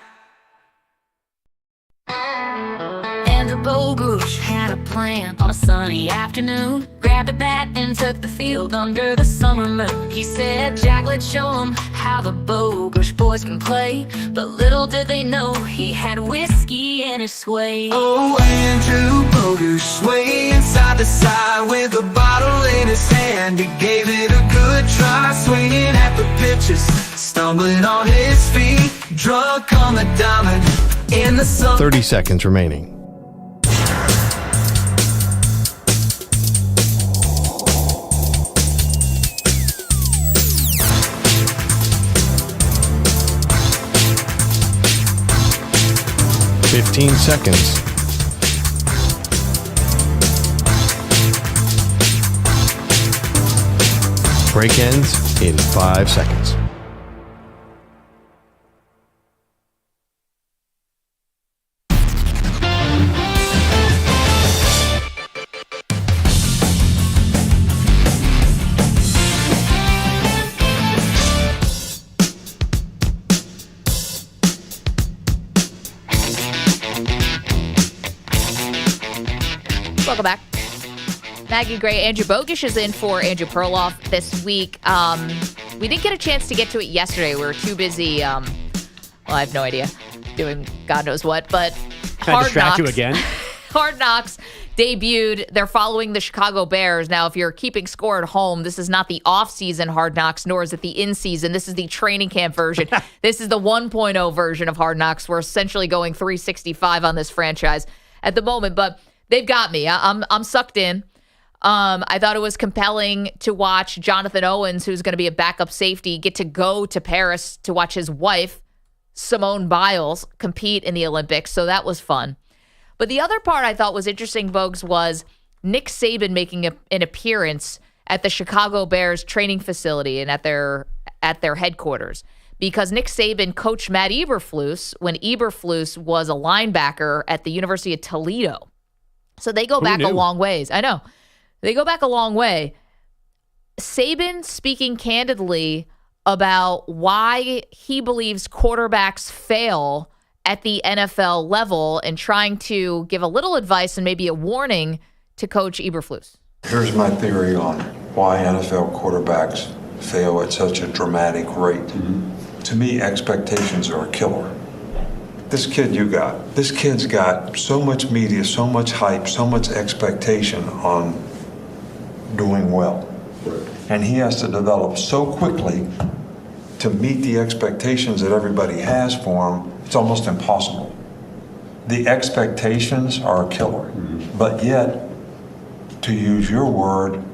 [SPEAKER 13] And the Bogush had a plan on a sunny afternoon. Grabbed a bat and took the field under the summer moon. He said, Jack, let's show 'em how the Bogush boys can play. But little did they know he had whiskey in his sway.
[SPEAKER 14] Oh, Andrew Bogush swaying side to side with a bottle in his hand. He gave it a good try, swinging at the pitches, stumbling on his feet, drunk on the diamond in the sun.
[SPEAKER 4] 30 seconds remaining. $15 seconds. Break ends in 5 seconds.
[SPEAKER 2] Welcome back. Maggie Gray, Andrew Bogush is in for Andrew Perloff this week. We didn't get a chance to get to it yesterday. We were too busy, well, I have no idea, doing God knows what, but
[SPEAKER 3] Can I distract you again?
[SPEAKER 2] Hard Knocks debuted. They're following the Chicago Bears. Now, if you're keeping score at home, this is not the off-season Hard Knocks, nor is it the in-season. This is the training camp version. This is the 1.0 version of Hard Knocks. We're essentially going 365 on this franchise at the moment, but they've got me. I'm sucked in. I thought it was compelling to watch Jonathan Owens, who's going to be a backup safety, get to go to Paris to watch his wife, Simone Biles, compete in the Olympics. So that was fun. But the other part I thought was interesting, Bogues, was Nick Saban making an appearance at the Chicago Bears training facility and at their headquarters. Because Nick Saban coached Matt Eberflus when Eberflus was a linebacker at the University of Toledo. So they go back a long ways. I know. They go back a long way. Saban speaking candidly about why he believes quarterbacks fail at the NFL level and trying to give a little advice and maybe a warning to Coach Eberflus.
[SPEAKER 15] Here's my theory on why NFL quarterbacks fail at such a dramatic rate. To me, expectations are a killer. This kid's got so much media, so much hype, so much expectation on doing well. And he has to develop so quickly to meet the expectations that everybody has for him. It's almost impossible. The expectations are a killer. But yet, to use your word,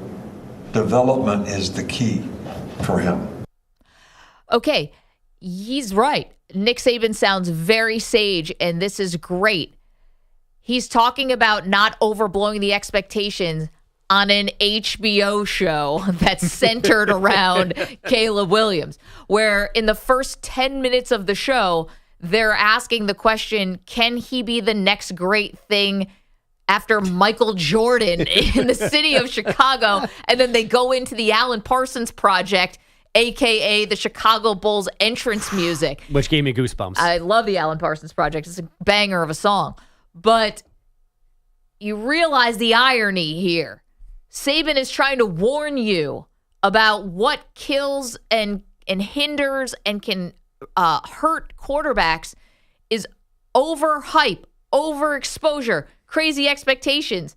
[SPEAKER 15] development is the key for him.
[SPEAKER 2] Okay, he's right. Nick Saban sounds very sage, and this is great. He's talking about not overblowing the expectations on an HBO show that's centered around Caleb Williams, where in the first 10 minutes of the show, they're asking the question, can he be the next great thing after Michael Jordan in the city of Chicago? And then they go into the Alan Parsons Project, a.k.a. the Chicago Bulls entrance music.
[SPEAKER 3] Which gave me goosebumps.
[SPEAKER 2] I love the Alan Parsons Project. It's a banger of a song. But you realize the irony here. Saban is trying to warn you about what kills and hinders and can hurt quarterbacks is overhype, overexposure, crazy expectations.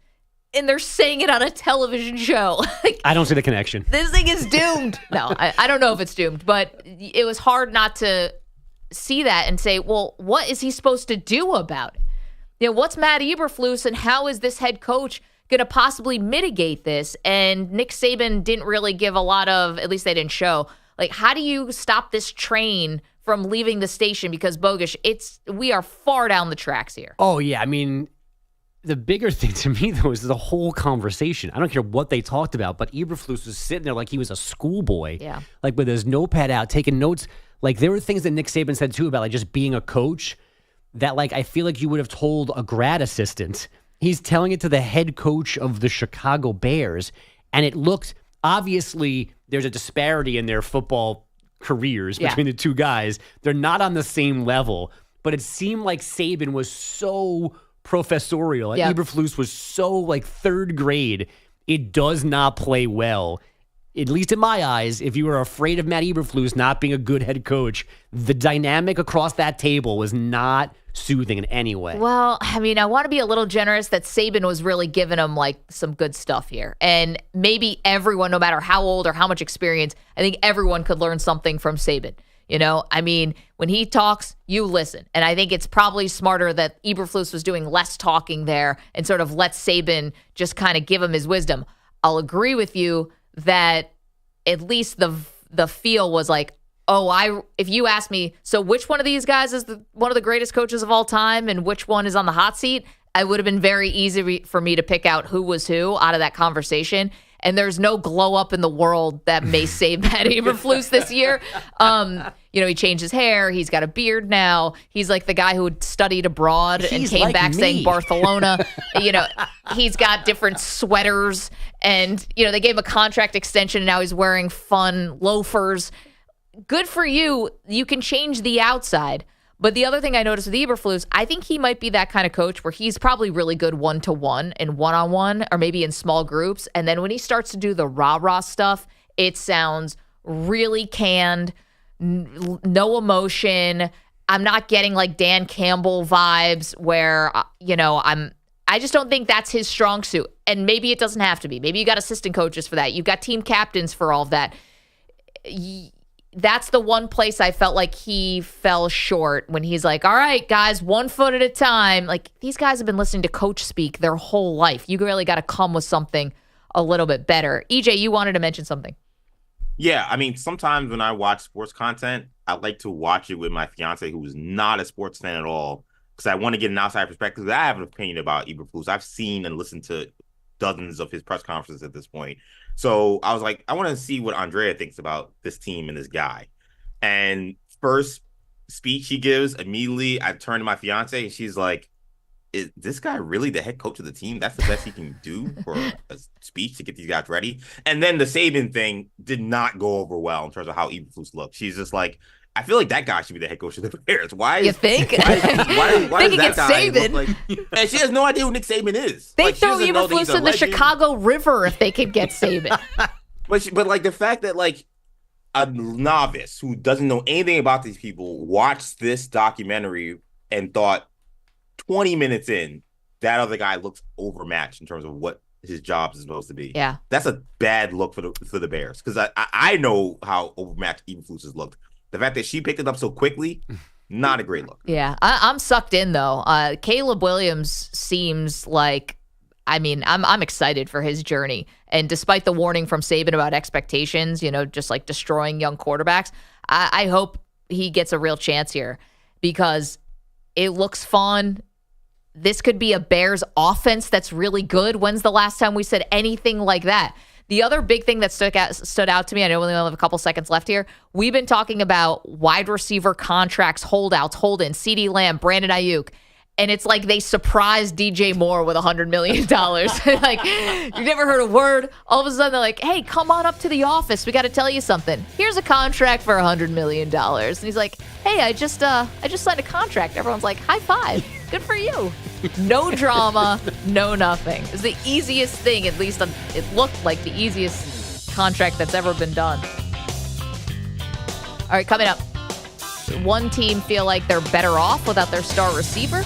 [SPEAKER 2] And they're saying it on a television show.
[SPEAKER 3] I don't see the connection.
[SPEAKER 2] This thing is doomed. No, I don't know if it's doomed, but it was hard not to see that and say, well, what is he supposed to do about it? You know, what's Matt Eberflus and how is this head coach going to possibly mitigate this? And Nick Saban didn't really give a lot of, at least they didn't show, like, how do you stop this train from leaving the station? Because, Bogush, we are far down the tracks here.
[SPEAKER 3] Oh, yeah. I mean, the bigger thing to me, though, is the whole conversation. I don't care what they talked about, but Eberflus was sitting there like he was a schoolboy, like with his notepad out, taking notes. Like, there were things that Nick Saban said, too, about like just being a coach that, like, I feel like you would have told a grad assistant. He's telling it to the head coach of the Chicago Bears, and it looked, obviously, there's a disparity in their football careers between the two guys. They're not on the same level, but it seemed like Saban was so professorial.
[SPEAKER 2] Yep.
[SPEAKER 3] Eberflus was so like third grade. It does not play well. At least in my eyes, if you were afraid of Matt Eberflus not being a good head coach, the dynamic across that table was not soothing in any way.
[SPEAKER 2] Well, I mean, I want to be a little generous that Saban was really giving him like some good stuff here. And maybe everyone, no matter how old or how much experience, I think everyone could learn something from Saban. You know, I mean, when he talks, you listen. And I think it's probably smarter that Eberflus was doing less talking there and sort of let Saban just kind of give him his wisdom. I'll agree with you that at least the feel was like, if you ask me, so which one of these guys is one of the greatest coaches of all time and which one is on the hot seat, it would have been very easy for me to pick out who was who out of that conversation. And there's no glow up in the world that may save Matt Eberflus this year. He changed his hair. He's got a beard now. He's like the guy who had studied abroad and came
[SPEAKER 3] like
[SPEAKER 2] back
[SPEAKER 3] me.
[SPEAKER 2] saying Barcelona. He's got different sweaters and, they gave him a contract extension and now he's wearing fun loafers. Good for you. You can change the outside. But the other thing I noticed with Eberflus, I think he might be that kind of coach where he's probably really good one-to-one and one-on-one or maybe in small groups. And then when he starts to do the rah-rah stuff, it sounds really canned, no emotion. I'm not getting like Dan Campbell vibes where, I just don't think that's his strong suit. And maybe it doesn't have to be. Maybe you got assistant coaches for that. You've got team captains for all of that. That's the one place I felt like he fell short when he's like, all right, guys, 1 foot at a time. Like, these guys have been listening to coach speak their whole life. You really got to come with something a little bit better. EJ, you wanted to mention something.
[SPEAKER 8] Yeah, I mean, sometimes when I watch sports content, I like to watch it with my fiance who is not a sports fan at all because I want to get an outside perspective. I have an opinion about Eberflus. I've seen and listened to dozens of his press conferences at this point. So I was like, I want to see what Andrea thinks about this team and this guy. And first speech he gives, immediately I turn to my fiance and she's like, is this guy really the head coach of the team? That's the best he can do for a speech to get these guys ready. And then the Saban thing did not go over well in terms of how Eberflus looked. She's just like, I feel like that guy should be the head coach of the Bears. Why?
[SPEAKER 2] You think?
[SPEAKER 8] Why does that guy
[SPEAKER 2] Saban.
[SPEAKER 8] look like? And she has no idea who Nick Saban is.
[SPEAKER 2] They
[SPEAKER 8] like,
[SPEAKER 2] throw Eberflus in the Chicago River if they could get Saban.
[SPEAKER 8] But like the fact that like a novice who doesn't know anything about these people watched this documentary and thought 20 minutes in, that other guy looks overmatched in terms of what his job is supposed to be.
[SPEAKER 2] Yeah. That's
[SPEAKER 8] a bad look for the Bears because I know how overmatched Eberflus has looked. The fact that she picked it up so quickly, not a great look.
[SPEAKER 2] Yeah, I'm sucked in though. Caleb Williams seems like, I'm excited for his journey. And despite the warning from Saban about expectations, just like destroying young quarterbacks, I hope he gets a real chance here because it looks fun. This could be a Bears offense that's really good. When's the last time we said anything like that? The other big thing that stood out to me, I know we only have a couple seconds left here. We've been talking about wide receiver contracts, holdouts, hold-ins, CeeDee Lamb, Brandon Ayuk. And it's like they surprised DJ Moore with $100 million. Like, you've never heard a word. All of a sudden, they're like, hey, come on up to the office. We got to tell you something. Here's a contract for $100 million. And he's like, hey, I just signed a contract. Everyone's like, high five. Good for you. No drama, no nothing. It's the easiest thing, at least it looked like the easiest contract that's ever been done. All right, coming up. One team feel like they're better off without their star receiver.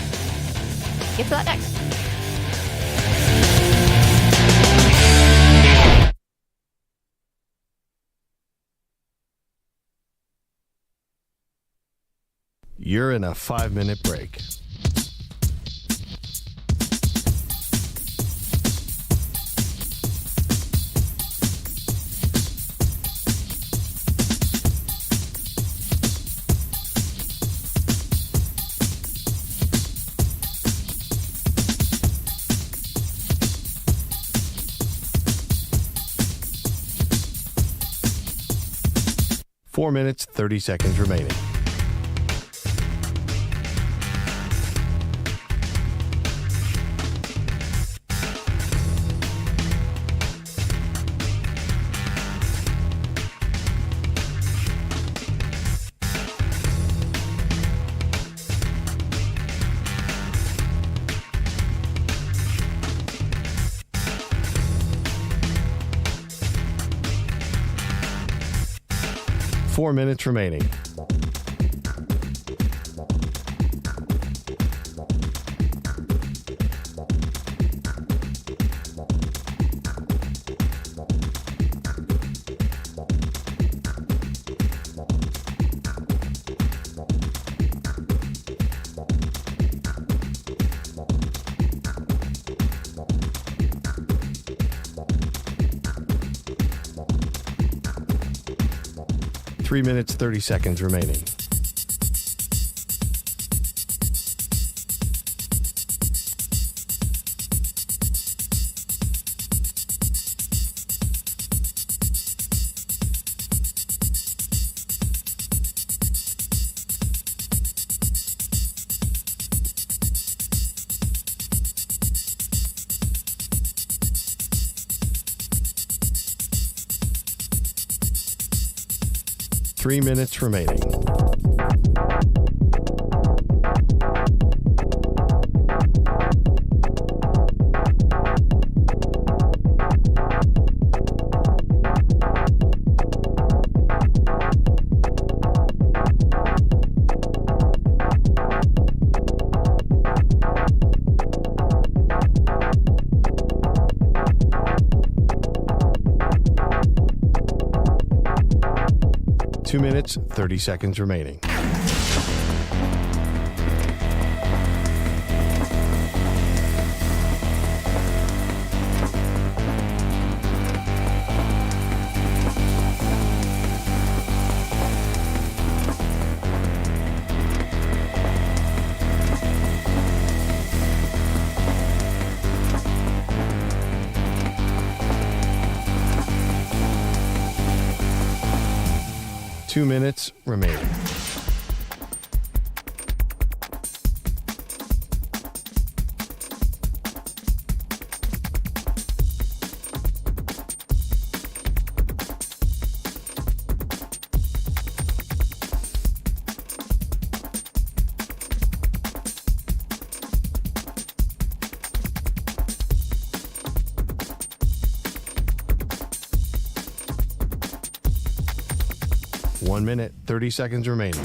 [SPEAKER 2] Get to that next.
[SPEAKER 4] You're in a 5-minute break. Four minutes, 30 seconds remaining. 4 minutes remaining. Three minutes, 30 seconds remaining. Three minutes remaining. Two minutes, 30 seconds remaining. Two minutes remaining. One minute, 30 seconds remaining.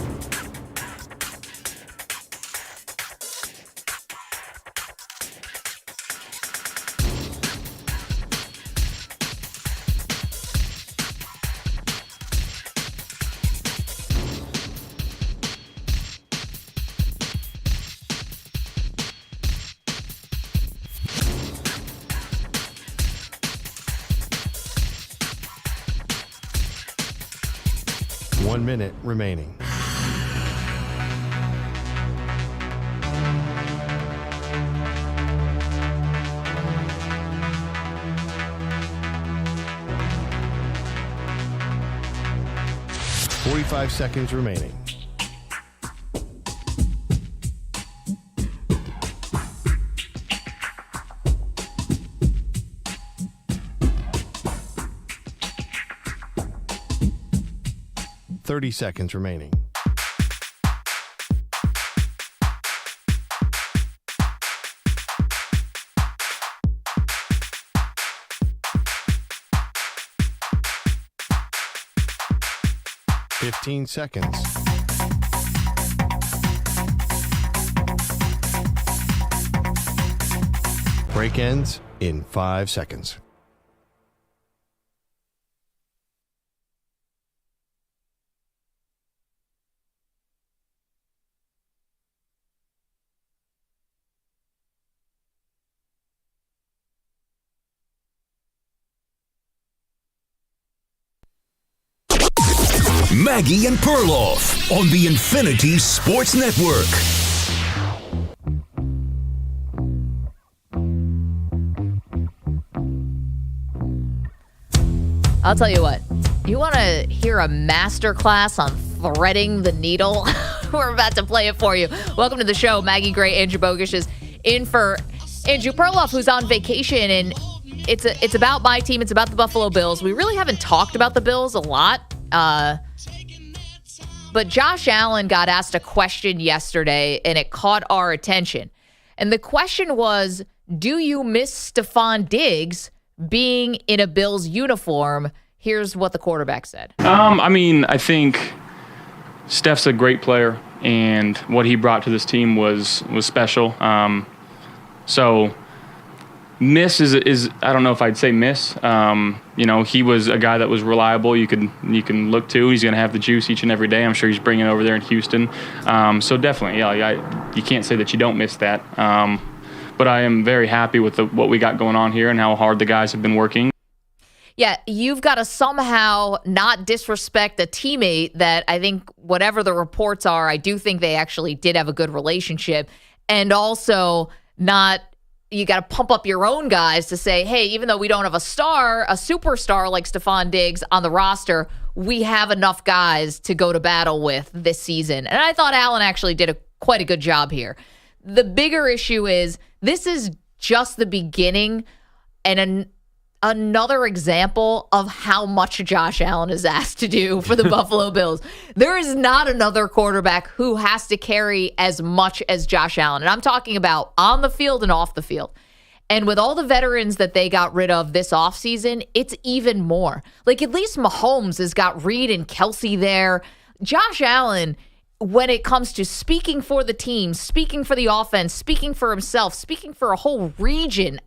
[SPEAKER 4] One minute remaining. Five seconds remaining. Seconds remaining. Fifteen seconds. Break ends in 5 seconds.
[SPEAKER 1] Maggie and Perloff on the Infinity Sports Network.
[SPEAKER 2] I'll tell you what. You want to hear a masterclass on threading the needle? We're about to play it for you. Welcome to the show. Maggie Gray, Andrew Bogish is in for Andrew Perloff, who's on vacation, and it's about my team. It's about the Buffalo Bills. We really haven't talked about the Bills a lot. But Josh Allen got asked a question yesterday, and it caught our attention. And the question was, do you miss Stephon Diggs being in a Bills uniform Here's what the quarterback said.
[SPEAKER 16] I think Steph's a great player, and what he brought to this team was special. So miss is I don't know if I'd say miss. He was a guy that was reliable. You can look to. He's going to have the juice each and every day. I'm sure he's bringing it over there in Houston. So definitely, you can't say that you don't miss that. But I am very happy with what we got going on here and how hard the guys have been working.
[SPEAKER 2] Yeah, you've got to somehow not disrespect a teammate that I think whatever the reports are, I do think they actually did have a good relationship. And also you got to pump up your own guys to say, hey, even though we don't have a superstar like Stephon Diggs on the roster, we have enough guys to go to battle with this season. And I thought Allen actually did quite a good job here. The bigger issue is this is just the beginning and another example of how much Josh Allen is asked to do for the Buffalo Bills. There is not another quarterback who has to carry as much as Josh Allen. And I'm talking about on the field and off the field. And with all the veterans that they got rid of this offseason, it's even more. Like, at least Mahomes has got Reed and Kelsey there. Josh Allen, when it comes to speaking for the team, speaking for the offense, speaking for himself, speaking for a whole region,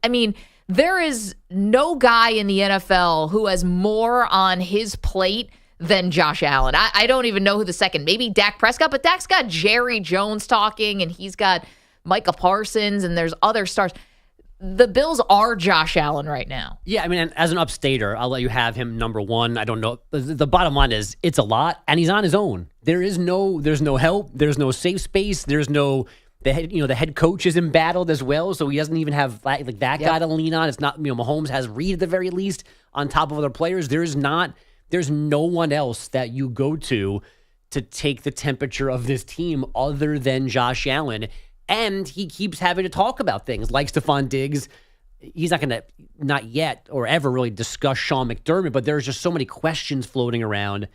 [SPEAKER 2] there is no guy in the NFL who has more on his plate than Josh Allen. I don't even know who the second, maybe Dak Prescott, but Dak's got Jerry Jones talking, and he's got Micah Parsons, and there's other stars. The Bills are Josh Allen right now.
[SPEAKER 3] Yeah, as an upstater, I'll let you have him number one. I don't know. The bottom line is it's a lot, and he's on his own. There's no help. There's no safe space. There's no... The head coach is embattled as well, so he doesn't even have that guy to lean on. It's not, Mahomes has Reed at the very least on top of other players. There's no one else that you go to take the temperature of this team other than Josh Allen. And he keeps having to talk about things like Stephon Diggs. He's not going to, not yet or ever really discuss Sean McDermott, but there's just so many questions floating around.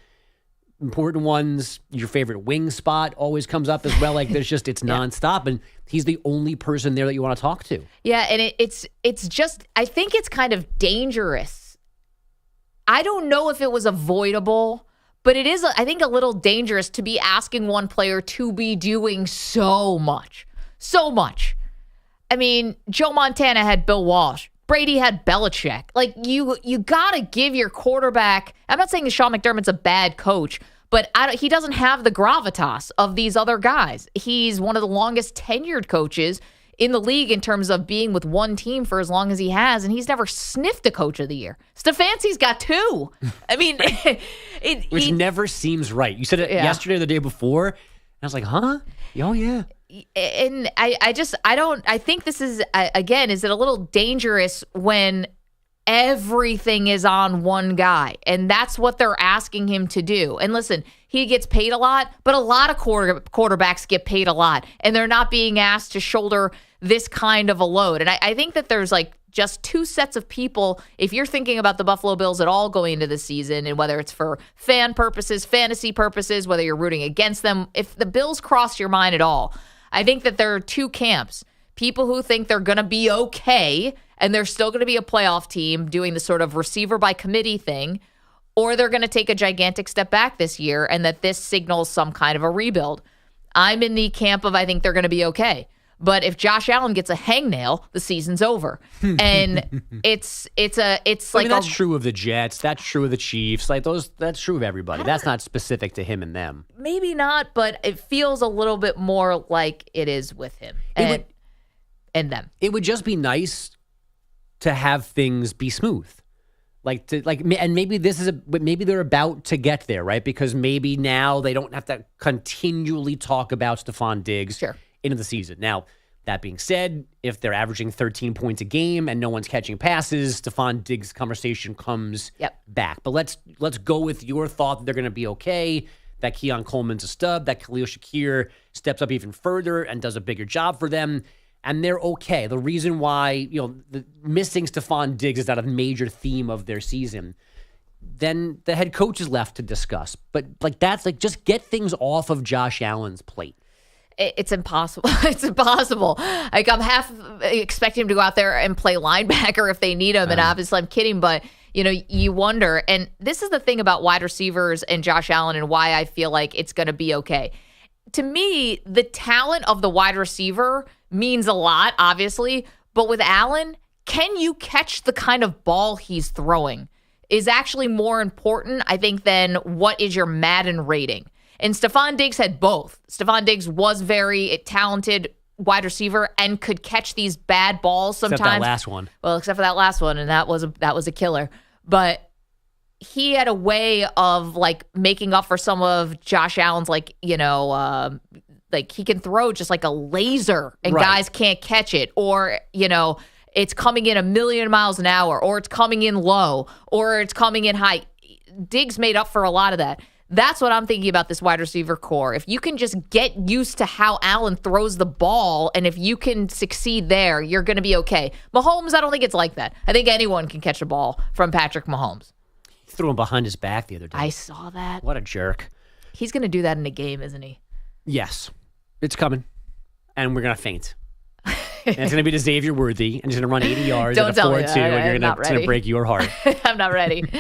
[SPEAKER 3] Important ones, your favorite wing spot always comes up as well. Like it's nonstop, and he's the only person there that you want to talk to.
[SPEAKER 2] Yeah, and it's just, I think it's kind of dangerous. I don't know if it was avoidable, but it is, I think, a little dangerous to be asking one player to be doing so much. Joe Montana had Bill Walsh. Brady had Belichick. Like, you got to give your quarterback... I'm not saying that Sean McDermott's a bad coach, but he doesn't have the gravitas of these other guys. He's one of the longest tenured coaches in the league in terms of being with one team for as long as he has, and he's never sniffed a coach of the year. Stefanski's got two.
[SPEAKER 3] Which never seems right. You said it yesterday or the day before, and I was like, huh? Oh, yeah.
[SPEAKER 2] And I think this is, again, is it a little dangerous when everything is on one guy? And that's what they're asking him to do. And listen, he gets paid a lot, but a lot of quarterbacks get paid a lot, and they're not being asked to shoulder this kind of a load. And I think that there's just two sets of people, if you're thinking about the Buffalo Bills at all going into the season, and whether it's for fan purposes, fantasy purposes, whether you're rooting against them, if the Bills cross your mind at all, I think that there are two camps. People who think they're going to be okay and they're still going to be a playoff team doing the sort of receiver by committee thing, or they're going to take a gigantic step back this year and that this signals some kind of a rebuild. I'm in the camp of I think they're going to be okay. But if Josh Allen gets a hangnail, the season's over. And it's
[SPEAKER 3] that's true of the Jets. That's true of the Chiefs. That's true of everybody. That's not specific to him and them.
[SPEAKER 2] Maybe not, but it feels a little bit more like it is with him and them.
[SPEAKER 3] It would just be nice to have things be smooth. And maybe maybe they're about to get there, right? Because maybe now they don't have to continually talk about Stephon Diggs.
[SPEAKER 2] Sure.
[SPEAKER 3] Into the season. Now, that being said, if they're averaging 13 points a game and no one's catching passes, Stephon Diggs' conversation comes back. But let's go with your thought that they're going to be okay, that Keon Coleman's a stud, that Khalil Shakir steps up even further and does a bigger job for them, and they're okay. The reason why, the missing Stephon Diggs is not a major theme of their season. Then the head coach is left to discuss. But just get things off of Josh Allen's plate.
[SPEAKER 2] It's impossible. It's impossible. I'm half expecting him to go out there and play linebacker if they need him. And obviously I'm kidding, but you wonder. And this is the thing about wide receivers and Josh Allen and why I feel like it's going to be okay. To me, the talent of the wide receiver means a lot, obviously. But with Allen, can you catch the kind of ball he's throwing is actually more important, I think, than what is your Madden rating. And Stephon Diggs had both. Stephon Diggs was very talented wide receiver and could catch these bad balls sometimes.
[SPEAKER 3] Except that last one.
[SPEAKER 2] Well, except for that last one, and that was a killer. But he had a way of like making up for some of Josh Allen's like he can throw just like a laser and guys can't catch it, or it's coming in 1,000,000 miles an hour, or it's coming in low, or it's coming in high. Diggs made up for a lot of that. That's what I'm thinking about this wide receiver core. If you can just get used to how Allen throws the ball, and if you can succeed there, you're going to be okay. Mahomes, I don't think it's like that. I think anyone can catch a ball from Patrick Mahomes.
[SPEAKER 3] He threw him behind his back the other day.
[SPEAKER 2] I saw that.
[SPEAKER 3] What a jerk.
[SPEAKER 2] He's going to do that in a game, isn't he?
[SPEAKER 3] Yes. It's coming. And we're going to faint. And it's going to be to Xavier Worthy, and he's going to run 80 yards at a 4-2, and it's going to break your heart.
[SPEAKER 2] I'm not ready. But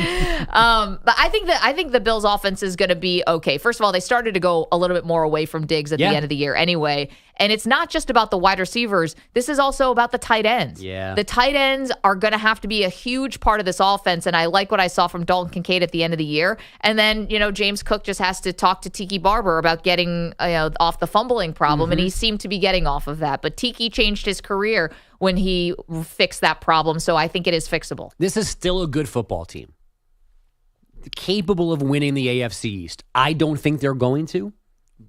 [SPEAKER 2] I think the Bills' offense is going to be okay. First of all, they started to go a little bit more away from Diggs at the end of the year anyway. And it's not just about the wide receivers. This is also about the tight ends.
[SPEAKER 3] Yeah.
[SPEAKER 2] The tight ends are going to have to be a huge part of this offense, and I like what I saw from Dalton Kincaid at the end of the year. And then, James Cook just has to talk to Tiki Barber about getting off the fumbling problem, and he seemed to be getting off of that. But Tiki changed his career when he fixed that problem, so I think it is fixable.
[SPEAKER 3] This is still a good football team, capable of winning the AFC East. I don't think they're going to,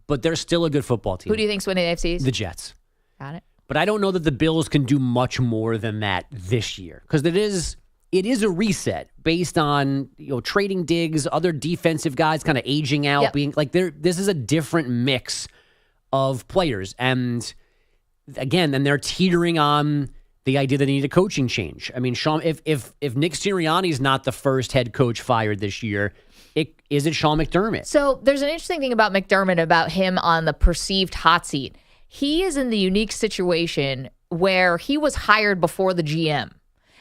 [SPEAKER 3] but they're still a good football team.
[SPEAKER 2] Who do you think's winning the AFC East?
[SPEAKER 3] The Jets.
[SPEAKER 2] Got it.
[SPEAKER 3] But I don't know that the Bills can do much more than that this year, because it is a reset based on trading Diggs, other defensive guys kind of aging out, being like this is a different mix of players, and again, then they're teetering on the idea that they need a coaching change. I mean, Sean, if Nick Sirianni is not the first head coach fired this year, is it Sean McDermott?
[SPEAKER 2] So there's an interesting thing about McDermott, about him on the perceived hot seat. He is in the unique situation where he was hired before the GM,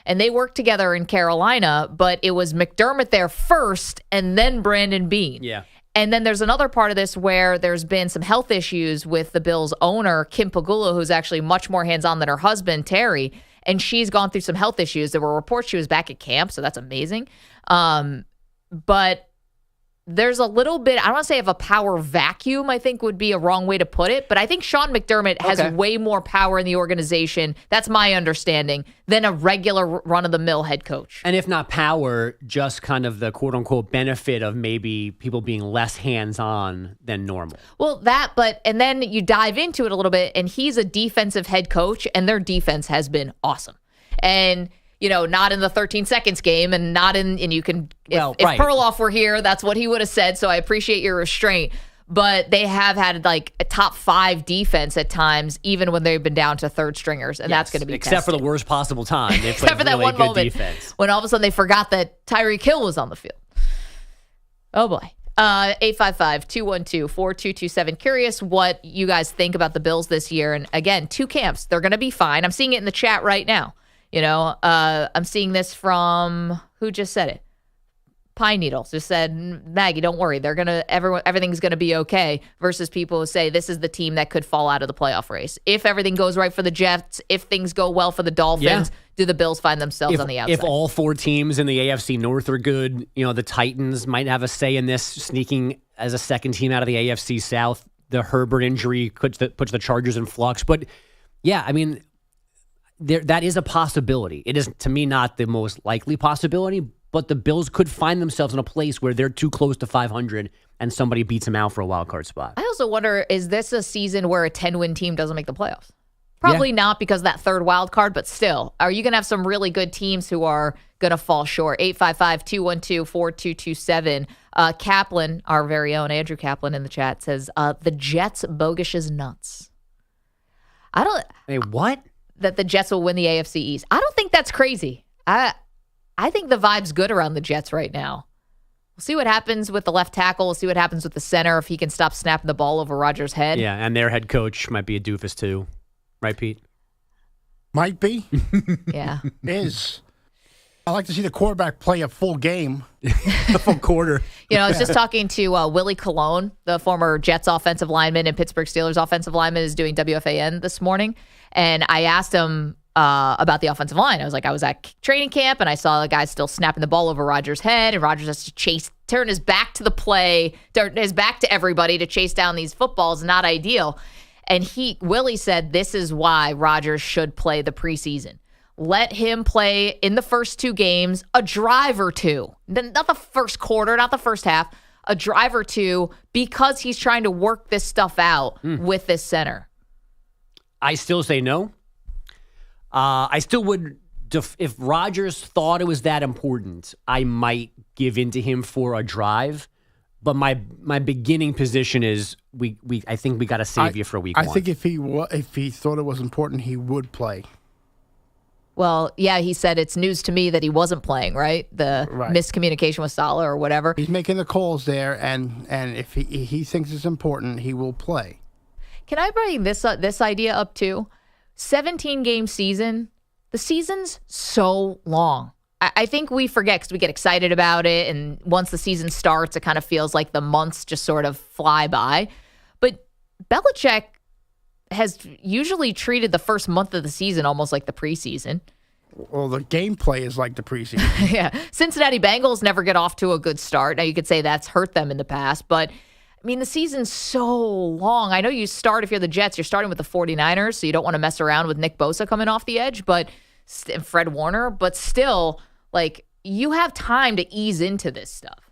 [SPEAKER 2] and they worked together in Carolina, but it was McDermott there first and then Brandon Beane.
[SPEAKER 3] Yeah.
[SPEAKER 2] And then there's another part of this where there's been some health issues with the Bills' owner, Kim Pegula, who's actually much more hands-on than her husband, Terry. And she's gone through some health issues. There were reports she was back at camp, so that's amazing. But there's a little bit, I don't want to say of a power vacuum, I think would be a wrong way to put it, but I think Sean McDermott has way more power in the organization, that's my understanding, than a regular run-of-the-mill head coach.
[SPEAKER 3] And if not power, just kind of the quote-unquote benefit of maybe people being less hands-on than normal.
[SPEAKER 2] Well, and then you dive into it a little bit, and he's a defensive head coach, and their defense has been awesome. And not in the 13 seconds game, and not in, and you can, if Perloff were here, that's what he would have said. So I appreciate your restraint, but they have had like a top 5 defense at times, even when they've been down to third stringers. And that's going to be
[SPEAKER 3] except
[SPEAKER 2] tested.
[SPEAKER 3] for the worst possible time. They
[SPEAKER 2] except for that
[SPEAKER 3] really
[SPEAKER 2] one
[SPEAKER 3] good
[SPEAKER 2] moment
[SPEAKER 3] defense.
[SPEAKER 2] when all of a sudden they forgot that Tyreek Hill was on the field. Oh boy. 855-212-4227. Curious what you guys think about the Bills this year. And again, 2 camps. They're going to be fine. I'm seeing it in the chat right now. I'm seeing this from, who just said it? Pine Needles just said, Maggie, don't worry. Everything's going to be okay, versus people who say this is the team that could fall out of the playoff race. If everything goes right for the Jets, if things go well for the Dolphins, do the Bills find themselves on the outside?
[SPEAKER 3] If all 4 teams in the AFC North are good, the Titans might have a say in this, sneaking as a second team out of the AFC South. The Herbert injury puts the Chargers in flux. But yeah, I mean, that is a possibility. It is, to me, not the most likely possibility, but the Bills could find themselves in a place where they're too close to 500 and somebody beats them out for a wild card spot.
[SPEAKER 2] I also wonder, is this a season where a 10-win team doesn't make the playoffs? Probably not, because of that third wild card, but still, are you going to have some really good teams who are going to fall short? 855-212-4227. Kaplan, our very own Andrew Kaplan in the chat, says, the Jets bogus is nuts.
[SPEAKER 3] What?
[SPEAKER 2] That the Jets will win the AFC East. I don't think that's crazy. I think the vibe's good around the Jets right now. We'll see what happens with the left tackle. We'll see what happens with the center if he can stop snapping the ball over Rodgers' head.
[SPEAKER 3] Yeah, and their head coach might be a doofus too. Right, Pete?
[SPEAKER 6] Might be.
[SPEAKER 2] Yeah.
[SPEAKER 6] Is.
[SPEAKER 17] I like to see the quarterback play a full game,
[SPEAKER 3] a full quarter.
[SPEAKER 2] I was just talking to Willie Colon, the former Jets offensive lineman and Pittsburgh Steelers offensive lineman, is doing WFAN this morning. And I asked him about the offensive line. I was like, I was at training camp and I saw the guy still snapping the ball over Rodgers' head, and Rodgers has to turn his back to the play, turn his back to everybody to chase down these footballs. Not ideal. And Willie said this is why Rodgers should play the preseason. Let him play in the first 2 games, a drive or two. Not the first quarter, not the first half, a drive or two, because he's trying to work this stuff out with this center.
[SPEAKER 3] I still say no. I still would, if Rodgers thought it was that important, I might give in to him for a drive. But my beginning position is I think we got to save you for week 1.
[SPEAKER 17] I think if he thought it was important, he would play.
[SPEAKER 2] Well, yeah, he said it's news to me that he wasn't playing, right? The miscommunication with Saleh or whatever.
[SPEAKER 17] He's making the calls there, and if he thinks it's important, he will play.
[SPEAKER 2] Can I bring this idea up too? 17-game season. The season's so long. I think we forget because we get excited about it, and once the season starts, it kind of feels like the months just sort of fly by. But Belichick has usually treated the first month of the season almost like the preseason.
[SPEAKER 17] Well, the gameplay is like the preseason.
[SPEAKER 2] Yeah. Cincinnati Bengals never get off to a good start. Now, you could say that's hurt them in the past, but I mean, the season's so long. I know you start, if you're the Jets, you're starting with the 49ers, so you don't want to mess around with Nick Bosa coming off the edge, and Fred Warner, but still, like, you have time to ease into this stuff.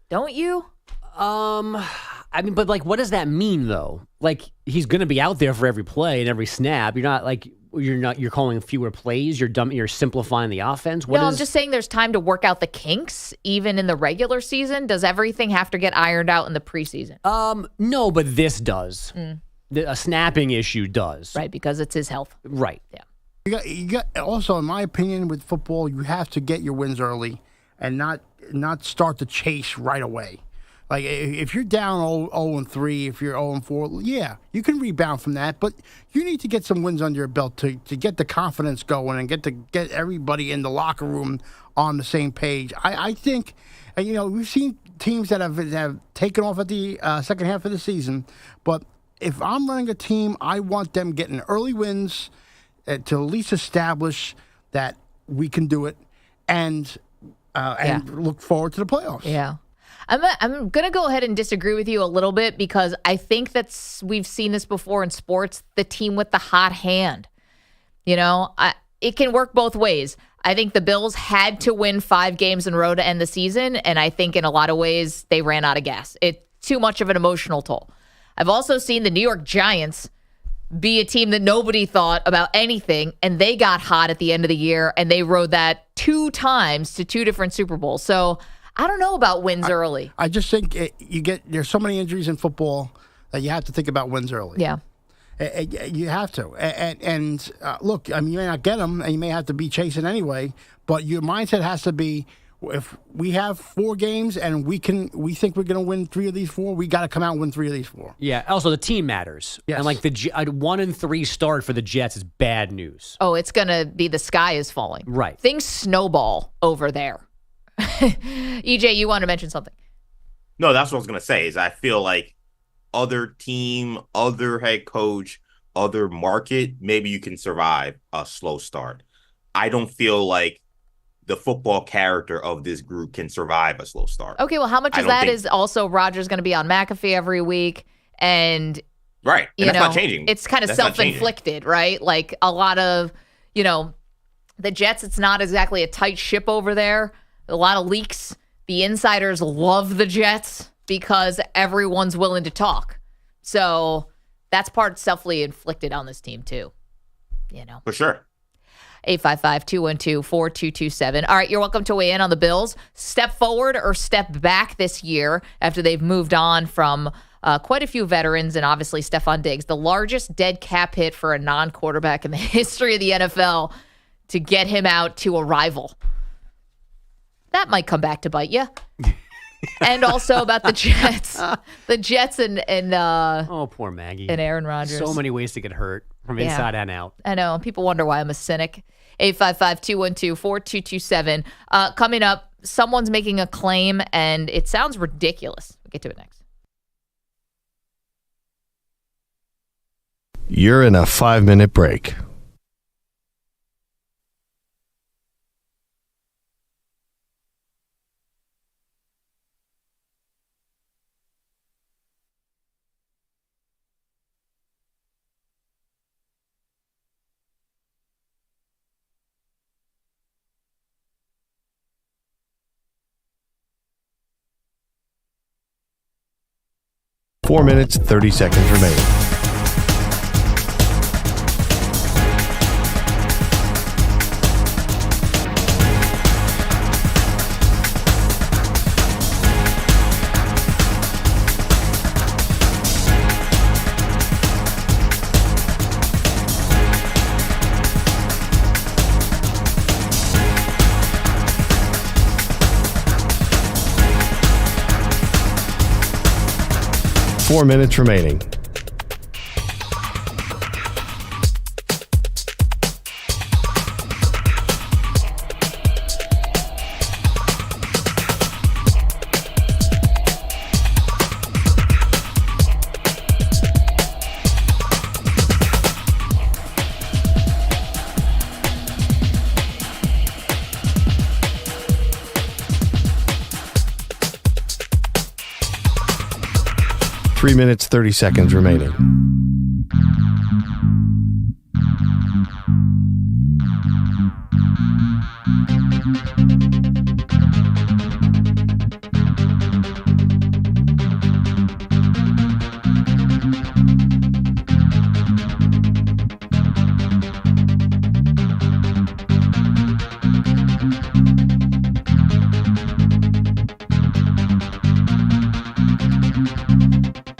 [SPEAKER 2] Don't you?
[SPEAKER 3] I mean, but like, what does that mean though? Like, he's going to be out there for every play and every snap. You're calling fewer plays. You're simplifying the offense.
[SPEAKER 2] I'm just saying there's time to work out the kinks even in the regular season. Does everything have to get ironed out in the preseason?
[SPEAKER 3] No, but this does. A snapping issue does.
[SPEAKER 2] Right, because it's his health.
[SPEAKER 3] Right.
[SPEAKER 2] Yeah.
[SPEAKER 17] You got also, in my opinion, with football, you have to get your wins early and not start the chase right away. Like, if you're down 0-3, if you're 0-4, yeah, you can rebound from that, but you need to get some wins under your belt to get the confidence going and get everybody in the locker room on the same page. I think, we've seen teams that have taken off at the second half of the season, but if I'm running a team, I want them getting early wins to at least establish that we can do it and look forward to the playoffs.
[SPEAKER 2] Yeah. I'm going to go ahead and disagree with you a little bit because I think we've seen this before in sports, the team with the hot hand. It can work both ways. I think the Bills had to win 5 games in a row to end the season, and I think in a lot of ways they ran out of gas. It's too much of an emotional toll. I've also seen the New York Giants be a team that nobody thought about anything, and they got hot at the end of the year, and they rode that 2 times to 2 different Super Bowls. So I don't know about wins early.
[SPEAKER 17] I just think there's so many injuries in football that you have to think about wins early.
[SPEAKER 2] Yeah.
[SPEAKER 17] You have to. And look, I mean, you may not get them, and you may have to be chasing anyway, but your mindset has to be, if we have 4 games and we think we're going to win 3 of these 4, we got to come out and win 3 of these 4.
[SPEAKER 3] Yeah. Also, the team matters.
[SPEAKER 17] Yes.
[SPEAKER 3] And like a 1-3 start for the Jets is bad news.
[SPEAKER 2] Oh, it's going to be the sky is falling.
[SPEAKER 3] Right.
[SPEAKER 2] Things snowball over there. EJ, you want to mention something?
[SPEAKER 8] No, that's what I was going to say is I feel like other team, other head coach, other market, maybe you can survive a slow start. I don't feel like the football character of this group can survive a slow start.
[SPEAKER 2] Okay, well, how much of that is also Rodgers going to be on McAfee every week? And,
[SPEAKER 8] right, and that's not changing.
[SPEAKER 2] It's kind of self-inflicted, right? Like a lot of, the Jets, it's not exactly a tight ship over there. A lot of leaks. The insiders love the Jets because everyone's willing to talk. So that's part self-inflicted on this team too.
[SPEAKER 8] For sure.
[SPEAKER 2] 855-212-4227. All right, you're welcome to weigh in on the Bills. Step forward or step back this year after they've moved on from quite a few veterans and obviously Stephon Diggs, the largest dead cap hit for a non-quarterback in the history of the NFL to get him out to a rival. That might come back to bite you. And also about the Jets. The Jets and
[SPEAKER 3] oh, poor Maggie.
[SPEAKER 2] And Aaron Rodgers.
[SPEAKER 3] So many ways to get hurt from inside and out.
[SPEAKER 2] I know. People wonder why I'm a cynic. 855-212-4227. Coming up, someone's making a claim, and it sounds ridiculous. We'll get to it next.
[SPEAKER 4] You're in a 5-minute break. Four minutes, 30 seconds remaining. Four minutes remaining. Three minutes, 30 seconds remaining.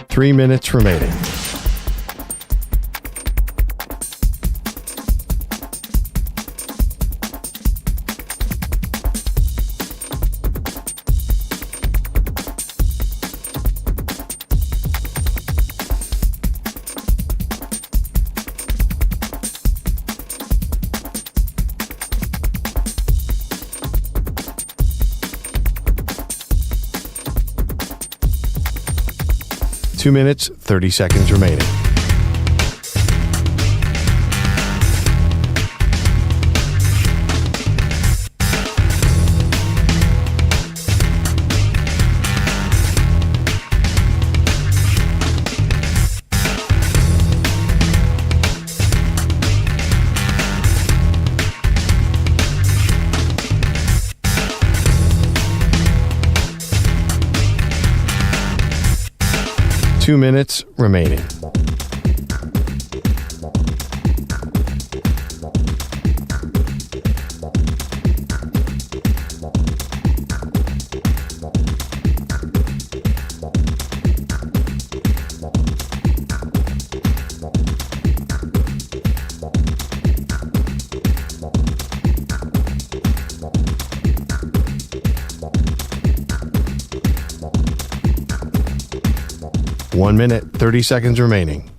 [SPEAKER 4] Three minutes remaining. Two minutes, 30 seconds remaining. Two minutes remaining. One minute, 30 seconds remaining.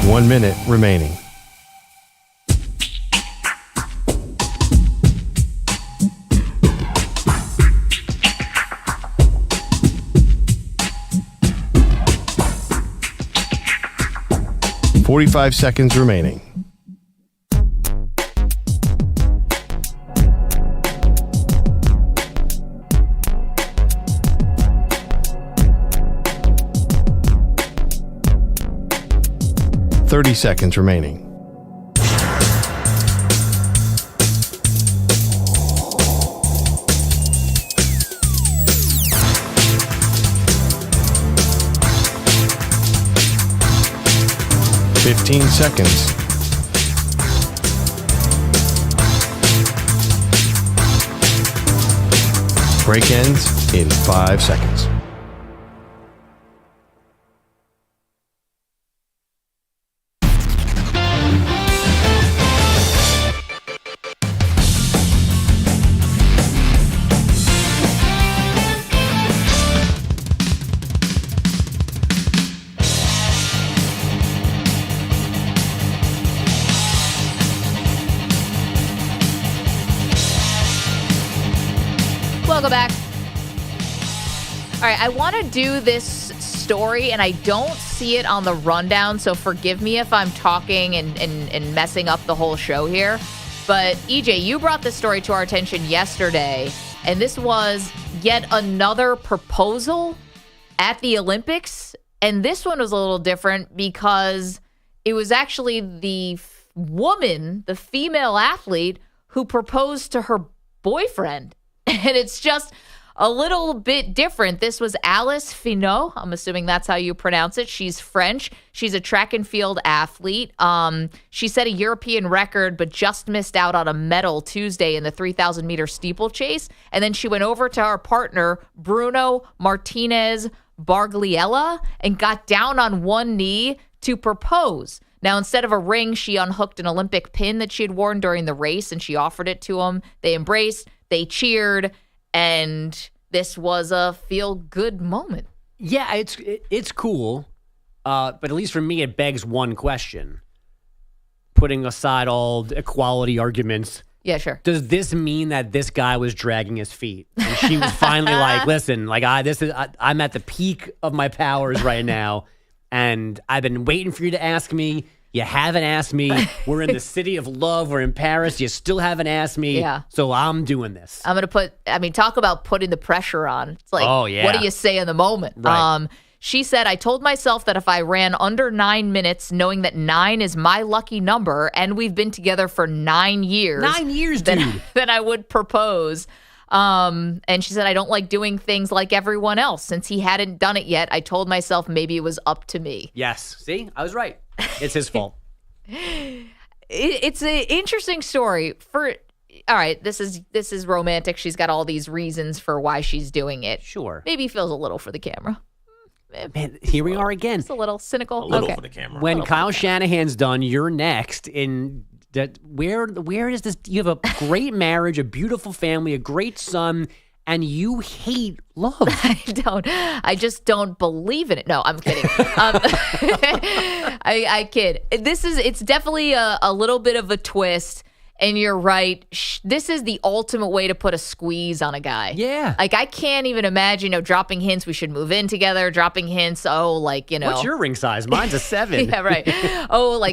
[SPEAKER 4] One minute remaining. .45 seconds remaining. .30 seconds remaining. .15 seconds. Break ends in 5 seconds.
[SPEAKER 2] Welcome back. All right, I want to do this story, and I don't see it on the rundown, so forgive me if I'm talking and messing up the whole show here. But, EJ, you brought this story to our attention yesterday, and this was yet another proposal at the Olympics. And this one was a little different because it was actually the woman, the female athlete, who proposed to her boyfriend. And it's just a little bit different. This was Alice Finot. I'm assuming that's how you pronounce it. She's French. She's a track and field athlete. She set a European record, but just missed out on a medal Tuesday in the 3,000-meter steeplechase. And then she went over to her partner, Bruno Martinez Bargliella, and got down on one knee to propose. Now, instead of a ring, she unhooked an Olympic pin that she had worn during the race, and she offered it to him. They embraced. They cheered, and this was a feel-good moment.
[SPEAKER 3] Yeah, it's cool, but at least for me, it begs one question. Putting aside all equality arguments,
[SPEAKER 2] yeah, sure.
[SPEAKER 3] Does this mean that this guy was dragging his feet? And she was finally like, "Listen, like I'm at the peak of my powers right now, and I've been waiting for you to ask me." You haven't asked me. We're in the city of love. We're in Paris. You still haven't asked me.
[SPEAKER 2] Yeah.
[SPEAKER 3] So I'm doing this.
[SPEAKER 2] I'm going to talk about putting the pressure on. It's like,
[SPEAKER 3] oh, yeah.
[SPEAKER 2] What do you say in the moment?
[SPEAKER 3] Right.
[SPEAKER 2] She said, I told myself that if I ran under 9 minutes, knowing that 9 is my lucky number, and we've been together for 9 years.
[SPEAKER 3] 9 years, dude.
[SPEAKER 2] Then I would propose. And she said, I don't like doing things like everyone else. Since he hadn't done it yet, I told myself maybe it was up to me.
[SPEAKER 3] Yes. See, I was right. It's his fault.
[SPEAKER 2] It's an interesting story. All right, this is romantic. She's got all these reasons for why she's doing it.
[SPEAKER 3] Sure.
[SPEAKER 2] Maybe feels a little for the camera.
[SPEAKER 3] Man, here we are again.
[SPEAKER 2] Just a little cynical.
[SPEAKER 8] A little for the camera.
[SPEAKER 3] When Kyle Shanahan's done, you're next. In that, where is this? You have a great marriage, a beautiful family, a great son, and you hate love.
[SPEAKER 2] I just don't believe in it. No, I'm kidding. I kid. It's definitely a little bit of a twist. And you're right. This is the ultimate way to put a squeeze on a guy.
[SPEAKER 3] Yeah.
[SPEAKER 2] Like, I can't even imagine, dropping hints. We should move in together. Dropping hints.
[SPEAKER 3] What's your ring size? Mine's a 7.
[SPEAKER 2] Yeah, right.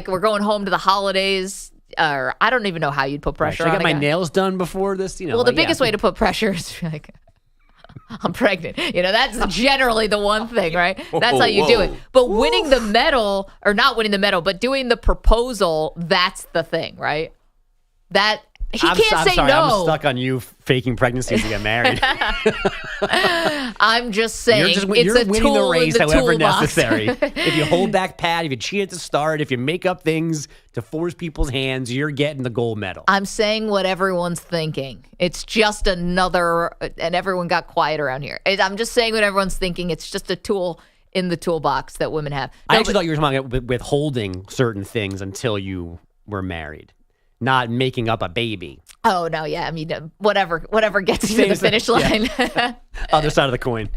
[SPEAKER 2] We're going home to the holidays. Or I don't even know how you'd put pressure on a guy.
[SPEAKER 3] I got my nails done before this.
[SPEAKER 2] Well, the biggest way to put pressure is like, I'm pregnant. That's generally the one thing, right? That's how you do it. But winning the medal, or not winning the medal, but doing the proposal, that's the thing, right? That he can't say no.
[SPEAKER 3] I'm stuck on you faking pregnancies to get married.
[SPEAKER 2] I'm just saying,
[SPEAKER 3] you're
[SPEAKER 2] it's a
[SPEAKER 3] winning
[SPEAKER 2] tool
[SPEAKER 3] the race,
[SPEAKER 2] in the
[SPEAKER 3] however
[SPEAKER 2] toolbox.
[SPEAKER 3] necessary. If you hold back pad, if you cheat at the start, if you make up things to force people's hands, you're getting the gold medal.
[SPEAKER 2] I'm saying what everyone's thinking. It's just another, and everyone got quiet around here. I'm just saying what everyone's thinking. It's just a tool in the toolbox that women have.
[SPEAKER 3] I actually thought you were talking about withholding certain things until you were married. Not making up a baby.
[SPEAKER 2] Oh, no, yeah. I mean, whatever gets you to the finish line.
[SPEAKER 3] Yeah. Other side of the coin.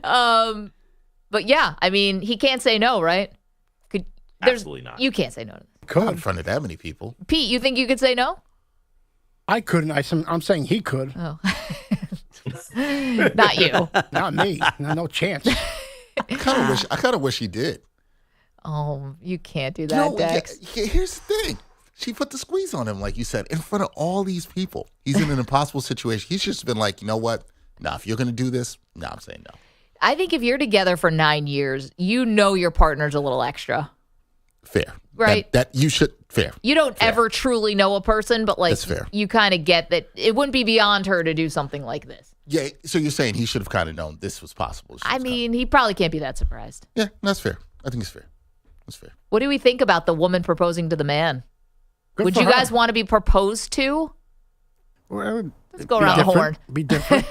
[SPEAKER 2] But yeah, I mean, he can't say no, right?
[SPEAKER 8] Absolutely not.
[SPEAKER 2] You can't say no.
[SPEAKER 6] Not in front of that many people.
[SPEAKER 2] Pete, you think you could say no?
[SPEAKER 17] I couldn't. I'm saying he could.
[SPEAKER 2] Oh. Not you.
[SPEAKER 17] Not me. No chance.
[SPEAKER 6] I kind of wish he did.
[SPEAKER 2] Oh, you can't do that, Dex.
[SPEAKER 6] Here's the thing. She put the squeeze on him, like you said, in front of all these people. He's in an impossible situation. He's just been like, you know what? Nah, if you're going to do this, I'm saying no.
[SPEAKER 2] I think if you're together for 9 years, your partner's a little extra.
[SPEAKER 6] Fair.
[SPEAKER 2] Right?
[SPEAKER 6] That you should, fair.
[SPEAKER 2] You don't ever truly know a person, but
[SPEAKER 6] That's fair.
[SPEAKER 2] You kind of get that it wouldn't be beyond her to do something like this.
[SPEAKER 6] Yeah, so you're saying he should have kind of known this was possible.
[SPEAKER 2] He probably can't be that surprised.
[SPEAKER 6] Yeah, that's fair. I think it's fair. That's fair.
[SPEAKER 2] What do we think about the woman proposing to the man? Would you guys want to be proposed to?
[SPEAKER 17] Well,
[SPEAKER 2] let's go around the horn.
[SPEAKER 17] Be different.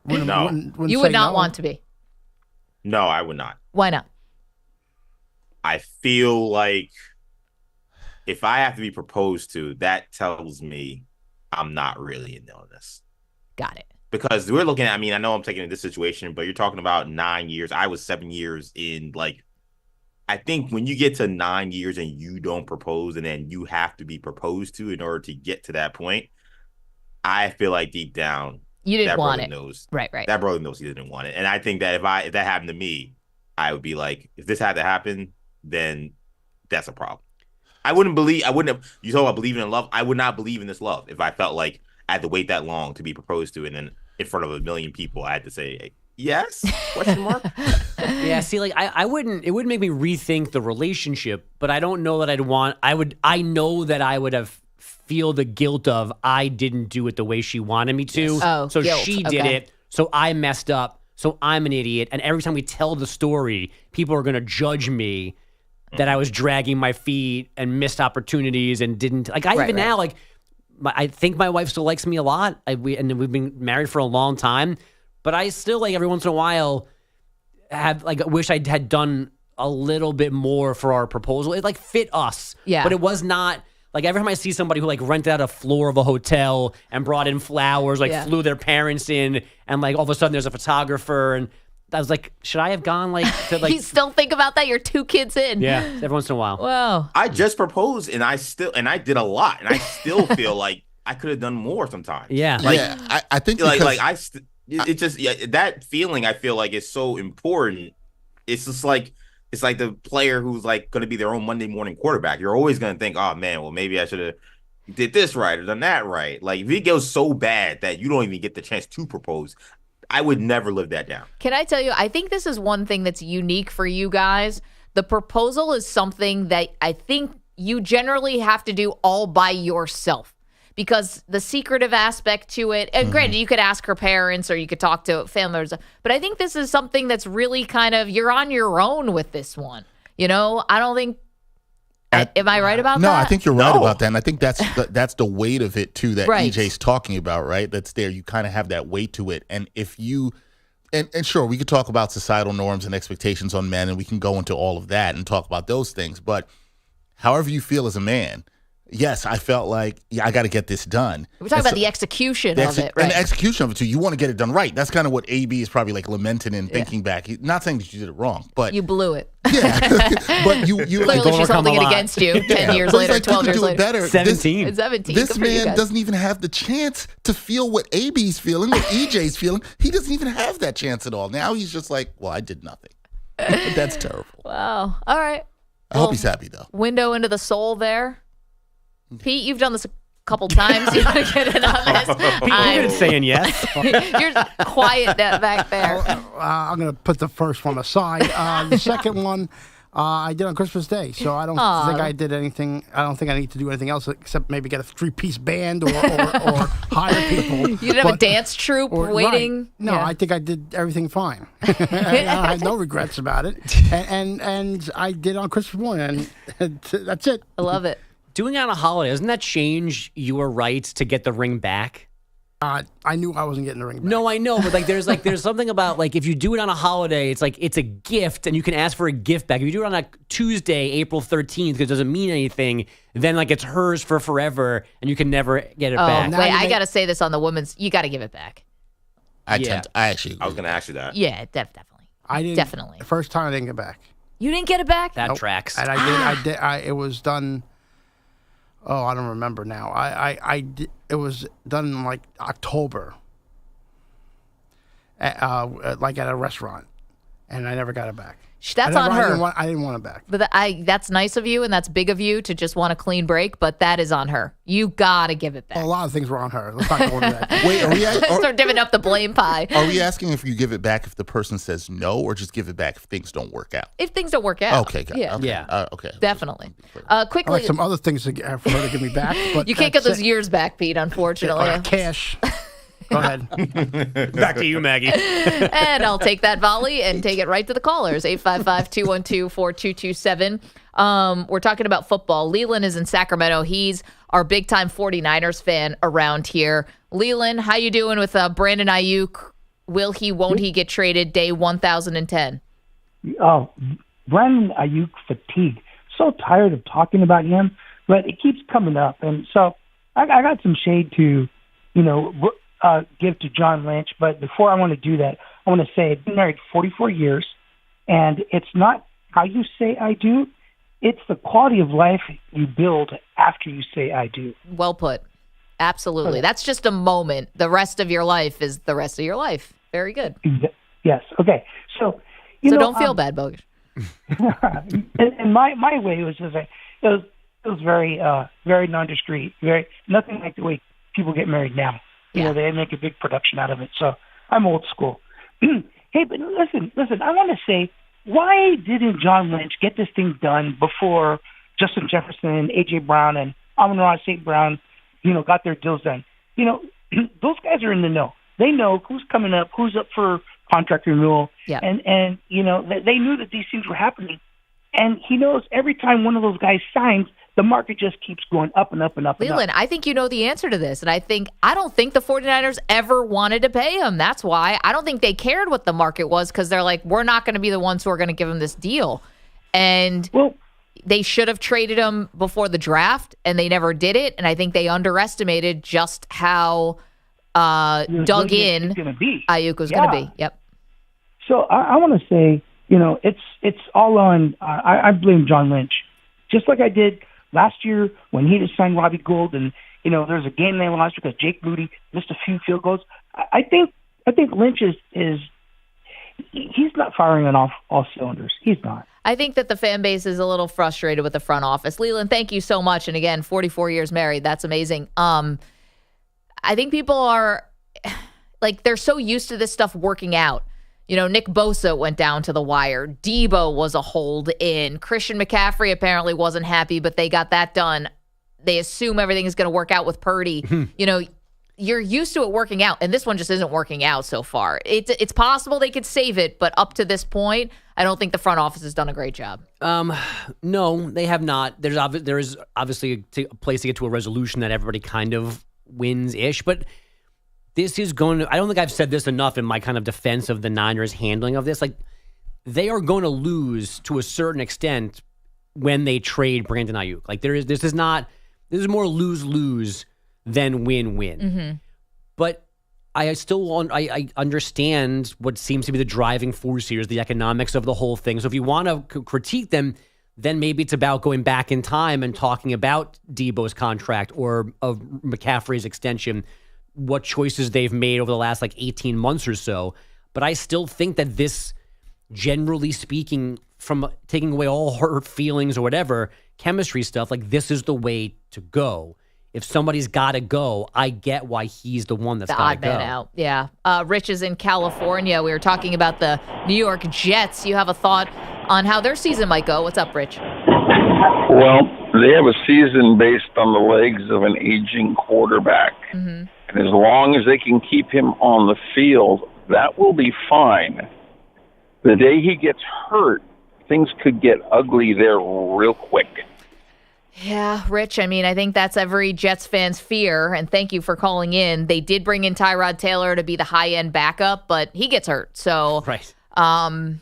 [SPEAKER 8] No.
[SPEAKER 2] You would not want to be.
[SPEAKER 8] No, I would not.
[SPEAKER 2] Why not?
[SPEAKER 8] I feel like if I have to be proposed to, that tells me I'm not really in on this.
[SPEAKER 2] Got it.
[SPEAKER 8] Because we're looking at, I mean, I know I'm taking this situation, but you're talking about 9 years. I was 7 years in. Like, I think when you get to 9 years and you don't propose and then you have to be proposed to in order to get to that point, I feel like deep down,
[SPEAKER 2] you didn't
[SPEAKER 8] that
[SPEAKER 2] want
[SPEAKER 8] brother
[SPEAKER 2] it.
[SPEAKER 8] Knows,
[SPEAKER 2] right.
[SPEAKER 8] That brother knows he didn't want it. And I think that if that happened to me, I would be like, if this had to happen, then that's a problem. You talk about believing in love. I would not believe in this love if I felt like I had to wait that long to be proposed to, and then in front of a million people, I had to say yes? Question mark?
[SPEAKER 3] Yeah, see, like I wouldn't. It wouldn't make me rethink the relationship, but I don't know that I'd want. I know that I would have feel the guilt of I didn't do it the way she wanted me to.
[SPEAKER 2] Yes. Oh,
[SPEAKER 3] so
[SPEAKER 2] guilt.
[SPEAKER 3] she did it. So I messed up. So I'm an idiot. And every time we tell the story, people are going to judge me that I was dragging my feet and missed opportunities and didn't. Like now, like I think my wife still likes me a lot. And we've been married for a long time. But I still, like, every once in a while have, like, wish I had done a little bit more for our proposal. It, like, fit us.
[SPEAKER 2] Yeah.
[SPEAKER 3] But it was not, like, every time I see somebody who, like, rented out a floor of a hotel and brought in flowers, like, flew their parents in, and, like, all of a sudden there's a photographer, and I was like, should I have gone, like, to, like...
[SPEAKER 2] You still think about that? You're 2 kids in.
[SPEAKER 3] Yeah, every once in a while.
[SPEAKER 2] Wow.
[SPEAKER 8] I just proposed, and I did a lot, and I still feel like I could have done more sometimes.
[SPEAKER 3] Yeah.
[SPEAKER 8] Like,
[SPEAKER 6] I think
[SPEAKER 8] that feeling I feel like is so important. It's just like it's like the player who's like going to be their own Monday morning quarterback. You're always going to think, oh man, well maybe I should have did this right or done that right. Like if it goes so bad that you don't even get the chance to propose, I would never live that down.
[SPEAKER 2] Can I tell you, I think this is one thing that's unique for you guys. The proposal is something that I think you generally have to do all by yourself. Because the secretive aspect to it, and granted, you could ask her parents or you could talk to family members, but I think this is something that's really kind of, you're on your own with this one. You know, I don't think, am I right about that?
[SPEAKER 6] No, I think you're right about that. And I think that's the weight of it, too, that EJ's talking about, right? That's there. You kind of have that weight to it. And if you, and sure, we could talk about societal norms and expectations on men, and we can go into all of that and talk about those things. But however you feel as a man, yes, I felt like, I got to get this done.
[SPEAKER 2] We're talking about the execution of it, right?
[SPEAKER 6] And the execution of it, too. You want to get it done right. That's kind of what AB is probably like lamenting and thinking back. He's not saying that you did it wrong, but...
[SPEAKER 2] You blew it.
[SPEAKER 6] Yeah. But you
[SPEAKER 2] Clearly she's holding it against you 10 years later,
[SPEAKER 6] like,
[SPEAKER 2] 12 years later.
[SPEAKER 6] Better.
[SPEAKER 3] 17.
[SPEAKER 2] 17.
[SPEAKER 6] This man doesn't even have the chance to feel what AB's feeling, what EJ's feeling. He doesn't even have that chance at all. Now he's just like, well, I did nothing. That's terrible.
[SPEAKER 2] Wow. All right.
[SPEAKER 6] I hope he's happy, though.
[SPEAKER 2] Window into the soul there. Pete, you've done this a couple times. You want to get in on this?
[SPEAKER 3] Pete, you've been saying yes.
[SPEAKER 2] You're quiet back there.
[SPEAKER 17] I'm going to put the first one aside. The second one I did on Christmas Day, so I don't think I did anything. I don't think I need to do anything else except maybe get a 3-piece band or hire people.
[SPEAKER 2] You didn't have a dance troupe waiting?
[SPEAKER 17] Right. No, I think I did everything fine. I had no regrets about it. And I did on Christmas morning, and that's it.
[SPEAKER 2] I love it.
[SPEAKER 3] Doing it on a holiday, doesn't that change your rights to get the ring back?
[SPEAKER 17] I knew I wasn't getting the ring back.
[SPEAKER 3] No, I know, but like there's something about like if you do it on a holiday, it's like it's a gift and you can ask for a gift back. If you do it on a Tuesday, April 13th, because it doesn't mean anything, then like it's hers for forever and you can never get it back.
[SPEAKER 2] Wait, I got to say this on the women's. You got to give it back.
[SPEAKER 8] I was going to ask you that.
[SPEAKER 2] Yeah, definitely.
[SPEAKER 17] I didn't.
[SPEAKER 2] Definitely.
[SPEAKER 17] The first time I didn't get back.
[SPEAKER 2] You didn't get it back?
[SPEAKER 3] That tracks.
[SPEAKER 17] And it was done. Oh, I don't remember now. It was done in like October, like at a restaurant, and I never got it back.
[SPEAKER 2] That's on her.
[SPEAKER 17] I didn't want it back.
[SPEAKER 2] But that's nice of you, and that's big of you to just want a clean break. But that is on her. You gotta give it back.
[SPEAKER 17] A lot of things were on her. Let's not go into that.
[SPEAKER 6] Wait, are we
[SPEAKER 2] start divvying up the blame pie?
[SPEAKER 6] Are we asking if you give it back if the person says no, or just give it back if things don't work out?
[SPEAKER 2] If things don't work out.
[SPEAKER 6] Okay,
[SPEAKER 2] yeah,
[SPEAKER 6] okay.
[SPEAKER 3] Yeah,
[SPEAKER 6] okay.
[SPEAKER 2] Definitely. Quickly,
[SPEAKER 17] I like some other things for her to give me back, but
[SPEAKER 2] you can't get those years back, Pete. Unfortunately,
[SPEAKER 17] cash. Go ahead.
[SPEAKER 3] Back to you, Maggie.
[SPEAKER 2] And I'll take that volley and take it right to the callers. 855-212-4227. We're talking about football. Leland is in Sacramento. He's our big-time 49ers fan around here. Leland, how you doing with Brandon Ayuk Won't he get traded day 1010?
[SPEAKER 18] Brandon Ayuk fatigue. So tired of talking about him, but it keeps coming up. And so I got some shade to, give to John Lynch. But before I want to do that, I want to say I've been married 44 years, and it's not how you say I do. It's the quality of life you build after you say I do.
[SPEAKER 2] Well put. Absolutely. That's just a moment. The rest of your life is the rest of your life. Very good.
[SPEAKER 18] Yes. Okay. So,
[SPEAKER 2] don't feel bad, Bogus.
[SPEAKER 18] and my way was just it was very very nondescript, very nothing like the way people get married now. They make a big production out of it. So I'm old school. Hey, but listen. I want to say, why didn't John Lynch get this thing done before Justin Jefferson, A.J. Brown, and Amon-Ra St. Brown, got their deals done? Those guys are in the know. They know who's coming up, who's up for contract renewal, and they knew that these things were happening. And he knows every time one of those guys signs, the market just keeps going up and up and up.
[SPEAKER 2] Leland, I think you know the answer to this. And I don't think the 49ers ever wanted to pay him. That's why. I don't think they cared what the market was, because they're like, we're not going to be the ones who are going to give him this deal. And they should have traded him before the draft, and they never did it. And I think they underestimated just how dug in Ayuk was going to be. Yep.
[SPEAKER 18] So I want to say, it's all on. I blame John Lynch, just like I did last year when he just signed Robbie Gould, and there's a game they lost because Jake Moody missed a few field goals. I think Lynch is he's not firing on all cylinders. He's not.
[SPEAKER 2] I think that the fan base is a little frustrated with the front office. Leland, thank you so much. And again, 44 years married. That's amazing. I think people are they're so used to this stuff working out. Nick Bosa went down to the wire. Debo was a hold in. Christian McCaffrey apparently wasn't happy, but they got that done. They assume everything is going to work out with Purdy. You're used to it working out, and this one just isn't working out so far. It's possible they could save it, but up to this point, I don't think the front office has done a great job.
[SPEAKER 3] No, they have not. There is obviously a place to get to a resolution that everybody kind of wins-ish, but this is going to, I don't think I've said this enough in my kind of defense of the Niners' handling of this. They are going to lose to a certain extent when they trade Brandon Ayuk. This is more lose-lose than win-win.
[SPEAKER 2] Mm-hmm.
[SPEAKER 3] But I I understand what seems to be the driving force here is the economics of the whole thing. So if you want to critique them, then maybe it's about going back in time and talking about Debo's contract or of McCaffrey's extension, what choices they've made over the last 18 months or so. But I still think that this, generally speaking, from taking away all hurt feelings or whatever, chemistry stuff, this is the way to go. If somebody's got to go, I get why he's the one that's got to go.
[SPEAKER 2] The odd man out, yeah. Rich is in California. We were talking about the New York Jets. You have a thought on how their season might go. What's up, Rich?
[SPEAKER 19] Well, they have a season based on the legs of an aging quarterback.
[SPEAKER 2] Mm-hmm.
[SPEAKER 19] And as long as they can keep him on the field, that will be fine. The day he gets hurt, things could get ugly there real quick.
[SPEAKER 2] Yeah, Rich, I think that's every Jets fan's fear, and thank you for calling in. They did bring in Tyrod Taylor to be the high-end backup, but he gets hurt. So,
[SPEAKER 3] right.
[SPEAKER 2] And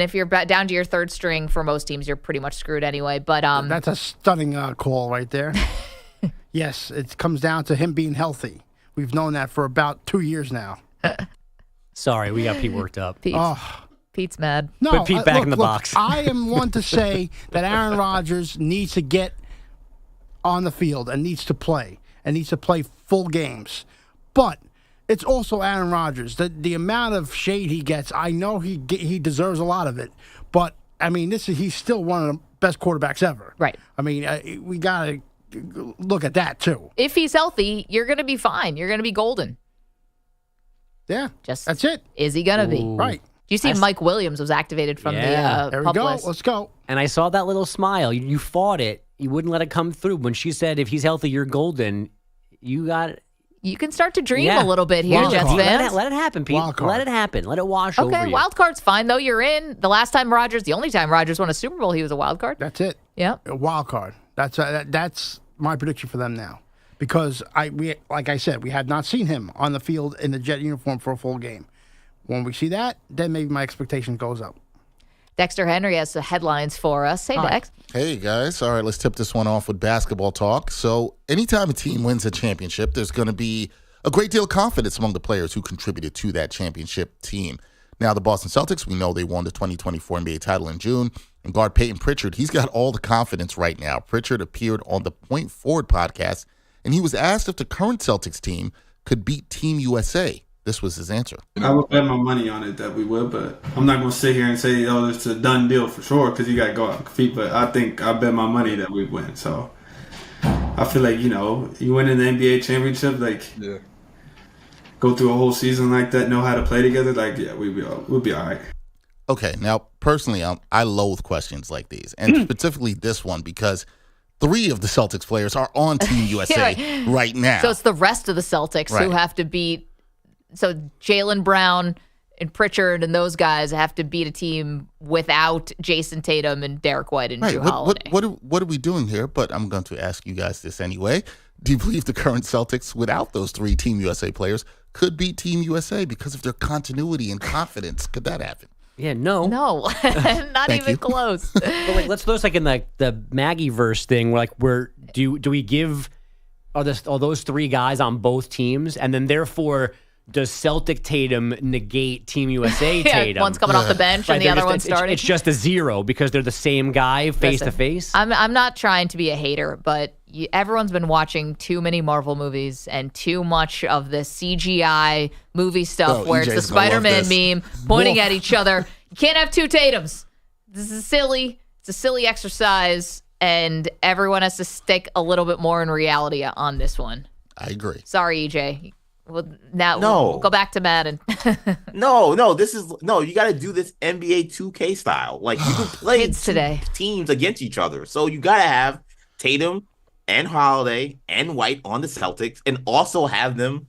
[SPEAKER 2] if you're down to your third string for most teams, you're pretty much screwed anyway. But
[SPEAKER 17] that's a stunning call right there. Yes, it comes down to him being healthy. We've known that for about 2 years now.
[SPEAKER 3] Sorry, we got Pete worked up.
[SPEAKER 2] Pete's mad.
[SPEAKER 17] No,
[SPEAKER 3] put Pete back in the box.
[SPEAKER 17] I am one to say that Aaron Rodgers needs to get on the field and needs to play full games. But it's also Aaron Rodgers. The amount of shade he gets, I know he deserves a lot of it. But he's still one of the best quarterbacks ever.
[SPEAKER 2] Right.
[SPEAKER 17] We got to look at that too.
[SPEAKER 2] If he's healthy, you're going to be fine. You're going to be golden.
[SPEAKER 17] Yeah, that's it.
[SPEAKER 2] Is he going to be?
[SPEAKER 17] Right.
[SPEAKER 2] Do you see Mike Williams was activated from the
[SPEAKER 17] there we
[SPEAKER 2] pup
[SPEAKER 17] go.
[SPEAKER 2] list?
[SPEAKER 17] Let's go.
[SPEAKER 3] And I saw that little smile. You fought it. You wouldn't let it come through. When she said, if he's healthy, you're golden, you got it.
[SPEAKER 2] You can start to dream a little bit here, Jets fans.
[SPEAKER 3] Let it happen, Pete. Let it happen. Let it wash over you.
[SPEAKER 2] Okay, wild card's fine, though. You're in. The only time Rodgers won a Super Bowl, he was a wild card.
[SPEAKER 17] That's it.
[SPEAKER 2] Yeah.
[SPEAKER 17] A wild card. That's my prediction for them now. because like I said, we had not seen him on the field in the Jet uniform for a full game. When we see that, then maybe my expectation goes up.
[SPEAKER 2] Dexter Henry has the headlines for us. Hey, Dex.
[SPEAKER 6] Hey, guys. All right, let's tip this one off with basketball talk. So anytime a team wins a championship, there's going to be a great deal of confidence among the players who contributed to that championship team. Now, the Boston Celtics, we know they won the 2024 NBA title in June. And guard Peyton Pritchard, he's got all the confidence right now. Pritchard appeared on the Point Forward podcast, and he was asked if the current Celtics team could beat Team USA. This was his answer.
[SPEAKER 20] I would bet my money on it that we would, but I'm not going to sit here and say, it's a done deal for sure, because you got to go out and compete. But I bet my money that we win. So I feel like, you win an NBA championship, go through a whole season like that, know how to play together, we'll be all right.
[SPEAKER 6] Okay, now, personally, I loathe questions like these, and specifically this one, because 3 of the Celtics players are on Team USA right now.
[SPEAKER 2] So it's the rest of the Celtics who have to beat. So Jalen Brown and Pritchard and those guys have to beat a team without Jason Tatum and Derek White and Drew Holiday.
[SPEAKER 6] What are we doing here? But I'm going to ask you guys this anyway. Do you believe the current Celtics, without those 3 Team USA players, could beat Team USA because of their continuity and confidence? Could that happen?
[SPEAKER 3] Yeah, no,
[SPEAKER 2] not even close.
[SPEAKER 3] But let's throw this in the Maggie verse thing. Where do we give all those 3 guys on both teams, and then therefore does Celtic Tatum negate Team USA Tatum?
[SPEAKER 2] One's coming off the bench and the other one's starting.
[SPEAKER 3] It's just a 0 because they're the same guy face to face.
[SPEAKER 2] I'm not trying to be a hater, but everyone's been watching too many Marvel movies and too much of the CGI movie stuff where it's the Spider-Man meme pointing at each other. You can't have 2 Tatums. This is silly. It's a silly exercise, and everyone has to stick a little bit more in reality on this one.
[SPEAKER 6] I agree.
[SPEAKER 2] Sorry, EJ. Well, now we'll go back to Madden.
[SPEAKER 8] No, you got to do this NBA 2K style. You can play teams against each other. So you got to have Tatum and Holiday and White on the Celtics and also have them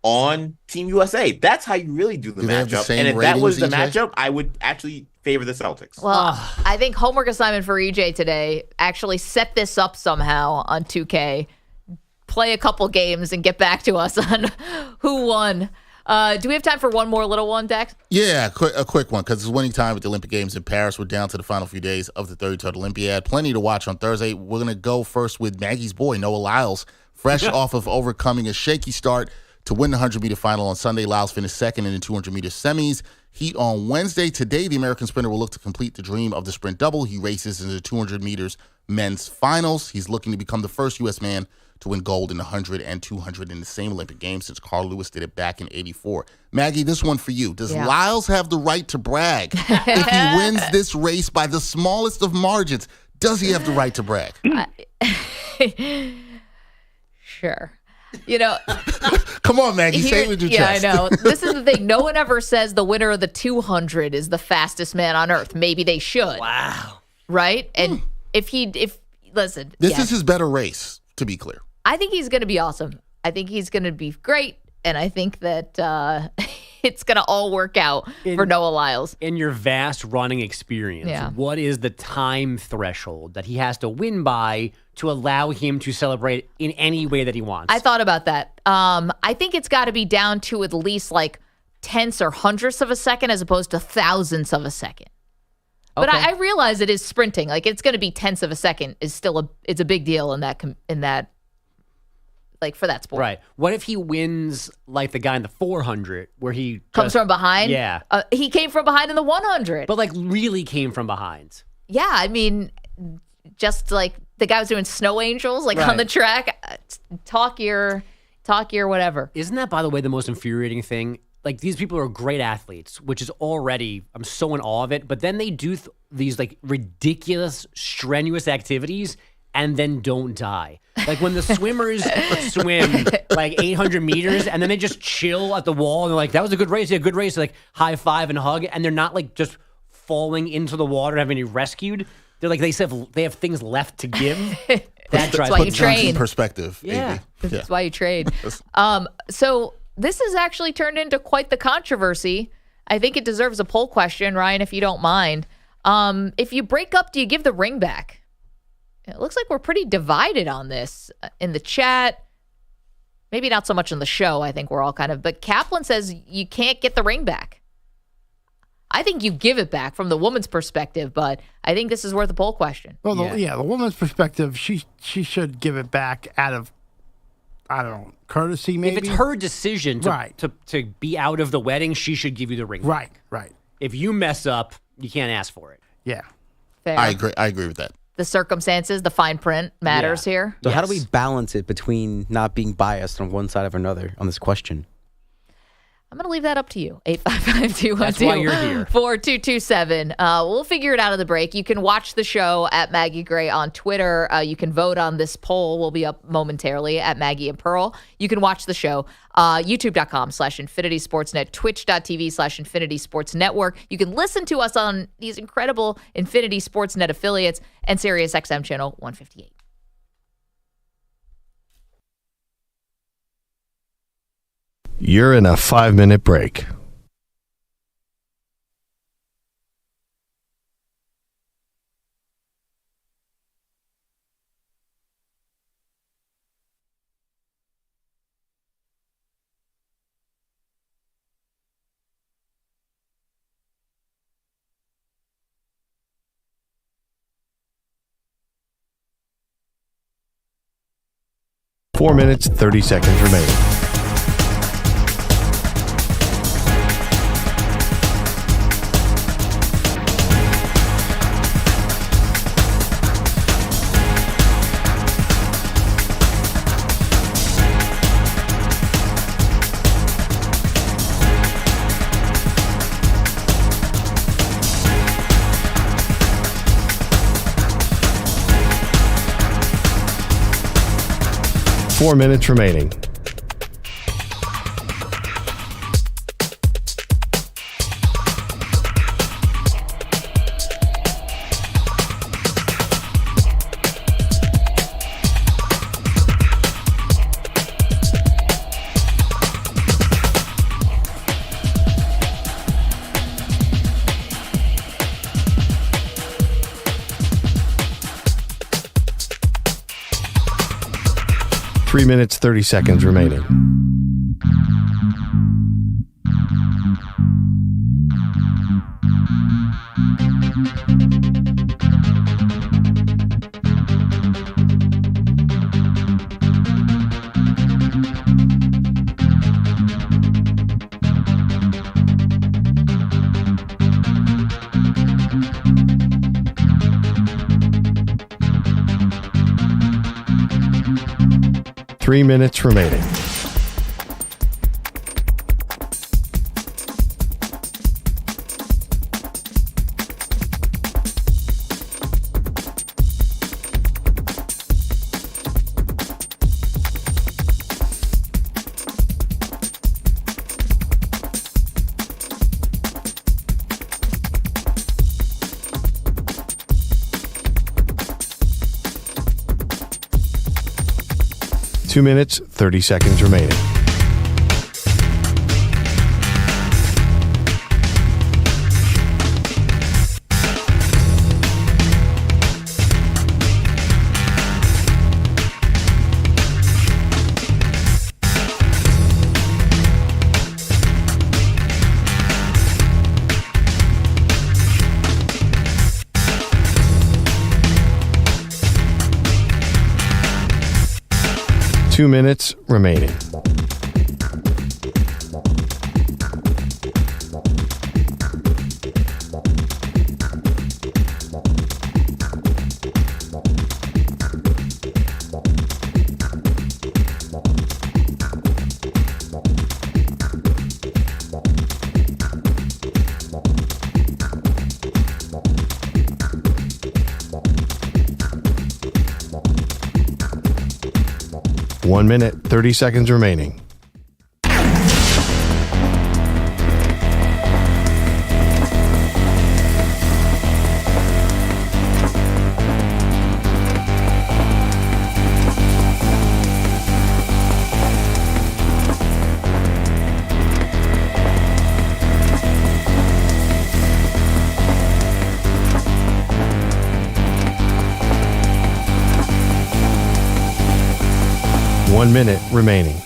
[SPEAKER 8] on Team USA. That's how you really do the matchup. And if that was the matchup, I would actually favor the Celtics.
[SPEAKER 2] Well, I think homework assignment for EJ today, actually set this up somehow on 2K. Play a couple games and get back to us on who won. Do we have time for one more little one, Dex?
[SPEAKER 6] Yeah, a quick one, because it's winning time at the Olympic Games in Paris. We're down to the final few days of the 33rd Olympiad. Plenty to watch on Thursday. We're going to go first with Maggie's boy, Noah Lyles, fresh off of overcoming a shaky start to win the 100-meter final on Sunday. Lyles finished second in the 200-meter semis. Heat on Wednesday. Today, the American sprinter will look to complete the dream of the sprint double. He races in the 200 meters men's finals. He's looking to become the first U.S. man to win gold in the 100 and 200 in the same Olympic Games since Carl Lewis did it back in '84. Maggie, this one for you. Does Lyles have the right to brag if he wins this race by the smallest of margins? Does he have the right to brag?
[SPEAKER 2] Sure.
[SPEAKER 6] Come on, Maggie, say it with your chest.
[SPEAKER 2] Yeah, I know. This is the thing. No one ever says the winner of the 200 is the fastest man on earth. Maybe they should.
[SPEAKER 3] Wow.
[SPEAKER 2] Right? And listen.
[SPEAKER 6] This is his better race, to be clear.
[SPEAKER 2] I think he's going to be awesome. I think he's going to be great. And I think that it's going to all work out for Noah Lyles.
[SPEAKER 3] In your vast running experience, what is the time threshold that he has to win by to allow him to celebrate in any way that he wants?
[SPEAKER 2] I thought about that. I think it's got to be down to at least tenths or hundredths of a second as opposed to thousandths of a second. But I realize it is sprinting. It's going to be tenths of a second is still it's a big deal in that for that sport.
[SPEAKER 3] Right. What if he wins like the guy in the 400 where he
[SPEAKER 2] comes from behind?
[SPEAKER 3] Yeah.
[SPEAKER 2] He came from behind in the 100.
[SPEAKER 3] But really came from behind.
[SPEAKER 2] Yeah. I mean, just the guy was doing snow angels on the track. Talk your whatever.
[SPEAKER 3] Isn't that, by the way, the most infuriating thing? These people are great athletes, which is already, I'm so in awe of it. But then they do these ridiculous, strenuous activities and then don't die. When the swimmers swim 800 meters and then they just chill at the wall and they're like, that was a good race. Yeah, good race. High five and hug. And they're not just falling into the water and having to be rescued. They're they have things left to give.
[SPEAKER 2] That's why you train.
[SPEAKER 6] In perspective.
[SPEAKER 2] Yeah. That's why you train. So this has actually turned into quite the controversy. I think it deserves a poll question, Ryan, if you don't mind. If you break up, do you give the ring back? It looks like we're pretty divided on this in the chat. Maybe not so much in the show. I think we're all kind of, but Kaplan says you can't get the ring back. I think you give it back from the woman's perspective, but I think this is worth a poll question.
[SPEAKER 17] Well, the woman's perspective, she should give it back out of, I don't know, courtesy maybe.
[SPEAKER 3] If it's her decision to be out of the wedding, she should give you the ring.
[SPEAKER 17] Right.
[SPEAKER 3] If you mess up, you can't ask for it.
[SPEAKER 17] Yeah.
[SPEAKER 2] Fair.
[SPEAKER 6] I agree with that.
[SPEAKER 2] The circumstances, the fine print matters here.
[SPEAKER 21] So how do we balance it between not being biased on one side or another on this question?
[SPEAKER 2] I'm going to leave that up to you. 855-212-4227.
[SPEAKER 3] That's why you're here.
[SPEAKER 2] 4227. We'll figure it out in the break. You can watch the show at Maggie Gray on Twitter. You can vote on this poll. We'll be up momentarily at Maggie and Pearl. You can watch the show. YouTube.com/Infinity Sportsnet, Twitch.tv/Infinity Sports Network. You can listen to us on these incredible Infinity Sportsnet affiliates and Sirius XM channel 158.
[SPEAKER 4] You're in a 5-minute break. Four minutes, 30 seconds remaining. Four minutes remaining. Three minutes, 30 seconds remaining. Three minutes remaining. Two minutes, 30 seconds remaining. Two minutes remaining. One minute, 30 seconds remaining. One minute remaining.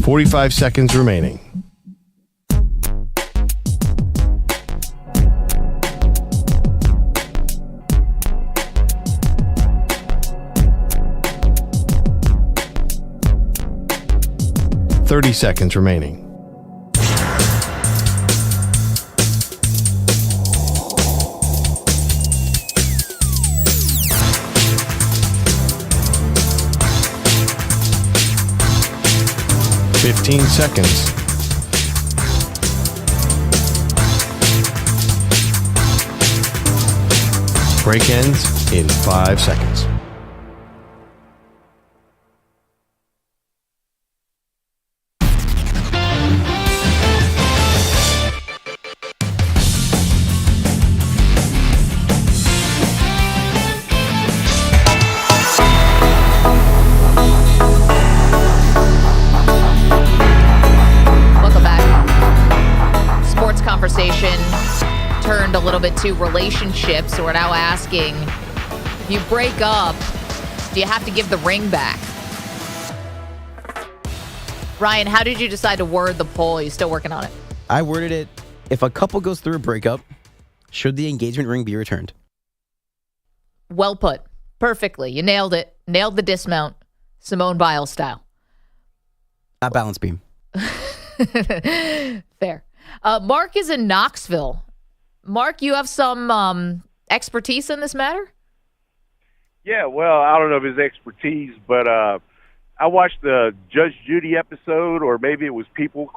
[SPEAKER 4] 45 seconds remaining. Thirty seconds remaining. 15 seconds. Break ends in 5 seconds.
[SPEAKER 2] Turned a little bit to relationships. So we're now asking, if you break up, do you have to give the ring back? Ryan, how did you decide to word the poll? Are you still working on it?
[SPEAKER 21] I worded it, if a couple goes through a breakup, should the engagement ring be returned?
[SPEAKER 2] Well put. Perfectly. You nailed it. Nailed the dismount. Simone Biles style.
[SPEAKER 21] Not balance beam.
[SPEAKER 2] Fair. Mark is in Knoxville. Mark, you have some expertise in this matter?
[SPEAKER 7] Yeah, well, I don't know if it's expertise, but I watched the Judge Judy episode, or maybe it was People's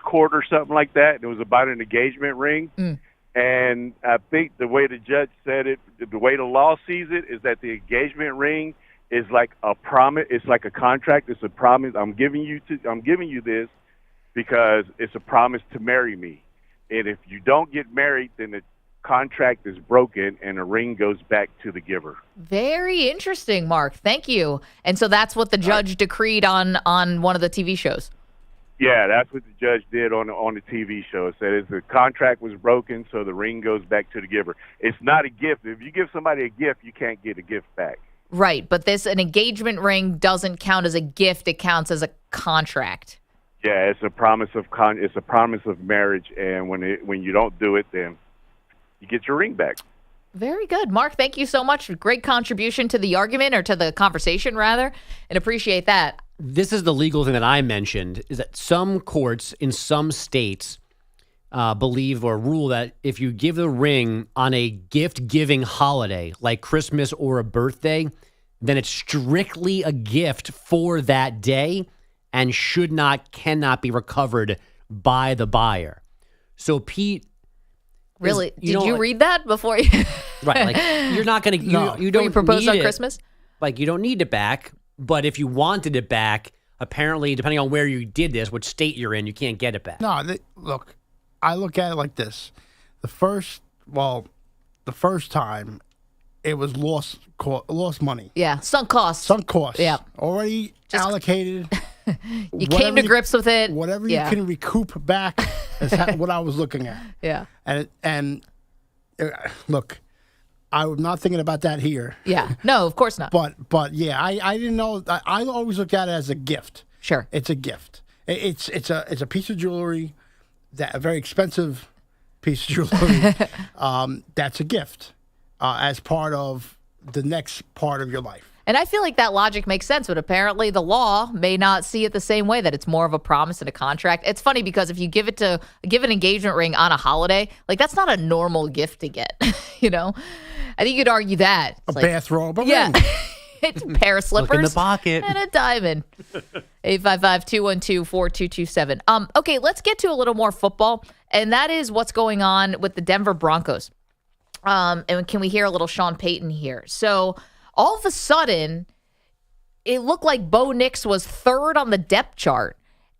[SPEAKER 7] Court or something like that, and it was about an engagement ring. And I think the way the judge said it, the way the law sees it, is that the engagement ring is like a promise. It's like a contract. It's a promise. I'm giving you this because it's a promise to marry me. And if you don't get married, then the contract is broken and the ring goes back to the giver.
[SPEAKER 2] Very interesting, Mark. Thank you. And so that's what the judge decreed on one of the TV shows.
[SPEAKER 7] Yeah, that's what the judge did on the TV show. It said the contract was broken, so the ring goes back to the giver. It's not a gift. If you give somebody a gift, you can't get a gift back.
[SPEAKER 2] Right, but an engagement ring doesn't count as a gift. It counts as a contract.
[SPEAKER 7] Yeah, it's a promise of marriage, and when you don't do it, then you get your ring back.
[SPEAKER 2] Very good. Mark, thank you so much. Great contribution to the argument, or to the conversation, rather, and appreciate that.
[SPEAKER 3] This is the legal thing that I mentioned, is that some courts in some states believe or rule that if you give the ring on a gift-giving holiday, like Christmas or a birthday, then it's strictly a gift for that day and cannot be recovered by the buyer. So Pete,
[SPEAKER 2] really, did you read that before you?
[SPEAKER 3] Right, like you're not going to. You don't
[SPEAKER 2] propose on
[SPEAKER 3] it.
[SPEAKER 2] Christmas.
[SPEAKER 3] Like you don't need it back, but if you wanted it back, apparently, depending on where you did this, which state you're in, you can't get it back.
[SPEAKER 17] No, look, I look at it like this: the first time, it was lost money.
[SPEAKER 2] Yeah, sunk costs. Yeah,
[SPEAKER 17] already allocated.
[SPEAKER 2] You came to grips with it.
[SPEAKER 17] Whatever you can recoup back is what I was looking at.
[SPEAKER 2] Yeah.
[SPEAKER 17] And look, I'm not thinking about that here.
[SPEAKER 2] Yeah. No, of course not.
[SPEAKER 17] But yeah, I didn't know. I always looked at it as a gift.
[SPEAKER 2] Sure.
[SPEAKER 17] It's a gift. It's a piece of jewelry, a very expensive piece of jewelry. That's a gift as part of the next part of your life.
[SPEAKER 2] And I feel like that logic makes sense, but apparently the law may not see it the same way, that it's more of a promise and a contract. It's funny because if you give an engagement ring on a holiday, like that's not a normal gift to get, you know? I think you'd argue that.
[SPEAKER 17] It's bathrobe,
[SPEAKER 2] yeah. It's a pair of slippers.
[SPEAKER 3] Look in the pocket.
[SPEAKER 2] And a diamond. 855-212-4227. Okay, let's get to a little more football, and that is what's going on with the Denver Broncos. And can we hear a little Sean Peyton here? So all of a sudden, it looked like Bo Nix was third on the depth chart.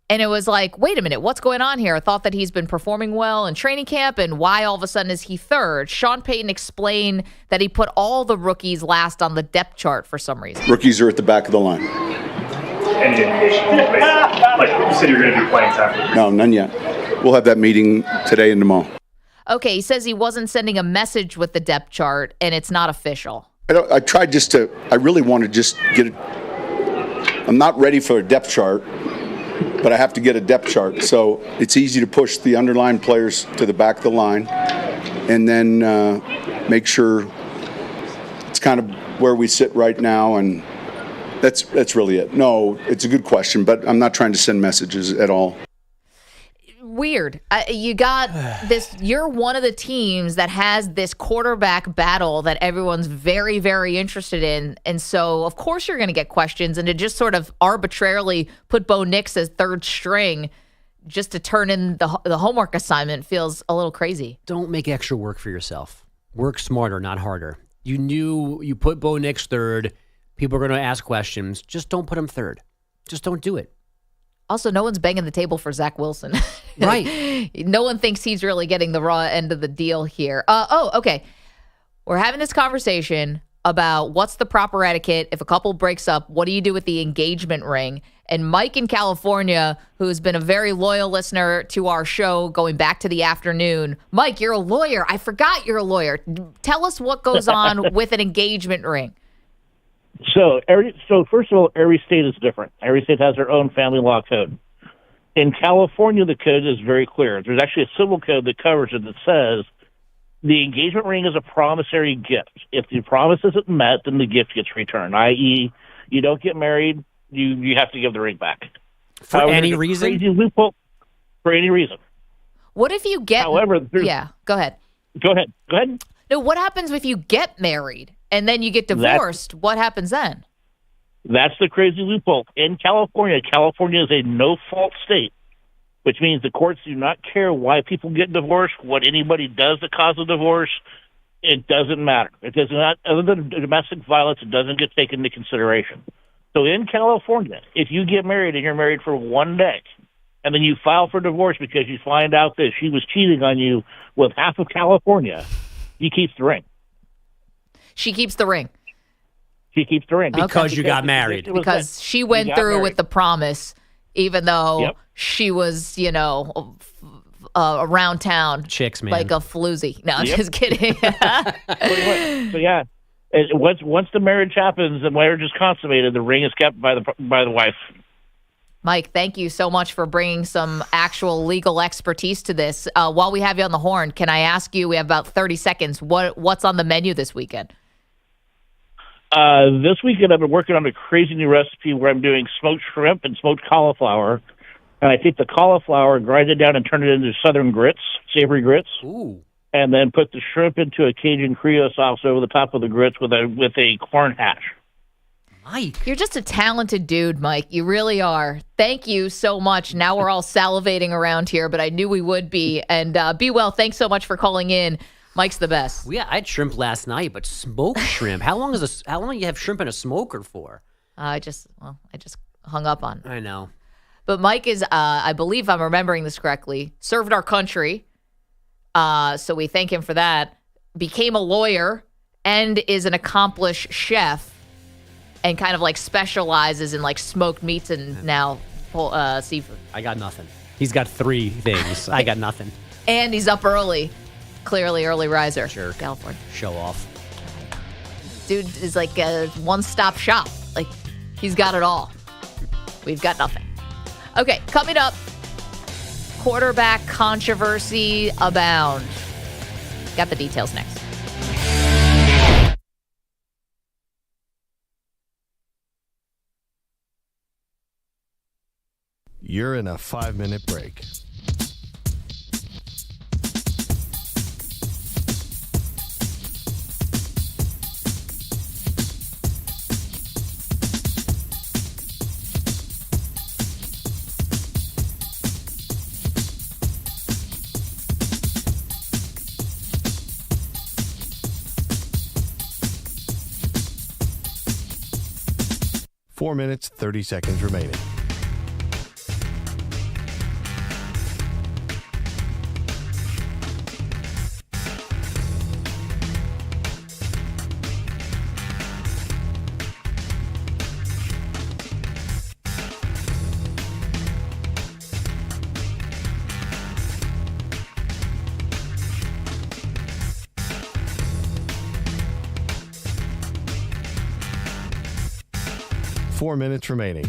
[SPEAKER 2] And it was like, wait a minute, what's going on here? I thought that he's been performing well in training camp, and why all of a sudden is he third? Sean Payton explained that he put all the rookies last on the depth chart for some reason.
[SPEAKER 22] Rookies are at the back of the line.
[SPEAKER 23] Any indication? Like you said, you're going to be playing time.
[SPEAKER 22] No, none yet. We'll have that meeting today and tomorrow.
[SPEAKER 2] Okay, he says he wasn't sending a message with the depth chart, and it's not official.
[SPEAKER 22] I tried I really want to just get it. I'm not ready for a depth chart but I have to get a depth chart. So it's easy to push the underlying players to the back of the line and then make sure it's kind of where we sit right now, and that's really it. No, it's a good question, but I'm not trying to send messages at all.
[SPEAKER 2] Weird. You got this. You're one of the teams that has this quarterback battle that everyone's very, very interested in. And so, of course, you're going to get questions. And to just sort of arbitrarily put Bo Nix as third string just to turn in the homework assignment feels a little crazy.
[SPEAKER 3] Don't make extra work for yourself. Work smarter, not harder. You knew you put Bo Nix third. People are going to ask questions. Just don't put him third. Just don't do it.
[SPEAKER 2] Also, no one's banging the table for Zach Wilson.
[SPEAKER 3] Right.
[SPEAKER 2] No one thinks he's really getting the raw end of the deal here. Okay. We're having this conversation about what's the proper etiquette. If a couple breaks up, what do you do with the engagement ring? And Mike in California, who's been a very loyal listener to our show going back to the afternoon. Mike, you're a lawyer. I forgot you're a lawyer. Tell us what goes on with an engagement ring.
[SPEAKER 5] So first of all, every state is different. Every state has their own family law code. In California, the code is very clear. There's actually a civil code that covers it that says the engagement ring is a promissory gift. If the promise isn't met, then the gift gets returned, i.e., you don't get married, you have to give the ring back.
[SPEAKER 3] For any reason?
[SPEAKER 5] Crazy loophole. For any reason.
[SPEAKER 2] What if you get...
[SPEAKER 5] However...
[SPEAKER 2] Yeah, go ahead.
[SPEAKER 5] Go ahead.
[SPEAKER 2] No, what happens if you get married and then you get divorced? What happens then?
[SPEAKER 5] That's the crazy loophole. In California is a no-fault state, which means the courts do not care why people get divorced, what anybody does to cause a divorce. It doesn't matter. It does not, other than domestic violence, it doesn't get taken into consideration. So in California, if you get married and you're married for one day, and then you file for divorce because you find out that she was cheating on you with half of California, he keeps the ring.
[SPEAKER 2] She keeps the ring.
[SPEAKER 5] She keeps the ring.
[SPEAKER 3] Because you got married.
[SPEAKER 2] Because she went through with the promise, even though she was, around town.
[SPEAKER 3] Chicks, man.
[SPEAKER 2] Like a floozy. No, I'm just kidding.
[SPEAKER 5] So, yeah. Once the marriage happens, the marriage is consummated, the ring is kept by the wife.
[SPEAKER 2] Mike, thank you so much for bringing some actual legal expertise to this. While we have you on the horn, can I ask you, we have about 30 seconds, what's on the menu this weekend?
[SPEAKER 5] This weekend I've been working on a crazy new recipe where I'm doing smoked shrimp and smoked cauliflower. And I take the cauliflower, grind it down, and turn it into southern grits, savory grits.
[SPEAKER 3] Ooh.
[SPEAKER 5] And then put the shrimp into a Cajun Creole sauce over the top of the grits with a corn hash.
[SPEAKER 3] Mike.
[SPEAKER 2] You're just a talented dude, Mike. You really are. Thank you so much. Now we're all salivating around here, but I knew we would be. And be well. Thanks so much for calling in. Mike's the best.
[SPEAKER 3] Yeah, I had shrimp last night, but smoked shrimp. How long do you have shrimp in a smoker for?
[SPEAKER 2] I just hung up on.
[SPEAKER 3] I know.
[SPEAKER 2] But Mike is, I believe I'm remembering this correctly, served our country. So we thank him for that. Became a lawyer and is an accomplished chef and kind of like specializes in like smoked meats and now seafood.
[SPEAKER 3] I got nothing. He's got 3 things. I got nothing.
[SPEAKER 2] And he's up early. Clearly early riser.
[SPEAKER 3] Sure.
[SPEAKER 2] California.
[SPEAKER 3] Show off.
[SPEAKER 2] Dude is like a one-stop shop. Like, he's got it all. We've got nothing. Okay, coming up, quarterback controversy abound. Got the details next.
[SPEAKER 4] You're in a 5-minute break. Four minutes, 30 seconds remaining. Four minutes remaining.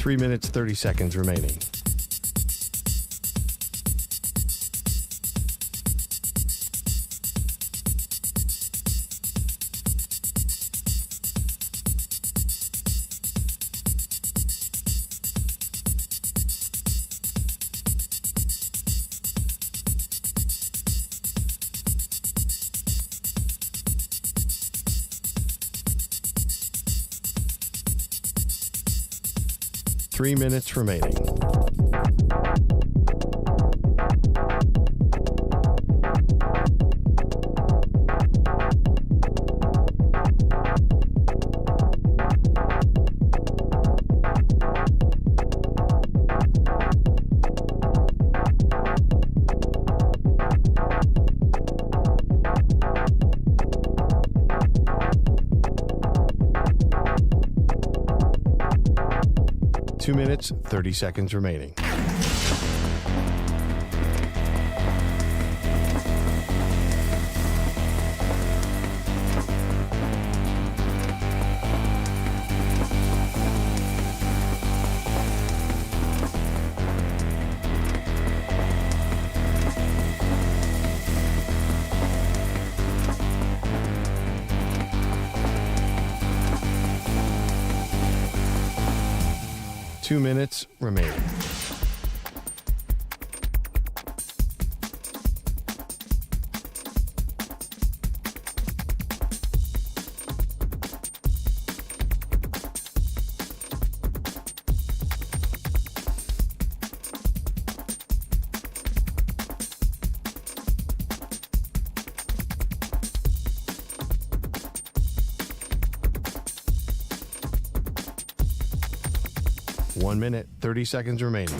[SPEAKER 4] 3 minutes, 30 seconds remaining. Three minutes remaining. Two minutes, 30 seconds remaining. Two minutes remaining. One minute, 30 seconds remaining.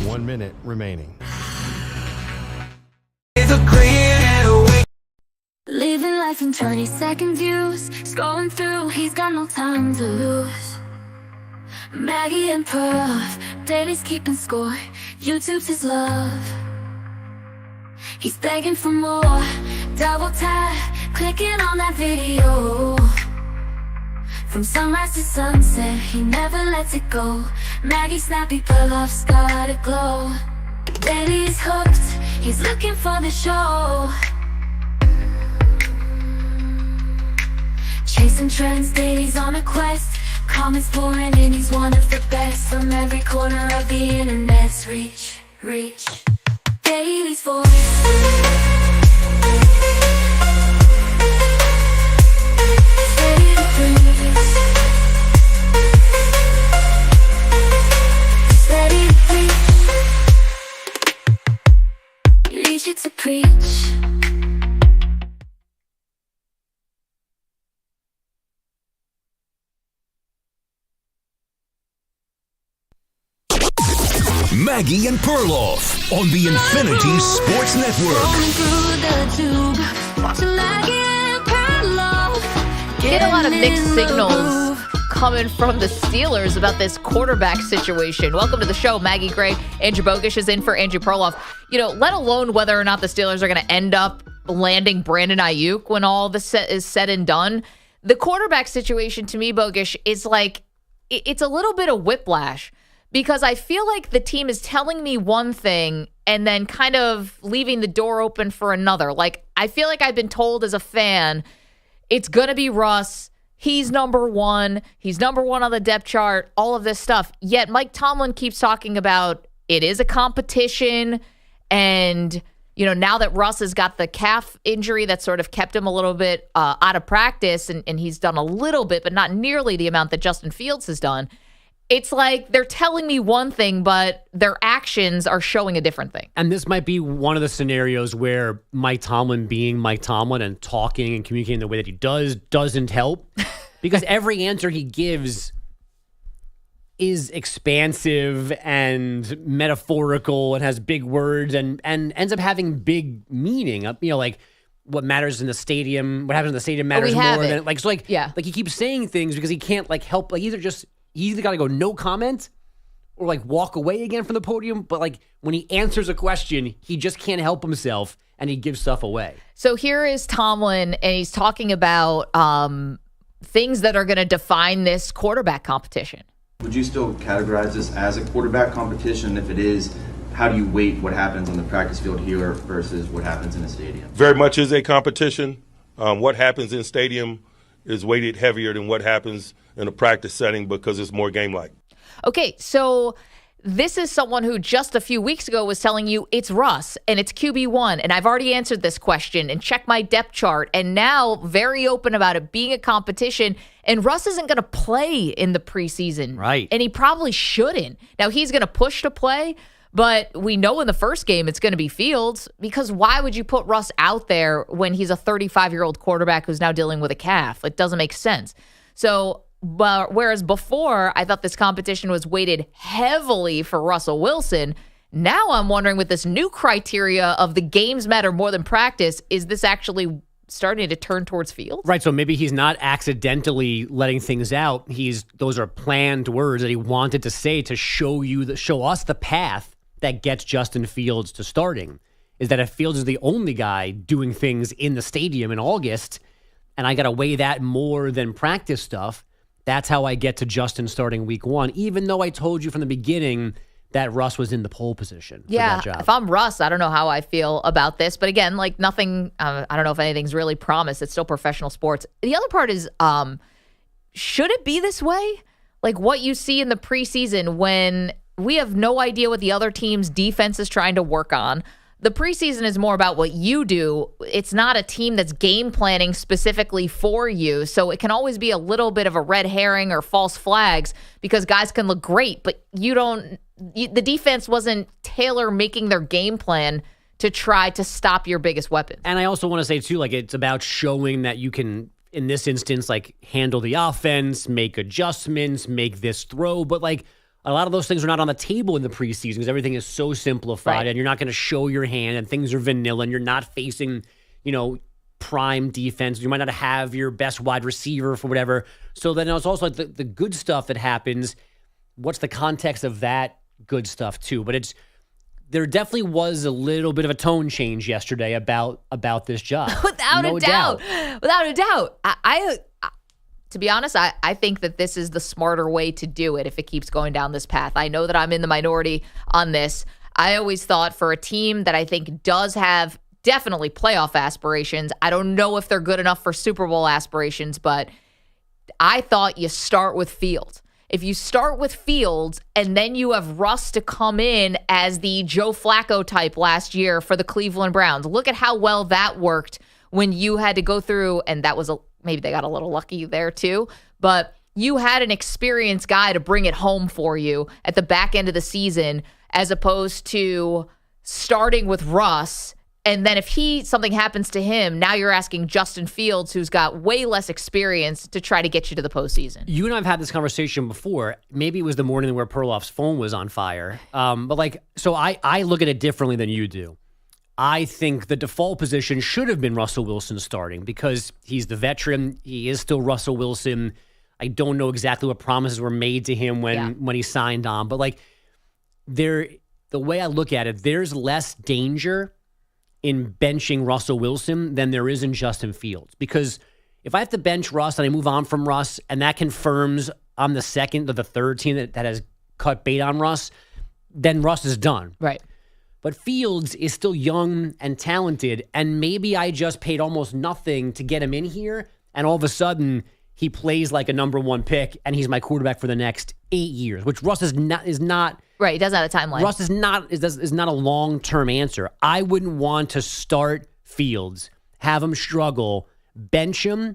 [SPEAKER 4] One minute remaining.
[SPEAKER 13] Living life in 20-second views. Scrolling through, he's got no time to lose. Maggie and Perloff, Daly's keeping score. YouTube's his love. He's begging for more. Double tap, clicking on that video. From sunrise to sunset, he never lets it go. Maggie snappy, Perloff's got a glow. Daly's hooked, he's looking for the show. Chasing trends, Daly's on a quest. Comments pouring in, he's one of the best. From every corner of the internet's reach. Daly's voice. To preach.
[SPEAKER 1] Maggie and Perloff on the Infinity Sports Network.
[SPEAKER 2] Get a lot of mixed signals coming from the Steelers about this quarterback situation. Welcome to the show, Maggie Gray. Andrew Bogish is in for Andrew Perloff. You know, let alone whether or not the Steelers are going to end up landing Brandon Ayuk when all this is said and done. The quarterback situation to me, Bogish, is like, it's a little bit of whiplash because I feel like the team is telling me one thing and then kind of leaving the door open for another. Like, I feel like I've been told as a fan, it's going to be Russ. He's number one. He's number one on the depth chart, all of this stuff. Yet Mike Tomlin keeps talking about it is a competition. And, you know, now that Russ has got the calf injury that sort of kept him a little bit out of practice, and he's done a little bit, but not nearly the amount that Justin Fields has done, it's like they're telling me one thing, but their actions are showing a different thing.
[SPEAKER 3] And this might be one of the scenarios where Mike Tomlin being Mike Tomlin and talking and communicating the way that he doesn't help. Because every answer he gives is expansive and metaphorical and has big words and ends up having big meaning. Like what matters in the stadium, what happens in the stadium matters more than like he keeps saying things because he can't help he either got to go no comment or walk away again from the podium. But when he answers a question, he just can't help himself and he gives stuff away.
[SPEAKER 2] So here is Tomlin, and he's talking about things that are going to define this quarterback competition.
[SPEAKER 9] Would you still categorize this as a quarterback competition? If it is, how do you weight what happens on the practice field here versus what happens in a stadium?
[SPEAKER 10] Very much is a competition. What happens in stadium is weighted heavier than what happens in a practice setting because it's more game-like.
[SPEAKER 2] Okay, so this is someone who just a few weeks ago was telling you it's Russ and it's QB1, and I've already answered this question and checked my depth chart, and now very open about it being a competition, and Russ isn't going to play in the preseason.
[SPEAKER 3] Right.
[SPEAKER 2] And he probably shouldn't. Now, he's going to push to play, but we know in the first game it's going to be Fields, because why would you put Russ out there when he's a 35-year-old quarterback who's now dealing with a calf? It doesn't make sense. So, whereas before I thought this competition was weighted heavily for Russell Wilson, now I'm wondering with this new criteria of the games matter more than practice, is this actually starting to turn towards Fields?
[SPEAKER 3] Right, so maybe he's not accidentally letting things out. Those are planned words that he wanted to say to show us the path that gets Justin Fields to starting. Is that if Fields is the only guy doing things in the stadium in August, and I got to weigh that more than practice stuff, that's how I get to Justin starting week 1, even though I told you from the beginning that Russ was in the pole position for that job.
[SPEAKER 2] If I'm Russ, I don't know how I feel about this. But again, nothing, I don't know if anything's really promised. It's still professional sports. The other part is, should it be this way? What you see in the preseason when we have no idea what the other team's defense is trying to work on. The preseason is more about what you do. It's not a team that's game planning specifically for you. So it can always be a little bit of a red herring or false flags because guys can look great, but the defense wasn't tailor making their game plan to try to stop your biggest weapon.
[SPEAKER 3] And I also want to say too, it's about showing that you can, in this instance, handle the offense, make adjustments, make this throw, but a lot of those things are not on the table in the preseason because everything is so simplified and you're not going to show your hand and things are vanilla and you're not facing, prime defense. You might not have your best wide receiver for whatever. So then it's also the good stuff that happens. What's the context of that good stuff too? But there definitely was a little bit of a tone change yesterday about this job.
[SPEAKER 2] Without a doubt. To be honest, I think that this is the smarter way to do it if it keeps going down this path. I know that I'm in the minority on this. I always thought for a team that I think does have definitely playoff aspirations, I don't know if they're good enough for Super Bowl aspirations, but I thought you start with Fields. If you start with Fields and then you have Russ to come in as the Joe Flacco type last year for the Cleveland Browns, look at how well that worked when you had to go through, and that was maybe they got a little lucky there too, but you had an experienced guy to bring it home for you at the back end of the season, as opposed to starting with Russ. And then if something happens to him, now you're asking Justin Fields, who's got way less experience, to try to get you to the postseason.
[SPEAKER 3] You and I have had this conversation before. Maybe it was the morning where Perloff's phone was on fire. So I look at it differently than you do. I think the default position should have been Russell Wilson starting because he's the veteran. He is still Russell Wilson. I don't know exactly what promises were made to him when he signed on. But the way I look at it, there's less danger in benching Russell Wilson than there is in Justin Fields. Because if I have to bench Russ and I move on from Russ and that confirms I'm the second or the third team that has cut bait on Russ, then Russ is done.
[SPEAKER 2] Right.
[SPEAKER 3] But Fields is still young and talented, and maybe I just paid almost nothing to get him in here, and all of a sudden he plays like a number 1 pick, and he's my quarterback for the next 8 years, which Russ is not.
[SPEAKER 2] Right, he doesn't have a timeline.
[SPEAKER 3] Russ is not a long-term answer. I wouldn't want to start Fields, have him struggle, bench him,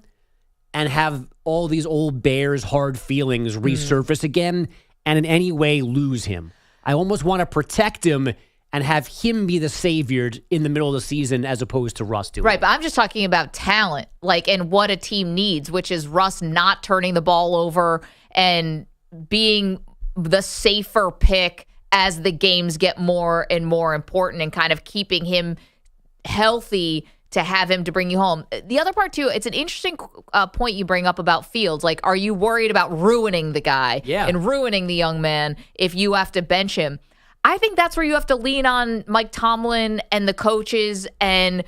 [SPEAKER 3] and have all these old Bears hard feelings resurface again, and in any way lose him. I almost want to protect him and have him be the savior in the middle of the season as opposed to Russ doing
[SPEAKER 2] it. Right, but I'm just talking about talent, and what a team needs, which is Russ not turning the ball over and being the safer pick as the games get more and more important, and kind of keeping him healthy to have him to bring you home. The other part, too, it's an interesting point you bring up about Fields. Like, are you worried about ruining the guy and ruining the young man if you have to bench him? I think that's where you have to lean on Mike Tomlin and the coaches and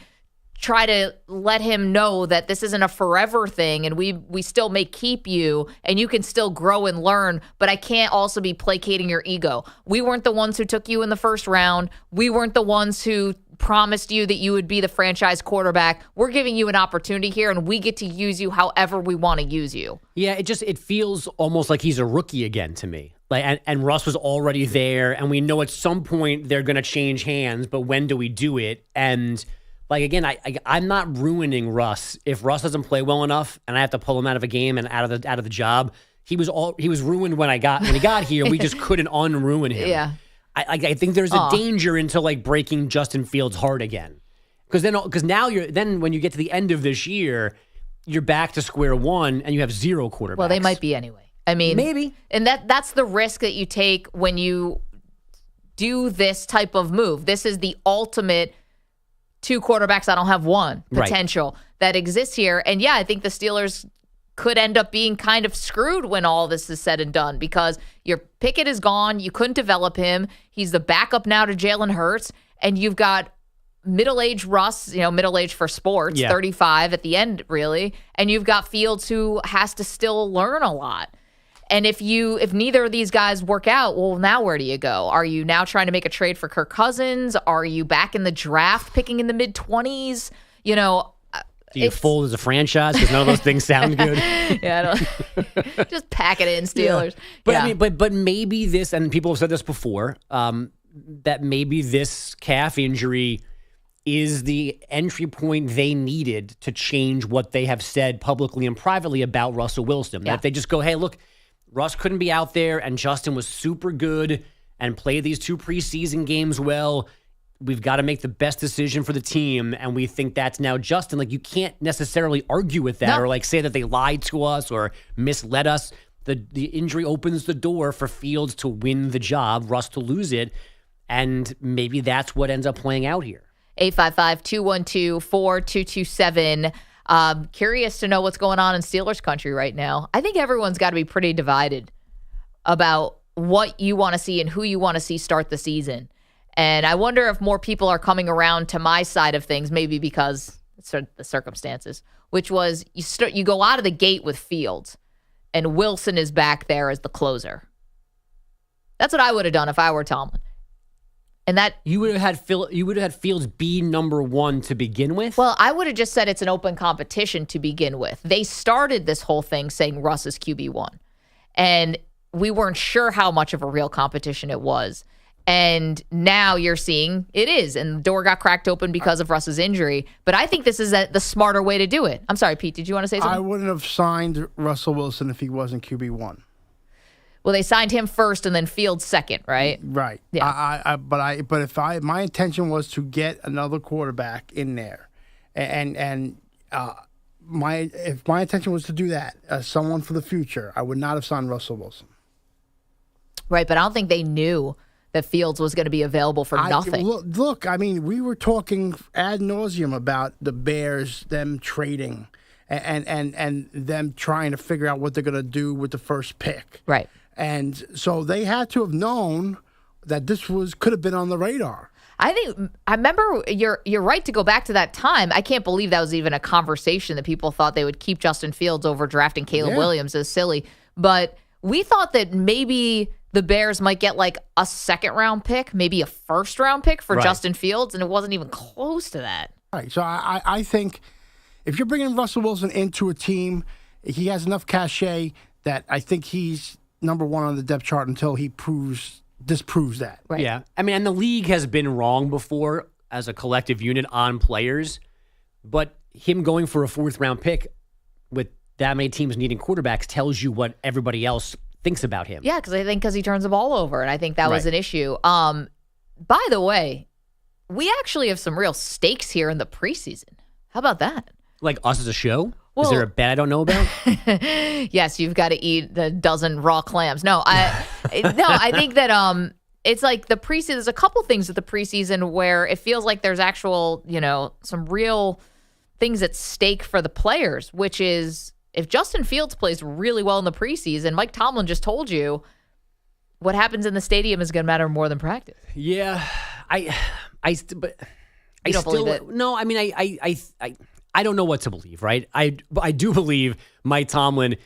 [SPEAKER 2] try to let him know that this isn't a forever thing, and we still may keep you and you can still grow and learn, but I can't also be placating your ego. We weren't the ones who took you in the first round. We weren't the ones who promised you that you would be the franchise quarterback. We're giving you an opportunity here, and we get to use you however we want to use you.
[SPEAKER 3] Yeah, it feels almost like he's a rookie again to me. Like, and Russ was already there, and we know at some point they're going to change hands, but when do we do it? And like, again, I'm not ruining Russ. If Russ doesn't play well enough and I have to pull him out of a game and out of the job, he was ruined when he got here. We just couldn't unruin him.
[SPEAKER 2] Yeah.
[SPEAKER 3] I think there's a danger into like breaking Justin Fields' heart again. Because now when you get to the end of this year, you're back to square one and you have zero quarterbacks.
[SPEAKER 2] Well, they might be anyway. I mean,
[SPEAKER 3] maybe.
[SPEAKER 2] And that's the risk that you take when you do this type of move. This is the ultimate 2 quarterbacks, I don't have one potential that exists here. And yeah, I think the Steelers could end up being kind of screwed when all this is said and done, because your Pickett is gone. You couldn't develop him. He's the backup now to Jalen Hurts. And you've got middle-aged Russ, middle-aged for sports, 35 at the end, really. And you've got Fields, who has to still learn a lot. And if neither of these guys work out, well, now where do you go? Are you now trying to make a trade for Kirk Cousins? Are you back in the draft picking in the mid-20s?
[SPEAKER 3] Do you fold as a franchise? Because none of those things sound good.
[SPEAKER 2] Yeah, just pack it in, Steelers.
[SPEAKER 3] Yeah. But maybe this, and people have said this before, that maybe this calf injury is the entry point they needed to change what they have said publicly and privately about Russell Wilson. That if they just go, hey, look, Russ couldn't be out there, and Justin was super good and played these 2 preseason games well. We've got to make the best decision for the team, and we think that's now Justin. Like, you can't necessarily argue with that or like say that they lied to us or misled us. The injury opens the door for Fields to win the job, Russ to lose it, and maybe that's what ends up playing out here.
[SPEAKER 2] 855-212-4227. Curious to know what's going on in Steelers country right now. I think everyone's got to be pretty divided about what you want to see and who you want to see start the season. And I wonder if more people are coming around to my side of things, maybe because it's the circumstances, which was you go out of the gate with Fields, and Wilson is back there as the closer. That's what I would have done if I were Tomlin. And that
[SPEAKER 3] you would have had Fields be number 1 to begin with?
[SPEAKER 2] Well, I would have just said it's an open competition to begin with. They started this whole thing saying Russ is QB1. And we weren't sure how much of a real competition it was. And now you're seeing it is. And the door got cracked open because of Russ's injury. But I think this is the smarter way to do it. I'm sorry, Pete, did you want to say something?
[SPEAKER 17] I wouldn't have signed Russell Wilson if he wasn't QB1.
[SPEAKER 2] Well, they signed him first and then Fields second, right?
[SPEAKER 17] Right.
[SPEAKER 2] Yeah.
[SPEAKER 17] But my intention was to get another quarterback in there, and if my intention was to do that, someone for the future, I would not have signed Russell Wilson.
[SPEAKER 2] Right, but I don't think they knew that Fields was going to be available for nothing.
[SPEAKER 17] Look, I mean, we were talking ad nauseum about the Bears, them trading, and them trying to figure out what they're going to do with the first pick.
[SPEAKER 2] Right.
[SPEAKER 17] And so they had to have known that this could have been on the radar.
[SPEAKER 2] I remember you're right to go back to that time. I can't believe that was even a conversation that people thought they would keep Justin Fields over drafting Caleb Williams. Is silly. But we thought that maybe the Bears might get like a 2nd-round pick, maybe a 1st-round pick for Justin Fields, and it wasn't even close to that.
[SPEAKER 17] Right. So I think if you're bringing Russell Wilson into a team, he has enough cachet that I think he's number 1 on the depth chart until he disproves that.
[SPEAKER 2] Right.
[SPEAKER 3] Yeah. I mean, and the league has been wrong before as a collective unit on players, but him going for a 4th-round pick with that many teams needing quarterbacks tells you what everybody else thinks about him.
[SPEAKER 2] Yeah, because he turns the ball over, and I think that was an issue. By the way, we actually have some real stakes here in the preseason. How about that?
[SPEAKER 3] Like us as a show?
[SPEAKER 2] Well,
[SPEAKER 3] is there a bet I don't know about?
[SPEAKER 2] Yes, you've got to eat the dozen raw clams. No, I think that it's like the preseason. There's a couple things with the preseason where it feels like there's actual, some real things at stake for the players, which is if Justin Fields plays really well in the preseason, Mike Tomlin just told you what happens in the stadium is going to matter more than practice.
[SPEAKER 3] Yeah, I
[SPEAKER 2] don't believe it.
[SPEAKER 3] No, I mean, I don't know what to believe, right? I do believe Mike Tomlin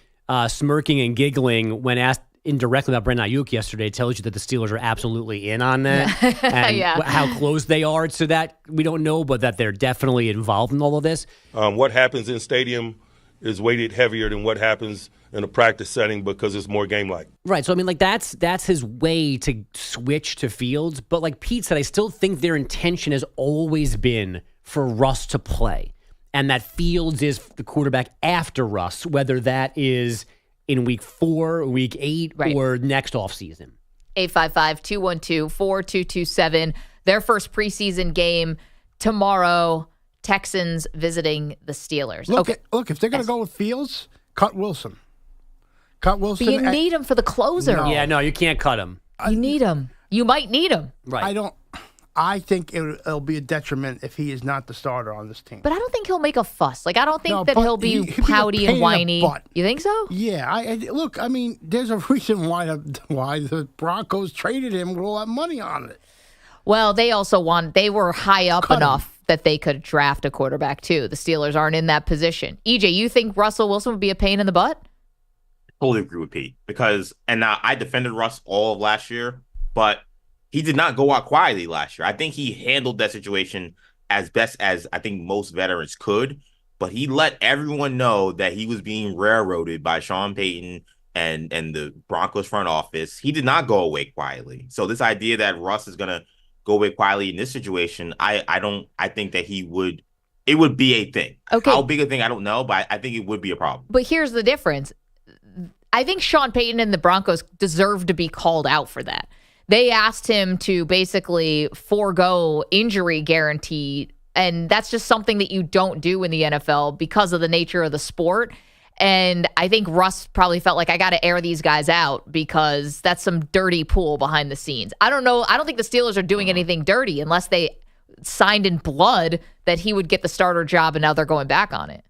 [SPEAKER 3] smirking and giggling when asked indirectly about Brandon Ayuk yesterday tells you that the Steelers are absolutely in on that. And how close they are to that, we don't know, but that they're definitely involved in all of this.
[SPEAKER 10] What happens in stadium is weighted heavier than what happens in a practice setting because it's more game-like.
[SPEAKER 3] Right. So, I mean, like, that's his way to switch to Fields. But like Pete said, I still think their intention has always been for Russ to play. And that Fields is the quarterback after Russ, whether that is in week 4, week 8, or next offseason.
[SPEAKER 2] 855-212-4227. Their first preseason game tomorrow. Texans visiting the Steelers.
[SPEAKER 17] Look, if they're going to go with Fields, cut Wilson. Cut Wilson.
[SPEAKER 2] But you need him for the closer.
[SPEAKER 3] No. Yeah, no, you can't cut him.
[SPEAKER 2] You need him. You might need him.
[SPEAKER 3] Right.
[SPEAKER 17] I think it'll be a detriment if he is not the starter on this team.
[SPEAKER 2] But I don't think he'll make a fuss. Like, I don't think that he'll be pouty and whiny. You think so?
[SPEAKER 17] Yeah. Look, I mean, there's a reason why the Broncos traded him with all that money on it.
[SPEAKER 2] Well, they were high up enough that they could draft a quarterback too. The Steelers aren't in that position. EJ, you think Russell Wilson would be a pain in the butt?
[SPEAKER 8] Totally agree with Pete and I defended Russ all of last year, but he did not go out quietly last year. I think he handled that situation as best as I think most veterans could, but he let everyone know that he was being railroaded by Sean Peyton and the Broncos front office. He did not go away quietly. So this idea that Russ is going to go away quietly in this situation, I think that it would be a thing.
[SPEAKER 2] Okay.
[SPEAKER 8] How big a thing, I don't know, but I think it would be a problem.
[SPEAKER 2] But here's the difference. I think Sean Payton and the Broncos deserve to be called out for that. They asked him to basically forego injury guarantee, and that's just something that you don't do in the NFL because of the nature of the sport. And I think Russ probably felt like, I got to air these guys out because that's some dirty pool behind the scenes. I don't know. I don't think the Steelers are doing anything dirty unless they signed in blood that he would get the starter job, and now they're going back on it.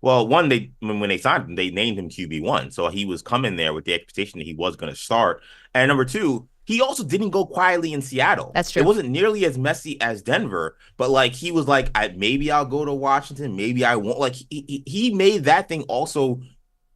[SPEAKER 8] Well, when they signed him, they named him QB1. So he was coming there with the expectation that he was going to start. And number two, he also didn't go quietly in Seattle.
[SPEAKER 2] That's true.
[SPEAKER 8] It wasn't nearly as messy as Denver, but like he was like, maybe I'll go to Washington, maybe I won't. Like he made that thing also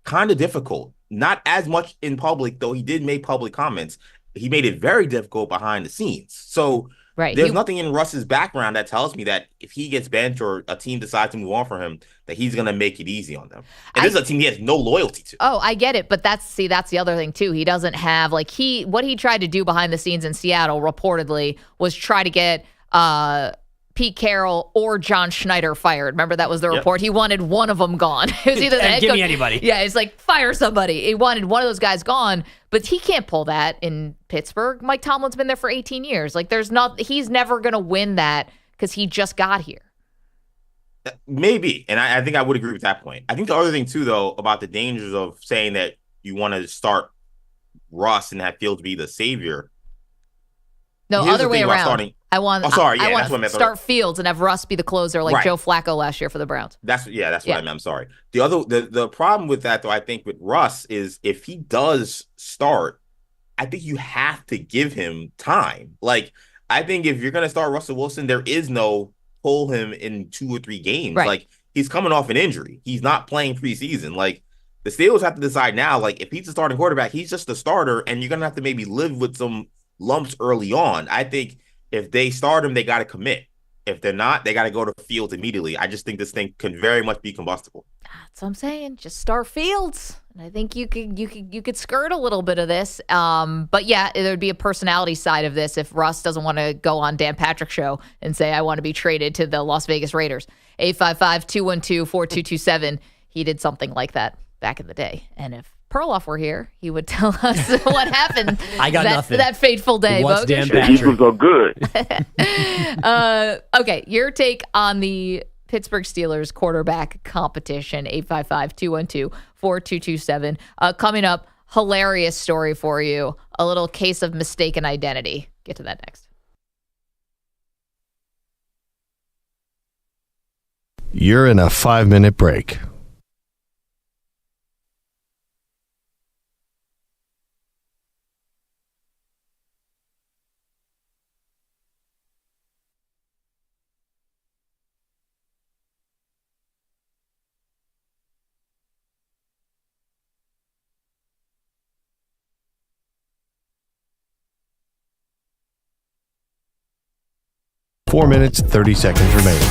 [SPEAKER 8] kind of difficult. Not as much in public, though he did make public comments. He made it very difficult behind the scenes. So there's nothing in Russ's background that tells me that if he gets benched or a team decides to move on for him, that he's going to make it easy on them. And this is a team he has no loyalty to.
[SPEAKER 2] Oh, I get it. But that's the other thing, too. He doesn't have, what he tried to do behind the scenes in Seattle, reportedly, was try to get Pete Carroll or John Schneider fired. Remember, that was the report. He wanted one of them gone. It was either the head
[SPEAKER 3] give
[SPEAKER 2] coach.
[SPEAKER 3] Me anybody.
[SPEAKER 2] Yeah, it's like, fire somebody. He wanted one of those guys gone, but he can't pull that in Pittsburgh. Mike Tomlin's been there for 18 years. Like, he's never going to win that because he just got here.
[SPEAKER 8] Maybe. And I think I would agree with that point. I think the other thing, too, though, about the dangers of saying that you want to start Russ and have Fields be the savior.
[SPEAKER 2] No, other way around. I want
[SPEAKER 8] to
[SPEAKER 2] start Fields and have Russ be the closer like Joe Flacco last year for the Browns.
[SPEAKER 8] That's what I meant. I'm sorry. The problem with that, though, I think with Russ is if he does start, I think you have to give him time. Like, I think if you're going to start Russell Wilson, there is no pull him in 2 or 3 games.
[SPEAKER 2] Right.
[SPEAKER 8] Like, he's coming off an injury. He's not playing preseason. Like, the Steelers have to decide now, like, if he's the starting quarterback, he's just the starter, and you're going to have to maybe live with some lumps early on. I think if they start him, they got to commit. If they're not, they got to go to Fields immediately. I just think this thing can very much be combustible.
[SPEAKER 2] That's what I'm saying. Just start Fields. And I think you could skirt a little bit of this. But yeah, there would be a personality side of this if Russ doesn't want to go on Dan Patrick's show and say, I want to be traded to the Las Vegas Raiders. 855-212-4227. He did something like that back in the day. And if Perloff were here, he would tell us what happened.
[SPEAKER 3] I got nothing.
[SPEAKER 2] That fateful day.
[SPEAKER 3] What's Dan
[SPEAKER 7] Patrick? The Eagles are good.
[SPEAKER 2] Okay, your take on the Pittsburgh Steelers quarterback competition, 855-212-4227. Coming up, hilarious story for you, a little case of mistaken identity. Get to that next.
[SPEAKER 4] You're in a 5-minute break. Four minutes, 30 seconds remaining.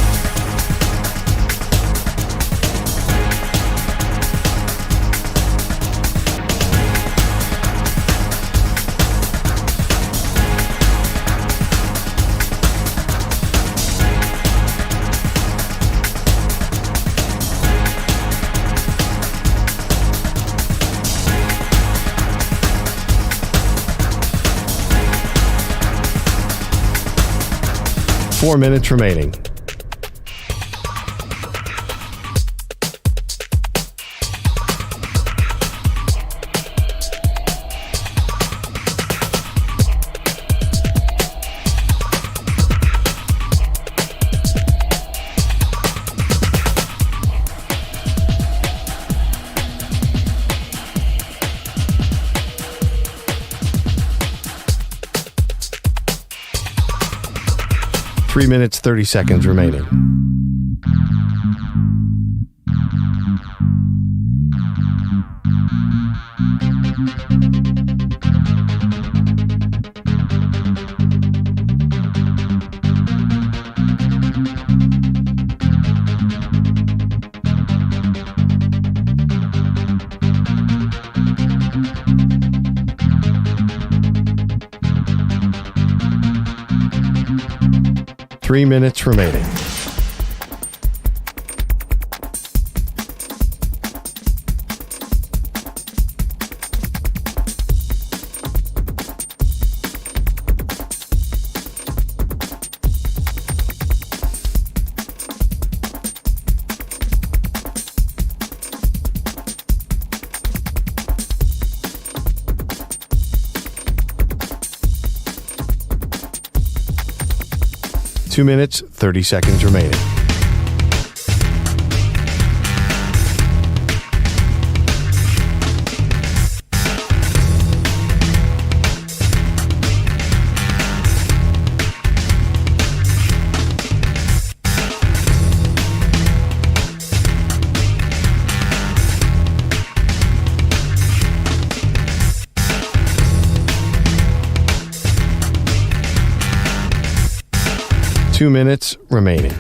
[SPEAKER 4] Four minutes remaining. Three minutes, 30 seconds remaining. Three minutes remaining. Two minutes, 30 seconds remaining. Two minutes remaining.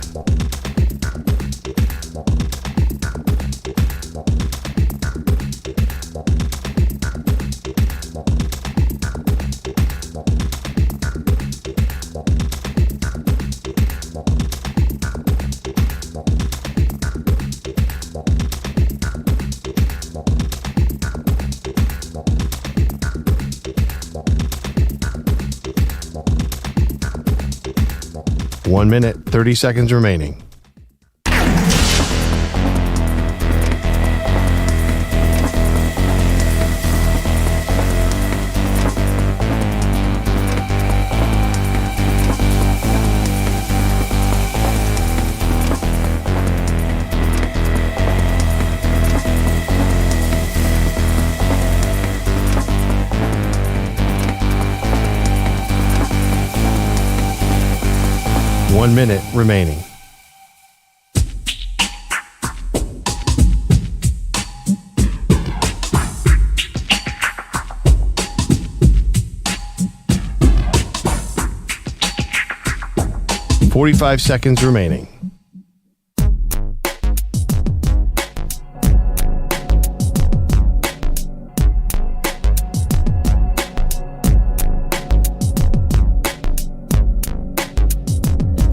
[SPEAKER 4] One minute, 30 seconds remaining. One minute remaining. Forty-five seconds remaining.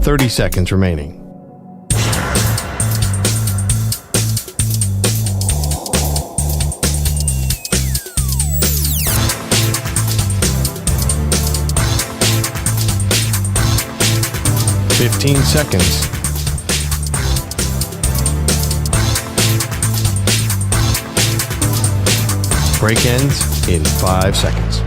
[SPEAKER 4] Thirty seconds remaining. Seconds. Break ends in 5 seconds.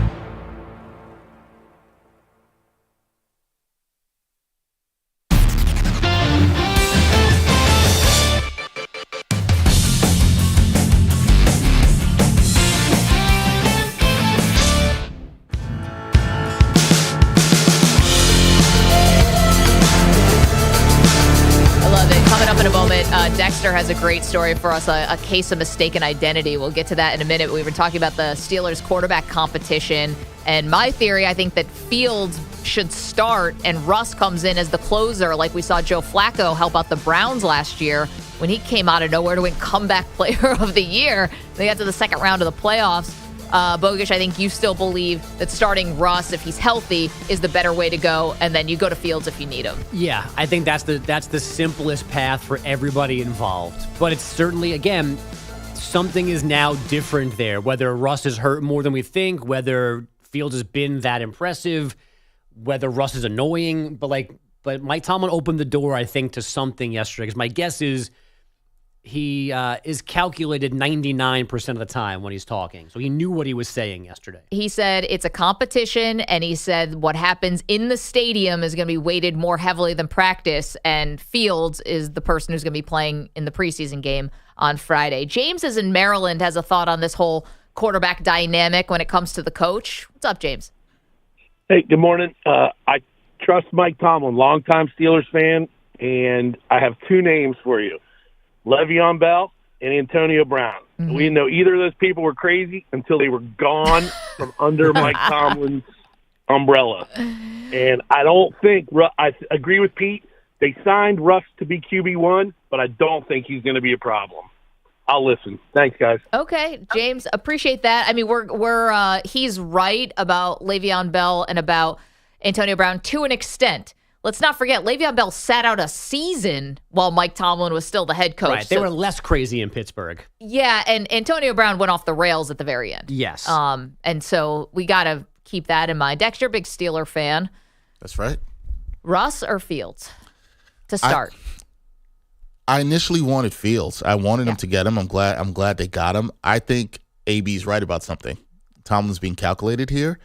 [SPEAKER 2] Dexter has a great story for us, a case of mistaken identity. We'll get to that in a minute. We were talking about the Steelers quarterback competition, and my theory, I think that Fields should start and Russ comes in as the closer, like we saw Joe Flacco help out the Browns last year when he came out of nowhere to win comeback player of the year. They got to the second round of the playoffs. Bogish, I think you still believe that starting Russ, if he's healthy, is the better way to go, and then you go to Fields if you need him.
[SPEAKER 3] Yeah, I think that's the simplest path for everybody involved. But it's certainly, again, something is now different there. Whether Russ is hurt more than we think, whether Fields has been that impressive, whether Russ is annoying, but Mike Tomlin opened the door, I think, to something yesterday. Because my guess is he is calculated 99% of the time when he's talking. So he knew what he was saying yesterday.
[SPEAKER 2] He said it's a competition, and he said what happens in the stadium is going to be weighted more heavily than practice, and Fields is the person who's going to be playing in the preseason game on Friday. James is in Maryland, has a thought on this whole quarterback dynamic when it comes to the coach. What's up, James?
[SPEAKER 11] Hey, good morning. I trust Mike Tomlin, longtime Steelers fan, and I have two names for you. Le'Veon Bell and Antonio Brown. Mm-hmm. We didn't know either of those people were crazy until they were gone from under Mike Tomlin's umbrella. And I don't think – I agree with Pete. They signed Russ to be QB1, but I don't think he's going to be a problem. I'll listen. Thanks, guys.
[SPEAKER 2] Okay, James, appreciate that. I mean, we're he's right about Le'Veon Bell and about Antonio Brown to an extent. Let's not forget, Le'Veon Bell sat out a season while Mike Tomlin was still the head coach.
[SPEAKER 3] Right, they were less crazy in Pittsburgh.
[SPEAKER 2] Yeah, and Antonio Brown went off the rails at the very end.
[SPEAKER 3] Yes.
[SPEAKER 2] And so we got to keep that in mind. Dexter, big Steeler fan.
[SPEAKER 6] That's right.
[SPEAKER 2] Russ or Fields to start?
[SPEAKER 6] I initially wanted Fields. I wanted him to get him. I'm glad they got him. I think AB's right about something. Tomlin's being calculated here.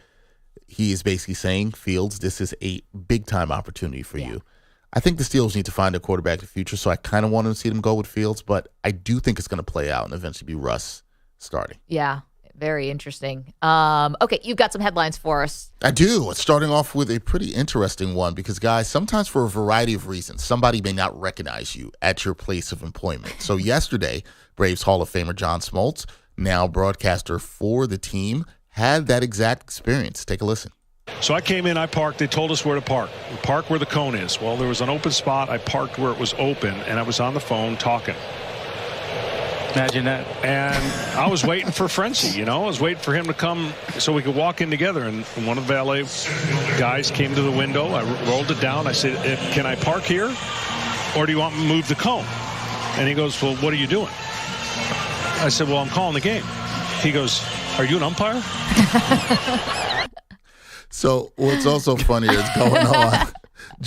[SPEAKER 6] He is basically saying, Fields, this is a big-time opportunity for you. I think the Steelers need to find a quarterback in the future, so I kind of want to see them go with Fields, but I do think it's going to play out and eventually be Russ starting.
[SPEAKER 2] Yeah, very interesting. Okay, you've got some headlines for us.
[SPEAKER 6] I do. Starting off with a pretty interesting one because, guys, sometimes for a variety of reasons, somebody may not recognize you at your place of employment. So yesterday, Braves Hall of Famer John Smoltz, now broadcaster for the team, had that exact experience. Take a listen.
[SPEAKER 12] So I came in, I parked, they told us where to park. We park where the cone is. Well, there was an open spot. I parked where it was open, and I was on the phone talking. Imagine that. And I was waiting for Frenzy, I was waiting for him to come so we could walk in together. And one of the valet guys came to the window. I rolled it down. I said, can I park here, or do you want me to move the cone? And he goes, well, what are you doing? I said, well, I'm calling the game. He goes, are you an umpire?
[SPEAKER 6] So what's also funny is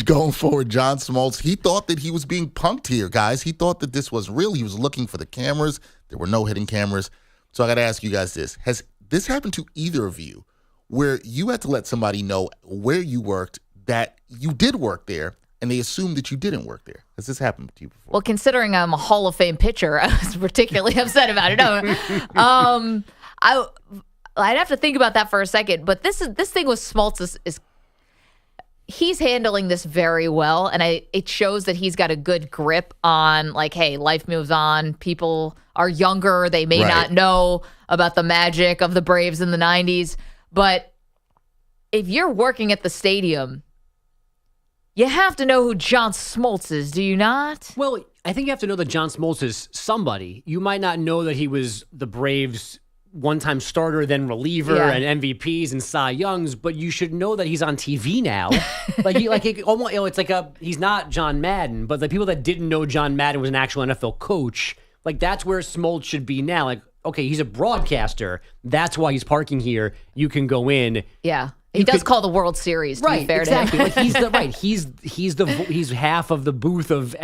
[SPEAKER 6] going forward, John Smoltz, he thought that he was being punked here, guys. He thought that this was real. He was looking for the cameras. There were no hidden cameras. So I got to ask you guys this. Has this happened to either of you where you had to let somebody know where you worked, that you did work there, and they assumed that you didn't work there? Has this happened to you before?
[SPEAKER 2] Well, considering I'm a Hall of Fame pitcher, I was particularly upset about it. I'd have to think about that for a second, but this thing with Smoltz is he's handling this very well, and it shows that he's got a good grip on, like, hey, life moves on. People are younger. They may not know about the magic of the Braves in the 90s, but if you're working at the stadium, you have to know who John Smoltz is, do you not?
[SPEAKER 3] Well, I think you have to know that John Smoltz is somebody. You might not know that he was the Braves' one-time starter, then reliever, and MVPs and Cy Youngs, but you should know that he's on TV now. He's not John Madden, but the people that didn't know John Madden was an actual NFL coach, that's where Smoltz should be now. Like, okay, he's a broadcaster. That's why he's parking here. You can go in.
[SPEAKER 2] Yeah. He does call the World Series, to be fair to him.
[SPEAKER 3] He's half of the booth of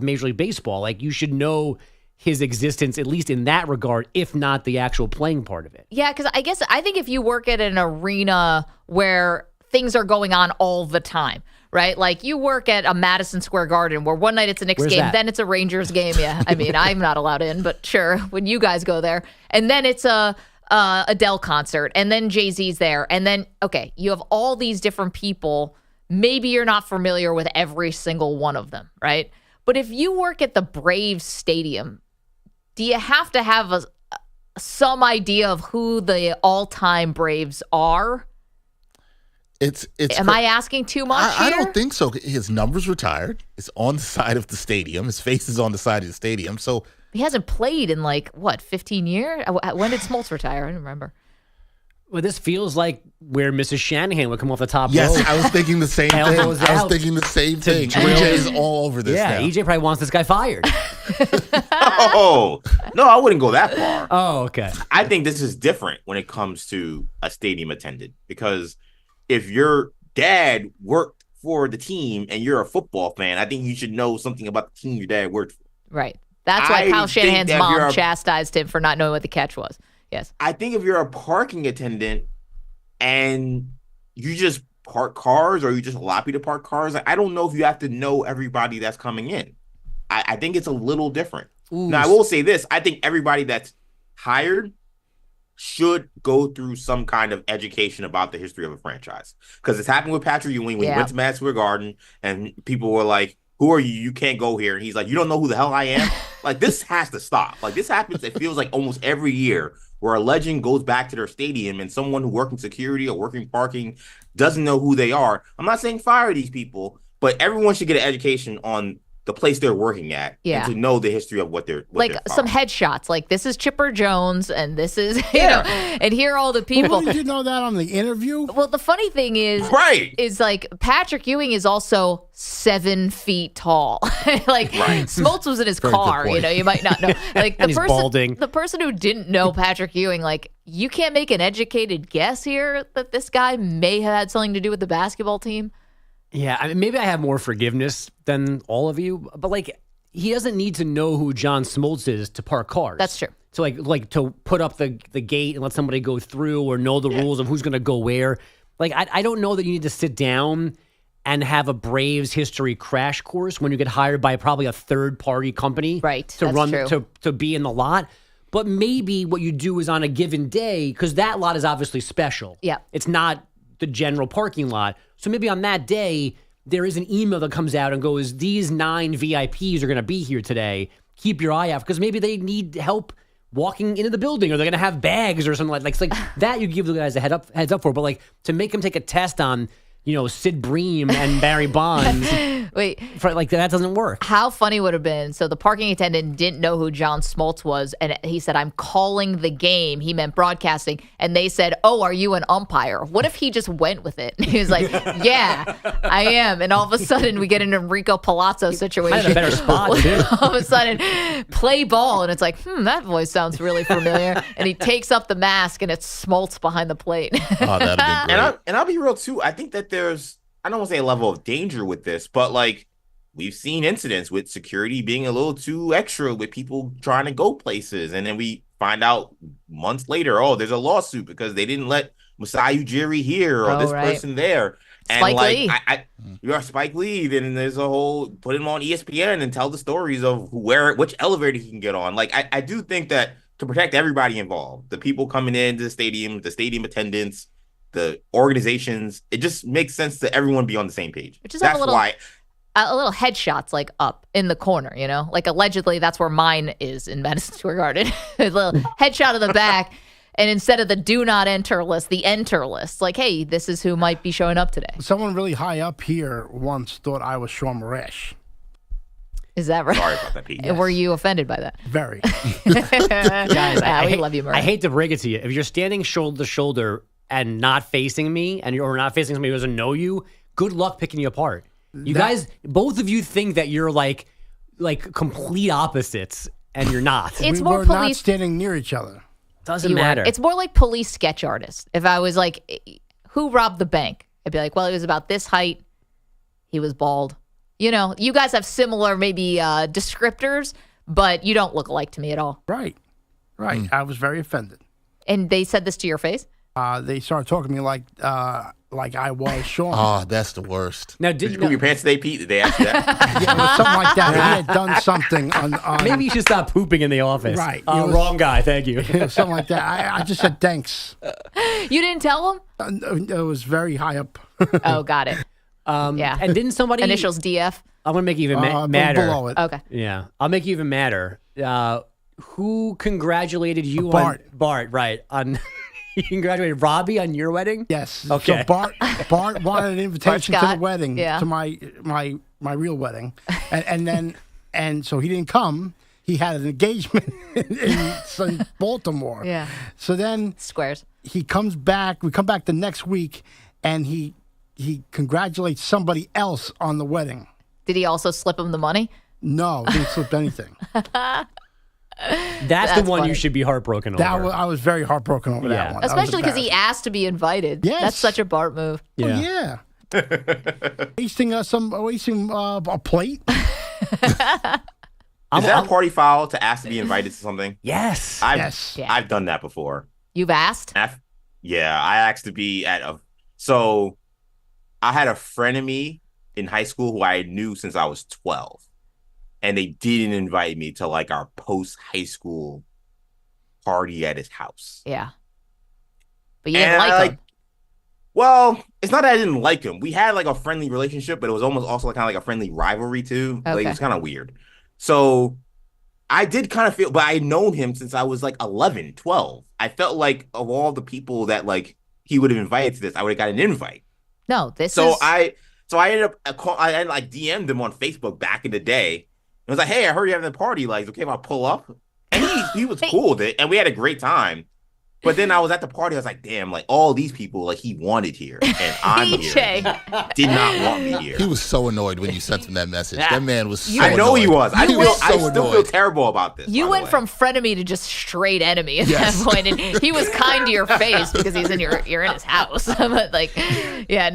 [SPEAKER 3] Major League Baseball. Like, you should know his existence, at least in that regard, if not the actual playing part of it.
[SPEAKER 2] Yeah, because I think if you work at an arena where things are going on all the time, right? Like you work at a Madison Square Garden where one night it's a Knicks
[SPEAKER 3] Where's
[SPEAKER 2] game,
[SPEAKER 3] that?
[SPEAKER 2] then it's a Rangers game. Yeah, I mean, I'm not allowed in, but sure, when you guys go there. And then it's a Adele concert, and then Jay-Z's there. And then, okay, you have all these different people. Maybe you're not familiar with every single one of them, right? But if you work at the Braves Stadium, do you have to have some idea of who the all-time Braves are? Am I asking too much
[SPEAKER 6] I
[SPEAKER 2] here?
[SPEAKER 6] don't think so. His number's retired. It's on the side of the stadium. His face is on the side of the stadium. So
[SPEAKER 2] He hasn't played in 15 years? When did Smoltz retire? I don't remember.
[SPEAKER 3] Well, this feels like where Mrs. Shanahan would come off the top
[SPEAKER 6] yes,
[SPEAKER 3] rope.
[SPEAKER 6] I was thinking the same thing. I was thinking the same thing. EJ is all over this now.
[SPEAKER 3] EJ probably wants this guy fired.
[SPEAKER 8] Oh, no, I wouldn't go that far.
[SPEAKER 3] Oh, okay.
[SPEAKER 8] I think this is different when it comes to a stadium attendant, because if your dad worked for the team and you're a football fan, I think you should know something about the team your dad worked for.
[SPEAKER 2] Right. That's why Kyle Shanahan's mom chastised him for not knowing what the catch was. Yes.
[SPEAKER 8] I think if you're a parking attendant and you just park cars or you just allow people to park cars, I don't know if you have to know everybody that's coming in. I think it's a little different.
[SPEAKER 3] Ooh.
[SPEAKER 8] Now, I will say this. I think everybody that's hired should go through some kind of education about the history of a franchise. Because it's happened with Patrick Ewing when he went to Madison Square Garden and people were like, who are you? You can't go here. And he's like, you don't know who the hell I am? This has to stop. This happens, it feels like almost every year, where a legend goes back to their stadium and someone who worked in security or working parking doesn't know who they are. I'm not saying fire these people, but everyone should get an education on the place they're working at and to know the history of what they're
[SPEAKER 2] some headshots. This is Chipper Jones and this is, you know, and here are all the people.
[SPEAKER 17] Well, did you know that on the interview?
[SPEAKER 2] Well, the funny thing is, Patrick Ewing is also 7 feet tall. Smoltz was in his car, you know, you might not know. The person who didn't know Patrick Ewing, you can't make an educated guess here that this guy may have had something to do with the basketball team.
[SPEAKER 3] Yeah, I mean, maybe I have more forgiveness than all of you, but he doesn't need to know who John Smoltz is to park cars.
[SPEAKER 2] That's true.
[SPEAKER 3] So to put up the gate and let somebody go through or know the rules of who's going to go where. I don't know that you need to sit down and have a Braves history crash course when you get hired by probably a third party company to be in the lot. But maybe what you do is on a given day, because that lot is obviously special.
[SPEAKER 2] Yeah,
[SPEAKER 3] it's not the general parking lot. So maybe on that day, there is an email that comes out and goes, these 9 VIPs are going to be here today. Keep your eye out, because maybe they need help walking into the building, or they're going to have bags or something like that. You give the guys a heads up for. But to make them take a test on, Sid Bream and Barry Bonds,
[SPEAKER 2] wait,
[SPEAKER 3] that doesn't work.
[SPEAKER 2] How funny would it have been? So the parking attendant didn't know who John Smoltz was, and he said, "I'm calling the game." He meant broadcasting, and they said, "Oh, are you an umpire?" What if he just went with it? He was like, "Yeah, I am." And all of a sudden, we get an Enrico Palazzo situation.
[SPEAKER 3] I had a better spot too.
[SPEAKER 2] All of a sudden, play ball, and it's like, that voice sounds really familiar. And he takes up the mask, and it's Smoltz behind the plate.
[SPEAKER 6] Oh, that'd be great.
[SPEAKER 8] And I'll be real too. I think that there's, I don't want to say a level of danger with this, but we've seen incidents with security being a little too extra with people trying to go places. And then we find out months later, there's a lawsuit because they didn't let Masai Ujiri here or this person there. And
[SPEAKER 2] Spike Lee.
[SPEAKER 8] You're Spike Lee, then there's a whole, put him on ESPN and tell the stories of which elevator he can get on. I do think that to protect everybody involved, the people coming into the stadium attendants, the organizations, it just makes sense to everyone be on the same page.
[SPEAKER 2] Which is why a little headshots up in the corner, allegedly that's where mine is in Madison Square Garden. A little headshot of the back, and instead of the do not enter list, the enter list. Hey, this is who might be showing up today.
[SPEAKER 17] Someone really high up here once thought I was Sean Maresh.
[SPEAKER 2] Is that right?
[SPEAKER 8] Sorry about that, Pete. Yes.
[SPEAKER 2] Were you offended by that?
[SPEAKER 17] Very.
[SPEAKER 3] Guys,
[SPEAKER 2] we love you, Maresh.
[SPEAKER 3] I hate to break it to you. If you're standing shoulder to shoulder and not facing me, or not facing somebody who doesn't know you, good luck picking you apart. You guys, both of you think that you're like complete opposites, and you're not.
[SPEAKER 17] We're not standing near each other.
[SPEAKER 3] Doesn't matter.
[SPEAKER 2] It's more like police sketch artist. If I was who robbed the bank? I'd be like, well, he was about this height. He was bald. You guys have similar maybe descriptors, but you don't look alike to me at all.
[SPEAKER 17] Right. I was very offended.
[SPEAKER 2] And they said this to your face?
[SPEAKER 17] They started talking to me like I was Sean.
[SPEAKER 6] Oh, that's the worst.
[SPEAKER 3] Now,
[SPEAKER 8] Did you poop your pants today, Pete? Did they ask you that?
[SPEAKER 17] Yeah, it was something like that. He had done something on
[SPEAKER 3] Maybe you should stop pooping in the office.
[SPEAKER 17] Right.
[SPEAKER 3] Wrong guy. Thank you.
[SPEAKER 17] something like that. I just said thanks.
[SPEAKER 2] You didn't tell him?
[SPEAKER 17] It was very high up.
[SPEAKER 2] Oh, got it. Yeah.
[SPEAKER 3] And didn't somebody
[SPEAKER 2] initials DF?
[SPEAKER 3] I'm gonna make you even madder.
[SPEAKER 17] Below it.
[SPEAKER 2] Okay.
[SPEAKER 3] Yeah, I'll make you even madder. Who congratulated you
[SPEAKER 17] Bart.
[SPEAKER 3] on Bart? Right on. He congratulated Robbie on your wedding.
[SPEAKER 17] Yes.
[SPEAKER 3] Okay.
[SPEAKER 17] So Bart wanted an invitation to the wedding,
[SPEAKER 2] yeah.
[SPEAKER 17] to my real wedding, and so he didn't come. He had an engagement in Baltimore.
[SPEAKER 2] Yeah.
[SPEAKER 17] So then
[SPEAKER 2] Squares.
[SPEAKER 17] he comes back. We come back the next week, and he congratulates somebody else on the wedding.
[SPEAKER 2] Did he also slip him the money?
[SPEAKER 17] No, he didn't slip anything.
[SPEAKER 3] That's the one
[SPEAKER 2] funny.
[SPEAKER 3] you should be heartbroken over.
[SPEAKER 17] I was very heartbroken over that one.
[SPEAKER 2] Especially because he asked to be invited.
[SPEAKER 17] Yes.
[SPEAKER 2] That's such a Bart move.
[SPEAKER 17] Yeah. Wasting a plate.
[SPEAKER 8] Is that a party foul to ask to be invited to something?
[SPEAKER 3] Yes.
[SPEAKER 8] I've done that before.
[SPEAKER 2] You've asked?
[SPEAKER 8] Yeah, I asked to be at a. So I had a frenemy in high school who I knew since I was 12. And they didn't invite me to like our post-high school party at his house.
[SPEAKER 2] Yeah. But you didn't like him.
[SPEAKER 8] Well, it's not that I didn't like him. We had like a friendly relationship, but it was almost also like, kind of like a friendly rivalry too.
[SPEAKER 2] Okay.
[SPEAKER 8] Like, it was kind of weird. So I did kind of feel, but I known him since I was like 11, 12. I felt like of all the people that like he would have invited to this, I would have got an invite.
[SPEAKER 2] No,
[SPEAKER 8] I ended up, I like DM'd him on Facebook back in the day. I was like, hey, I heard you having a party. Like, okay if I pull up? And he was cool with it. And we had a great time. But then I was at the party. I was like, damn, like all these people, like he wanted here. And I'm here. Did not want me here.
[SPEAKER 6] He was so annoyed when you sent him that message. That man was so
[SPEAKER 8] I know
[SPEAKER 6] annoyed.
[SPEAKER 8] he was. I
[SPEAKER 6] so
[SPEAKER 8] still feel terrible about this.
[SPEAKER 2] You went from frenemy to just straight enemy at that point. And he was kind to your face because you're in his house. But like, yeah,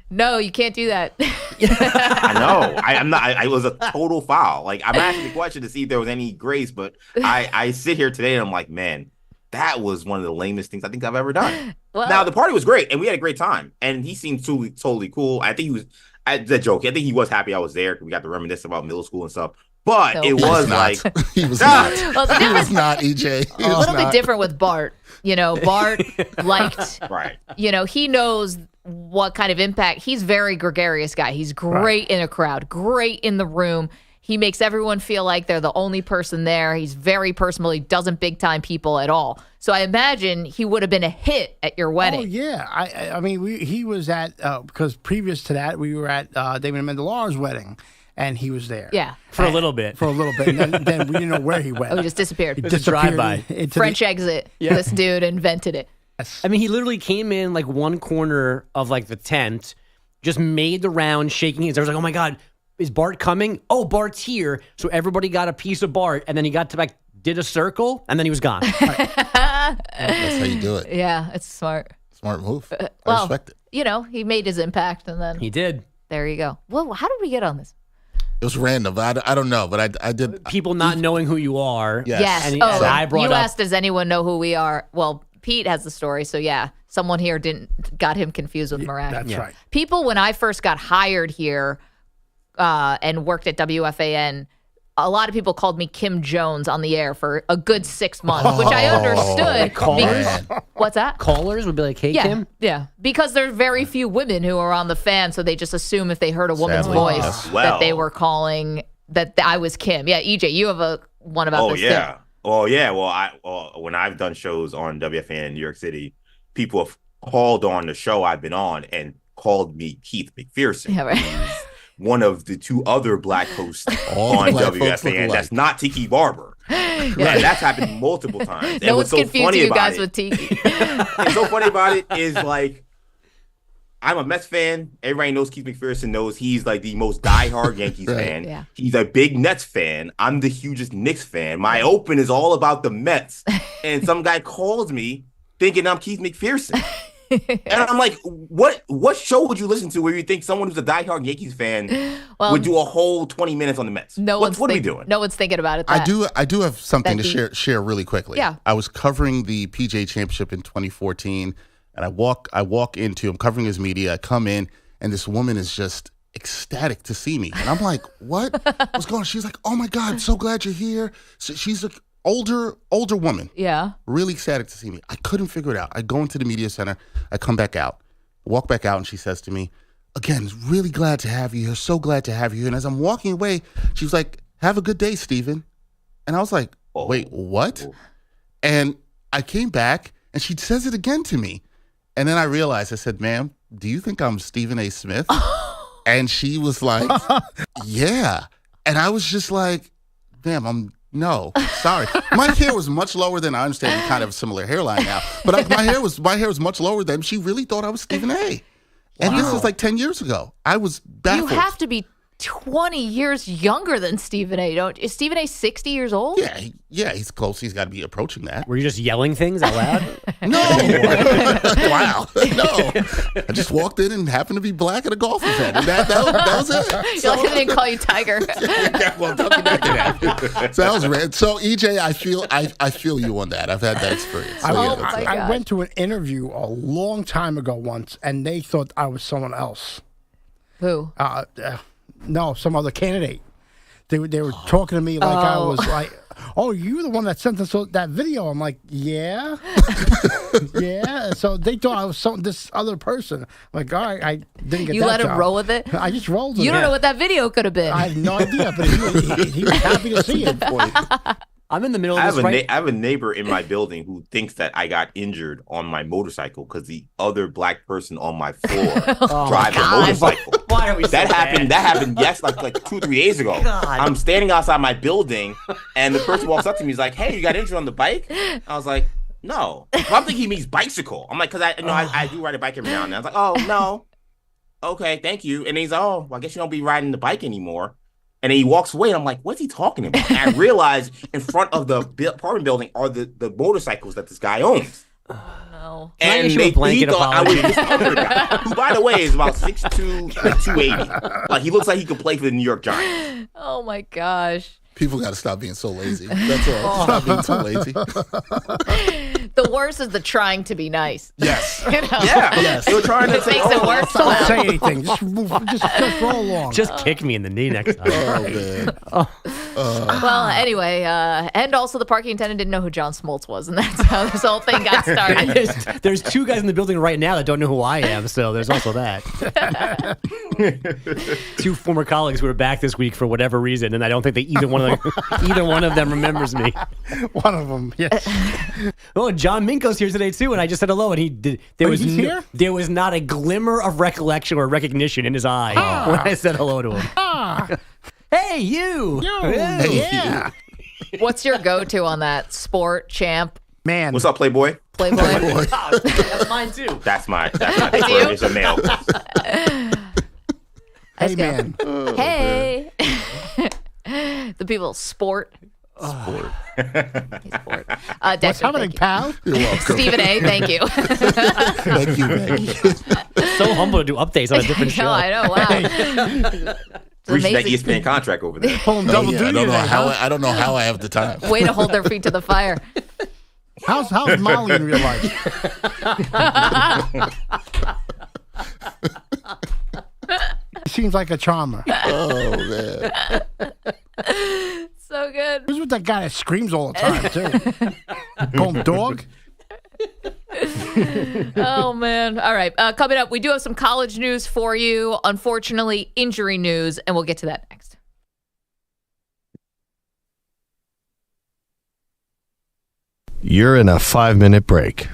[SPEAKER 2] no, you can't do that.
[SPEAKER 8] I know. I'm not. I was a total foul. Like, I'm asking the question to see if there was any grace, but I sit here today and I'm like, man, that was one of the lamest things I think I've ever done. Well, now the party was great and we had a great time, and he seemed totally cool. I think he was. The joke. I think he was happy I was there. We got to reminisce about middle school and stuff. But it was like
[SPEAKER 6] he was not.
[SPEAKER 2] Well,
[SPEAKER 6] He was not, EJ.
[SPEAKER 2] A little bit different with Bart. Bart liked.
[SPEAKER 8] Right.
[SPEAKER 2] He knows what kind of impact. He's a very gregarious guy. He's great in a crowd, great in the room. He makes everyone feel like they're the only person there. He's very personal. He doesn't big time people at all. So I imagine he would have been a hit at your wedding.
[SPEAKER 17] Oh yeah, I mean he was at because previous to that we were at David Mendelar's wedding. And he was there.
[SPEAKER 2] Yeah.
[SPEAKER 3] For a little bit.
[SPEAKER 17] And then we didn't know where he went.
[SPEAKER 2] Oh, he just disappeared.
[SPEAKER 17] He disappeared
[SPEAKER 3] drive-by.
[SPEAKER 2] French exit. Yeah. This dude invented it.
[SPEAKER 3] I mean, he literally came in like one corner of like the tent, just made the round, shaking hands. I was like, oh my God, is Bart coming? Oh, Bart's here. So everybody got a piece of Bart, and then he got to back, did a circle, and then he was gone.
[SPEAKER 6] That's how you do it.
[SPEAKER 2] Yeah, it's smart.
[SPEAKER 6] Smart move. I respect it.
[SPEAKER 2] He made his impact, and then
[SPEAKER 3] he did.
[SPEAKER 2] There you go. Well, how did we get on this?
[SPEAKER 6] It was random. I don't know, but I did.
[SPEAKER 3] People not knowing who you are.
[SPEAKER 2] Yes.
[SPEAKER 3] And
[SPEAKER 2] I
[SPEAKER 3] brought
[SPEAKER 2] you
[SPEAKER 3] up,
[SPEAKER 2] asked, does anyone know who we are? Well, Pete has the story, so yeah. Someone here got him confused with Marash.
[SPEAKER 17] That's right.
[SPEAKER 2] People, when I first got hired here and worked at WFAN, a lot of people called me Kim Jones on the air for a good 6 months, which I understood. What's that?
[SPEAKER 3] Callers would be like, hey, Kim?
[SPEAKER 2] Yeah, because there's very few women who are on the fan, so they just assume if they heard a woman's voice that they were calling, that I was Kim. Yeah, EJ, you have one about this too.
[SPEAKER 8] Oh, yeah. Well, when I've done shows on WFAN in New York City, people have called on the show I've been on and called me Keith McPherson.
[SPEAKER 2] Yeah, right.
[SPEAKER 8] One of the two other black hosts on WFAN that's not Tiki Barber. Yeah, that's happened multiple times.
[SPEAKER 2] No one's confusing you guys with Tiki.
[SPEAKER 8] What's so funny about it is, like, I'm a Mets fan. Everybody knows Keith McPherson knows he's like the most diehard Yankees fan.
[SPEAKER 2] Yeah.
[SPEAKER 8] He's a big Nets fan. I'm the hugest Knicks fan. My open is all about the Mets. And some guy calls me thinking I'm Keith McPherson. And I'm like, what show would you listen to where you think someone who's a diehard Yankees fan would do a whole 20 minutes on the Mets? What are we doing?
[SPEAKER 2] No one's thinking about it.
[SPEAKER 6] I do have something to share really quickly.
[SPEAKER 2] Yeah.
[SPEAKER 6] I was covering the PGA Championship in 2014, and I'm covering his media. I come in, and this woman is just ecstatic to see me. And I'm like, what? What's going on? She's like, oh my God, so glad you're here. So she's like, older woman.
[SPEAKER 2] Yeah.
[SPEAKER 6] Really ecstatic to see me. I couldn't figure it out. I go into the media center. I come back out. Walk back out, and she says to me, again, really glad to have you here. So glad to have you here. And as I'm walking away, she was like, have a good day, Stephen. And I was like, wait, what? And I came back, and she says it again to me. And then I realized, I said, ma'am, do you think I'm Stephen A. Smith? And she was like, yeah. And I was just like, ma'am, no, sorry. My hair was much lower than, I understand we kind of have a similar hairline now, but my hair was much lower than, she really thought I was Stephen A. And this was like 10 years ago. I was baffled.
[SPEAKER 2] You have to be 20 years younger than Stephen A. Is Stephen A. 60 years old?
[SPEAKER 6] Yeah, he's close. He's got to be approaching that.
[SPEAKER 3] Were you just yelling things out loud?
[SPEAKER 6] No. Wow. No. I just walked in and happened to be black at a golf event. And that was it.
[SPEAKER 2] So, I didn't call you Tiger.
[SPEAKER 6] Well, tell me that. So that was rad. So, EJ, I feel you on that. I've had that experience. So,
[SPEAKER 17] I went to an interview a long time ago once, and they thought I was someone else.
[SPEAKER 2] Who?
[SPEAKER 17] No, some other candidate. They were talking to me like I was like, oh, you were the one that sent us that video. I'm like, yeah. Yeah. So they thought I was this other person. I'm like, all right, I didn't get
[SPEAKER 2] you
[SPEAKER 17] that
[SPEAKER 2] let him
[SPEAKER 17] job.
[SPEAKER 2] roll with it?
[SPEAKER 17] I just rolled with it.
[SPEAKER 2] You don't know what that video could have been.
[SPEAKER 17] I have no idea, but he was happy to see it.
[SPEAKER 3] I'm in the middle of this
[SPEAKER 8] I have a neighbor in my building who thinks that I got injured on my motorcycle because the other black person on my floor drives a motorcycle.
[SPEAKER 3] Why are we
[SPEAKER 8] That happened yes, like 2 or 3 days ago.
[SPEAKER 3] God.
[SPEAKER 8] I'm standing outside my building and the person walks up to me, he's like, hey, you got injured on the bike? I was like, no. Well, I'm thinking he means bicycle. I'm like, because I do ride a bike every now and then. I was like, oh, no. Okay, thank you. And he's like, oh, well, I guess you don't be riding the bike anymore. And then he walks away, and I'm like, what's he talking about? And I realize in front of the apartment building are the motorcycles that this guy owns.
[SPEAKER 2] Oh, no.
[SPEAKER 8] And he thought I was this other guy, who, by the way, is about 6'2", 280. Like, he looks like he could play for the New York Giants.
[SPEAKER 2] Oh, my gosh.
[SPEAKER 6] People got to stop being so lazy. That's all. Stop being so lazy.
[SPEAKER 2] The worst is the trying to be nice.
[SPEAKER 6] Yes.
[SPEAKER 2] You know?
[SPEAKER 8] Yeah.
[SPEAKER 6] Yes.
[SPEAKER 8] They were trying to
[SPEAKER 2] It makes it worse.
[SPEAKER 17] Don't say anything. Just roll along.
[SPEAKER 3] Just kick me in the knee next time.
[SPEAKER 6] Oh, man.
[SPEAKER 2] Well, anyway, and also the parking attendant didn't know who John Smoltz was, and that's how this whole thing got started.
[SPEAKER 3] There's 2 guys in the building right now that don't know who I am, so there's also that. 2 former colleagues who are back this week for whatever reason, and I don't think that either one of them remembers me.
[SPEAKER 17] One of them, yes.
[SPEAKER 3] Oh, John Minko's here today too, and I just said hello, and he did. There was not a glimmer of recollection or recognition in his eye when I said hello to him. Hey, you!
[SPEAKER 17] Hey,
[SPEAKER 3] yeah.
[SPEAKER 2] What's your go-to on that? Sport, champ?
[SPEAKER 17] Man.
[SPEAKER 8] What's up, Playboy?
[SPEAKER 2] Playboy.
[SPEAKER 3] That's mine too.
[SPEAKER 8] That's my it's a male.
[SPEAKER 17] Hey, man.
[SPEAKER 2] Hey. The people, sport.
[SPEAKER 6] Sport.
[SPEAKER 2] Sport.
[SPEAKER 17] What's happening, pal?
[SPEAKER 6] You're welcome.
[SPEAKER 2] Stephen A., thank you.
[SPEAKER 6] Thank you, Maggie.
[SPEAKER 3] So humble to do updates on a different show.
[SPEAKER 2] I know, wow.
[SPEAKER 8] Reached that ESPN contract over there.
[SPEAKER 17] Pulling double duty.
[SPEAKER 6] I don't know how I have the time.
[SPEAKER 2] Way to hold their feet to the fire.
[SPEAKER 17] How's Molly in real life? Seems like a charmer.
[SPEAKER 6] Oh, man.
[SPEAKER 2] So good.
[SPEAKER 17] Who's with that guy that screams all the time, too? Call him dog?
[SPEAKER 2] Oh, man. All right. Coming up, we do have some college news for you. Unfortunately, injury news, and we'll get to that next.
[SPEAKER 4] You're in a 5-minute break.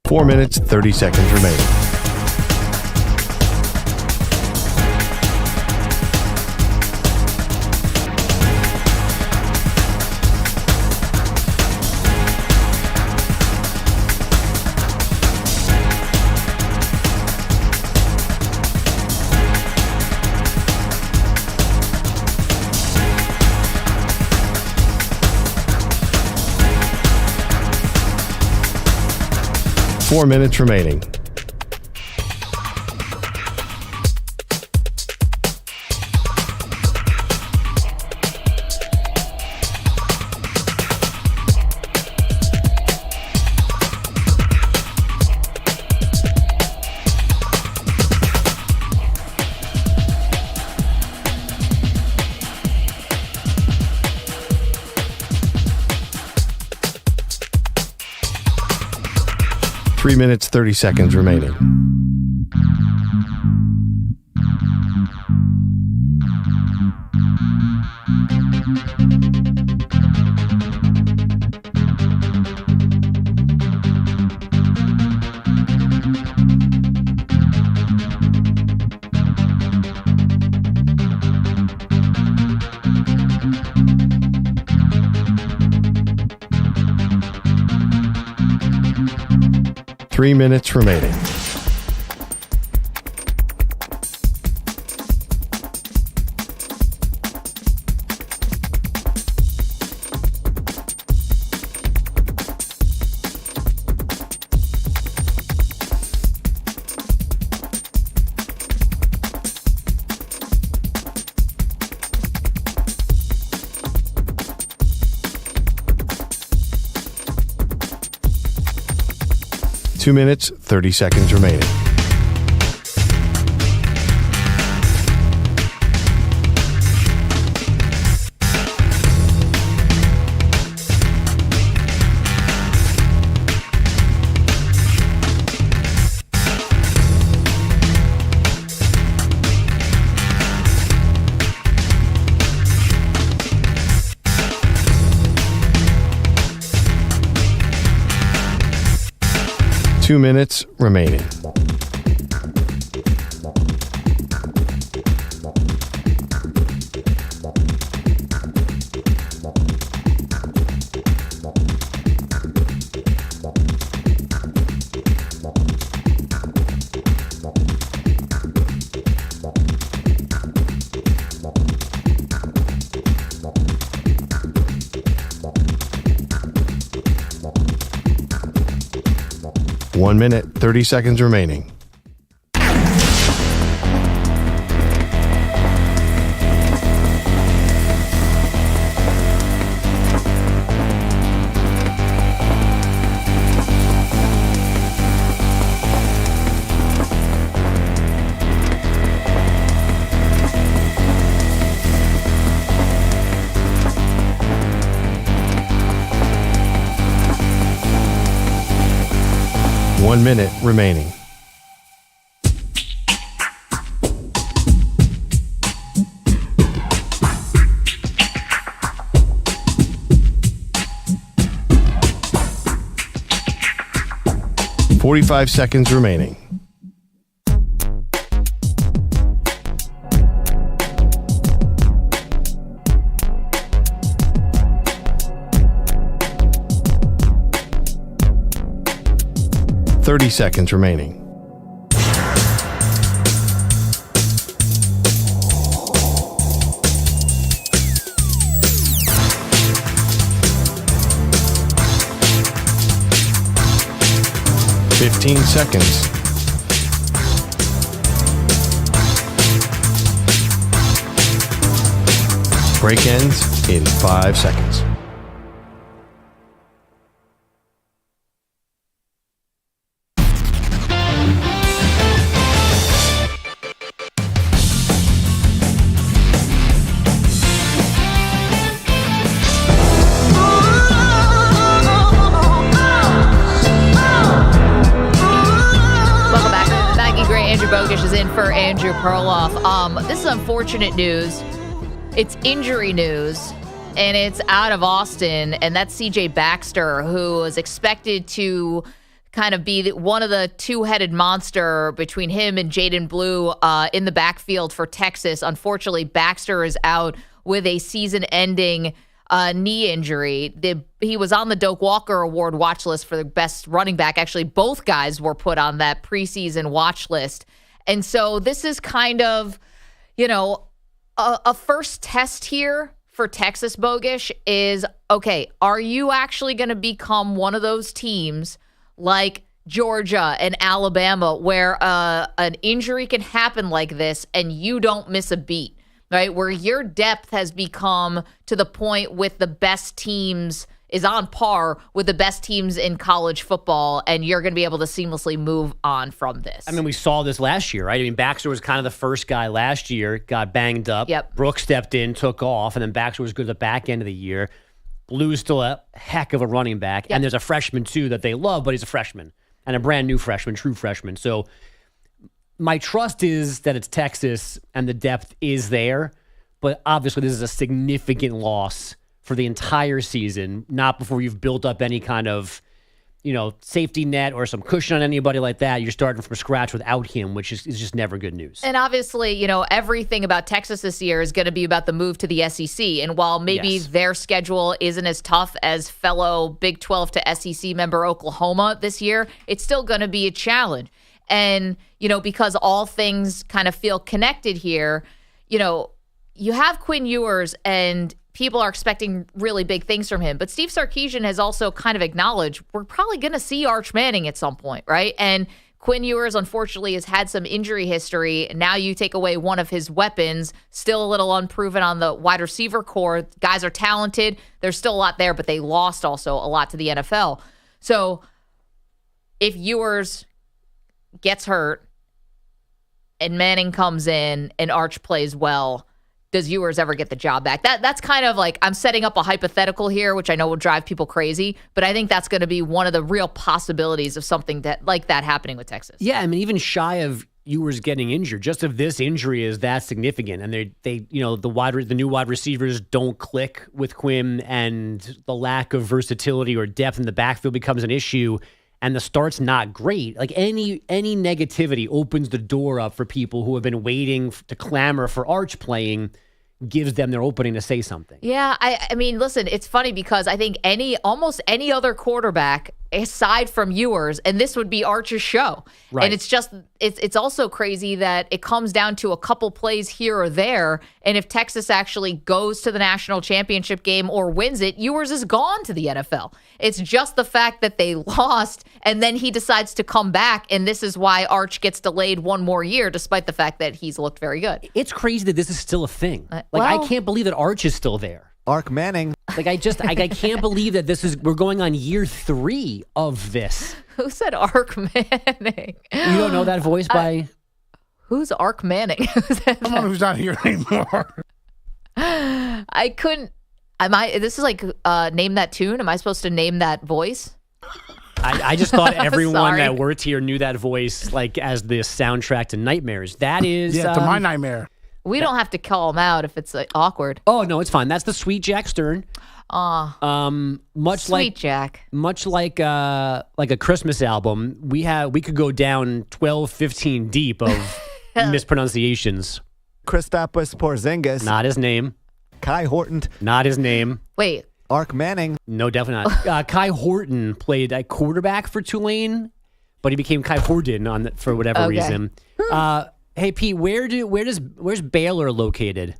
[SPEAKER 4] Four minutes, 30 seconds remaining.
[SPEAKER 1] 5
[SPEAKER 4] 4 minutes remaining. Three minutes, 30 seconds remaining. Three minutes remaining. Two minutes, 30 seconds remaining. Two minutes remaining. 1 minute, 30 seconds remaining. One minute remaining. .45 seconds remaining. .30 seconds remaining. .15 seconds. Break ends in 5 seconds.
[SPEAKER 2] For Andrew Perloff. This is unfortunate news. It's injury news, and it's out of Austin, and that's CJ Baxter, who is expected to kind of be one of the two-headed monster between him and Jaden Blue in the backfield for Texas. Unfortunately, Baxter is out with a season-ending knee injury. He was on the Doak Walker Award watch list for the best running back. Actually, both guys were put on that preseason watch list. And so this is kind of, a first test here for Texas, Bogish, is, okay, are you actually going to become one of those teams like Georgia and Alabama, where an injury can happen like this and you don't miss a beat, right? Where your depth has become to the point with the best teams is on par with the best teams in college football, and you're going to be able to seamlessly move on from this.
[SPEAKER 3] I mean, we saw this last year, right? I mean, Baxter was kind of the first guy last year, got banged up.
[SPEAKER 2] Yep.
[SPEAKER 3] Brooks stepped in, took off, and then Baxter was good at the back end of the year. Blue's still a heck of a running back, and there's a freshman, too, that they love, but he's a freshman, and a brand new freshman, true freshman. So my trust is that it's Texas, and the depth is there, but obviously this is a significant loss for the entire season, not before you've built up any kind of, safety net or some cushion on anybody like that. You're starting from scratch without him, which is just never good news.
[SPEAKER 2] And obviously, everything about Texas this year is going to be about the move to the SEC. And while maybe their schedule isn't as tough as fellow Big 12 to SEC member Oklahoma this year, it's still going to be a challenge. And, because all things kind of feel connected here, you have Quinn Ewers and people are expecting really big things from him. But Steve Sarkisian has also kind of acknowledged we're probably going to see Arch Manning at some point, right? And Quinn Ewers, unfortunately, has had some injury history. Now you take away one of his weapons, still a little unproven on the wide receiver core. Guys are talented. There's still a lot there, but they lost also a lot to the NFL. So if Ewers gets hurt and Manning comes in and Arch plays well, does Ewers ever get the job back? That's kind of like, I'm setting up a hypothetical here, which I know will drive people crazy, but I think that's going to be one of the real possibilities of something that like that happening with Texas.
[SPEAKER 3] Yeah, I mean, even shy of Ewers getting injured, just if this injury is that significant, and they the new wide receivers don't click with Quinn, and the lack of versatility or depth in the backfield becomes an issue, and the start's not great. Like any negativity opens the door up for people who have been waiting to clamor for Arch playing, gives them their opening to say something.
[SPEAKER 2] Yeah, I mean, listen, it's funny because I think almost any other quarterback aside from Ewers, and this would be Arch's show. Right. And it's also crazy that it comes down to a couple plays here or there, and if Texas actually goes to the national championship game or wins it, Ewers is gone to the NFL. It's just the fact that they lost, and then he decides to come back, and this is why Arch gets delayed one more year, despite the fact that he's looked very good.
[SPEAKER 3] It's crazy that this is still a thing. I can't believe that Arch is still there.
[SPEAKER 14] Arch Manning.
[SPEAKER 3] I can't believe that we're going on year 3 of this.
[SPEAKER 2] Who said Arch Manning? You
[SPEAKER 3] don't know that voice by?
[SPEAKER 2] Who's Arch Manning?
[SPEAKER 17] Someone who's not here anymore.
[SPEAKER 2] I couldn't. This is like name that tune. Am I supposed to name that voice?
[SPEAKER 3] I just thought everyone that worked here knew that voice like as the soundtrack to Nightmares. That is
[SPEAKER 17] to my nightmare.
[SPEAKER 2] We don't have to call him out if it's awkward.
[SPEAKER 3] Oh no, it's fine. That's the Sweet Jack Stern.
[SPEAKER 2] Sweet Jack.
[SPEAKER 3] Much like a Christmas album, we could go down 12, 15 deep of mispronunciations.
[SPEAKER 14] Kristaps Porzingis.
[SPEAKER 3] Not his name.
[SPEAKER 14] Kai Horton.
[SPEAKER 3] Not his name.
[SPEAKER 2] Wait.
[SPEAKER 14] Arch Manning.
[SPEAKER 3] No, definitely not. Kai Horton played a quarterback for Tulane, but he became Kai Horton for whatever reason. Hey Pete, where's Baylor located?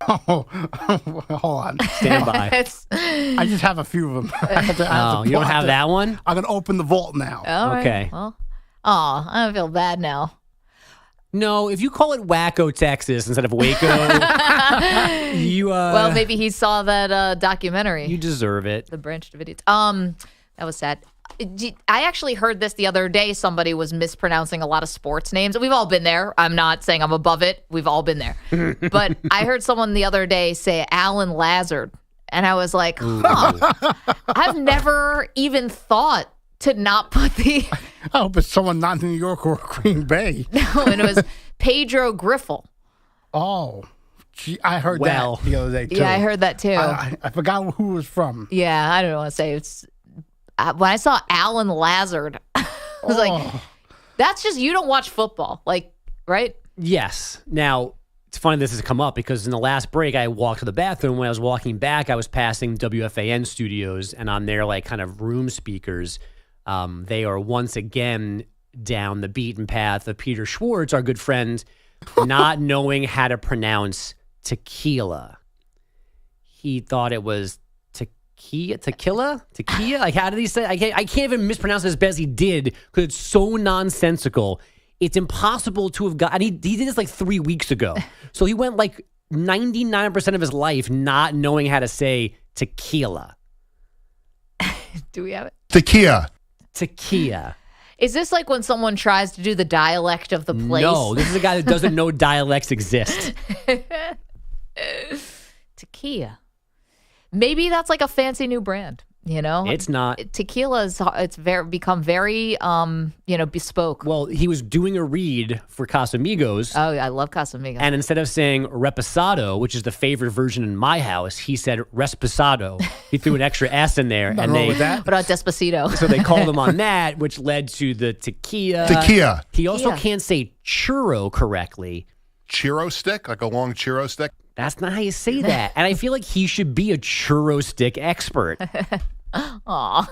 [SPEAKER 17] Oh, hold on.
[SPEAKER 3] Stand by.
[SPEAKER 17] I just have a few of them.
[SPEAKER 3] You don't have that one?
[SPEAKER 17] I'm gonna open the vault now.
[SPEAKER 2] All
[SPEAKER 3] okay.
[SPEAKER 2] Right. Well, I don't feel bad now.
[SPEAKER 3] No, if you call it Wacko, Texas instead of Waco, you
[SPEAKER 2] well, maybe he saw that documentary.
[SPEAKER 3] You deserve it.
[SPEAKER 2] The Branch Davidians. That was sad. I actually heard this the other day. Somebody was mispronouncing a lot of sports names. We've all been there. I'm not saying I'm above it. We've all been there. But I heard someone the other day say Alan Lazard. And I was like, I've never even thought to not put the...
[SPEAKER 17] I hope it's someone not in New York or Green Bay.
[SPEAKER 2] No, and it was Pedro Griffel.
[SPEAKER 17] Oh, gee, I heard that the other day, too.
[SPEAKER 2] Yeah, I heard that, too.
[SPEAKER 17] I forgot who it was from.
[SPEAKER 2] Yeah, I don't want to say it's... When I saw Alan Lazard, I was like, that's just, you don't watch football, like, right?
[SPEAKER 3] Yes. Now, it's funny this has come up because in the last break, I walked to the bathroom. When I was walking back, I was passing WFAN studios, and on their like kind of room speakers, they are once again down the beaten path of Peter Schwartz, our good friend, not knowing how to pronounce tequila. He thought it was Tequila? Like, how did he say? I can't even mispronounce it as best he did because it's so nonsensical. It's impossible to have got. And he did this like 3 weeks ago. So he went like 99% of his life not knowing how to say tequila.
[SPEAKER 2] Do we have it?
[SPEAKER 3] Tequila.
[SPEAKER 2] Is this like when someone tries to do the dialect of the place?
[SPEAKER 3] No, this is a guy that doesn't know dialects exist.
[SPEAKER 2] Tequila. Maybe that's like a fancy new brand.
[SPEAKER 3] It's not.
[SPEAKER 2] Tequila become very bespoke.
[SPEAKER 3] Well, he was doing a read for Casamigos.
[SPEAKER 2] Oh, I love Casamigos.
[SPEAKER 3] And instead of saying reposado, which is the favorite version in my house, he said resposado. He threw an extra S in there.
[SPEAKER 17] Nothing wrong with that.
[SPEAKER 2] But Despacito.
[SPEAKER 3] So they called him on that, which led to the tequila. He also can't say churro correctly.
[SPEAKER 15] Churro stick? Like a long churro stick?
[SPEAKER 3] That's not how you say that. And I feel like he should be a churro stick expert.
[SPEAKER 2] Aw.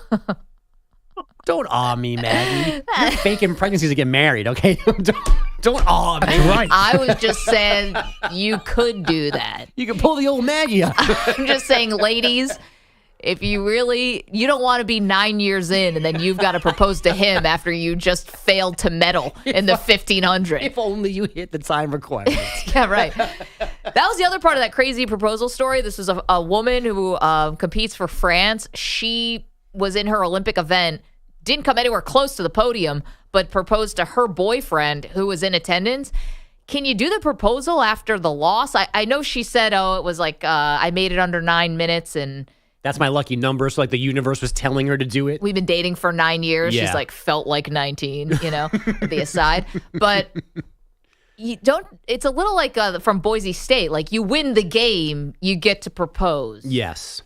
[SPEAKER 3] Don't awe me, Maggie. You're faking pregnancies to get married, okay? Don't awe me.
[SPEAKER 17] Right.
[SPEAKER 2] I was just saying you could do that.
[SPEAKER 3] You can pull the old Maggie out.
[SPEAKER 2] I'm just saying, ladies, if you don't want to be 9 years in and then you've got to propose to him after you just failed to medal in the 1500.
[SPEAKER 3] If only you hit the time requirements.
[SPEAKER 2] Yeah, right. That was the other part of that crazy proposal story. This was a woman who competes for France. She was in her Olympic event, didn't come anywhere close to the podium, but proposed to her boyfriend who was in attendance. Can you do the proposal after the loss? I know she said, it was like, I made it under 9 minutes and...
[SPEAKER 3] That's my lucky number. So like the universe was telling her to do it.
[SPEAKER 2] We've been dating for 9 years.
[SPEAKER 3] Yeah.
[SPEAKER 2] She's like felt like 19, the aside. But you don't, it's a little like from Boise State. Like you win the game, you get to propose.
[SPEAKER 3] Yes.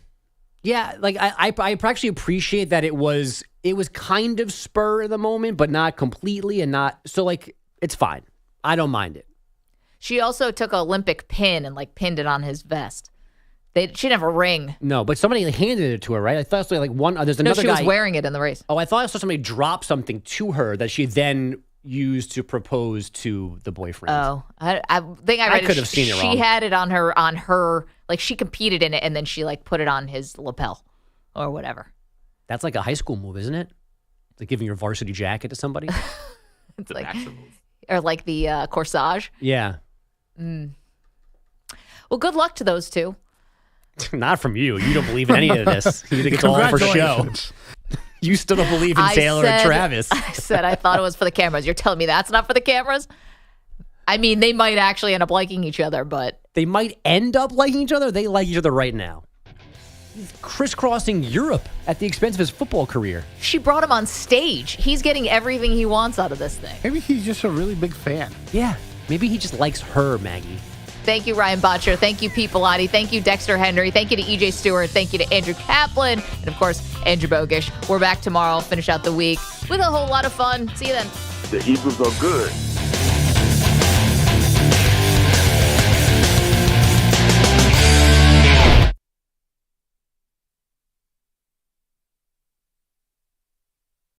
[SPEAKER 3] Yeah. Like I actually appreciate that it was kind of spur of the moment, but not completely and not. So like, it's fine. I don't mind it.
[SPEAKER 2] She also took an Olympic pin and like pinned it on his vest. She didn't have a ring.
[SPEAKER 3] No, but somebody handed it to her, right? I thought it was like one. There's another guy.
[SPEAKER 2] No, she was wearing it in the race.
[SPEAKER 3] Oh, I thought I saw somebody drop something to her that she then used to propose to the boyfriend.
[SPEAKER 2] Oh, I think I read
[SPEAKER 3] I could have seen it wrong.
[SPEAKER 2] She had it on her, like she competed in it and then she like put it on his lapel or whatever.
[SPEAKER 3] That's like a high school move, isn't it? It's like giving your varsity jacket to somebody.
[SPEAKER 2] It's like, or like the corsage.
[SPEAKER 3] Yeah.
[SPEAKER 2] Well, good luck to those two.
[SPEAKER 3] Not from you. You don't believe in any of this. You think it's all for show. You still don't believe in Taylor and Travis.
[SPEAKER 2] I said I thought it was for the cameras. You're telling me that's not for the cameras? I mean, they might actually end up liking each other, but...
[SPEAKER 3] They might end up liking each other? They like each other right now. He's crisscrossing Europe at the expense of his football career.
[SPEAKER 2] She brought him on stage. He's getting everything he wants out of this thing.
[SPEAKER 17] Maybe he's just a really big fan.
[SPEAKER 3] Yeah. Maybe he just likes her, Maggie.
[SPEAKER 2] Thank you, Ryan Botcher. Thank you, Pete Pilati. Thank you, Dexter Henry. Thank you to EJ Stewart. Thank you to Andrew Kaplan. And, of course, Andrew Bogish. We're back tomorrow. Finish out the week with a whole lot of fun. See you then.
[SPEAKER 16] The Eagles are good.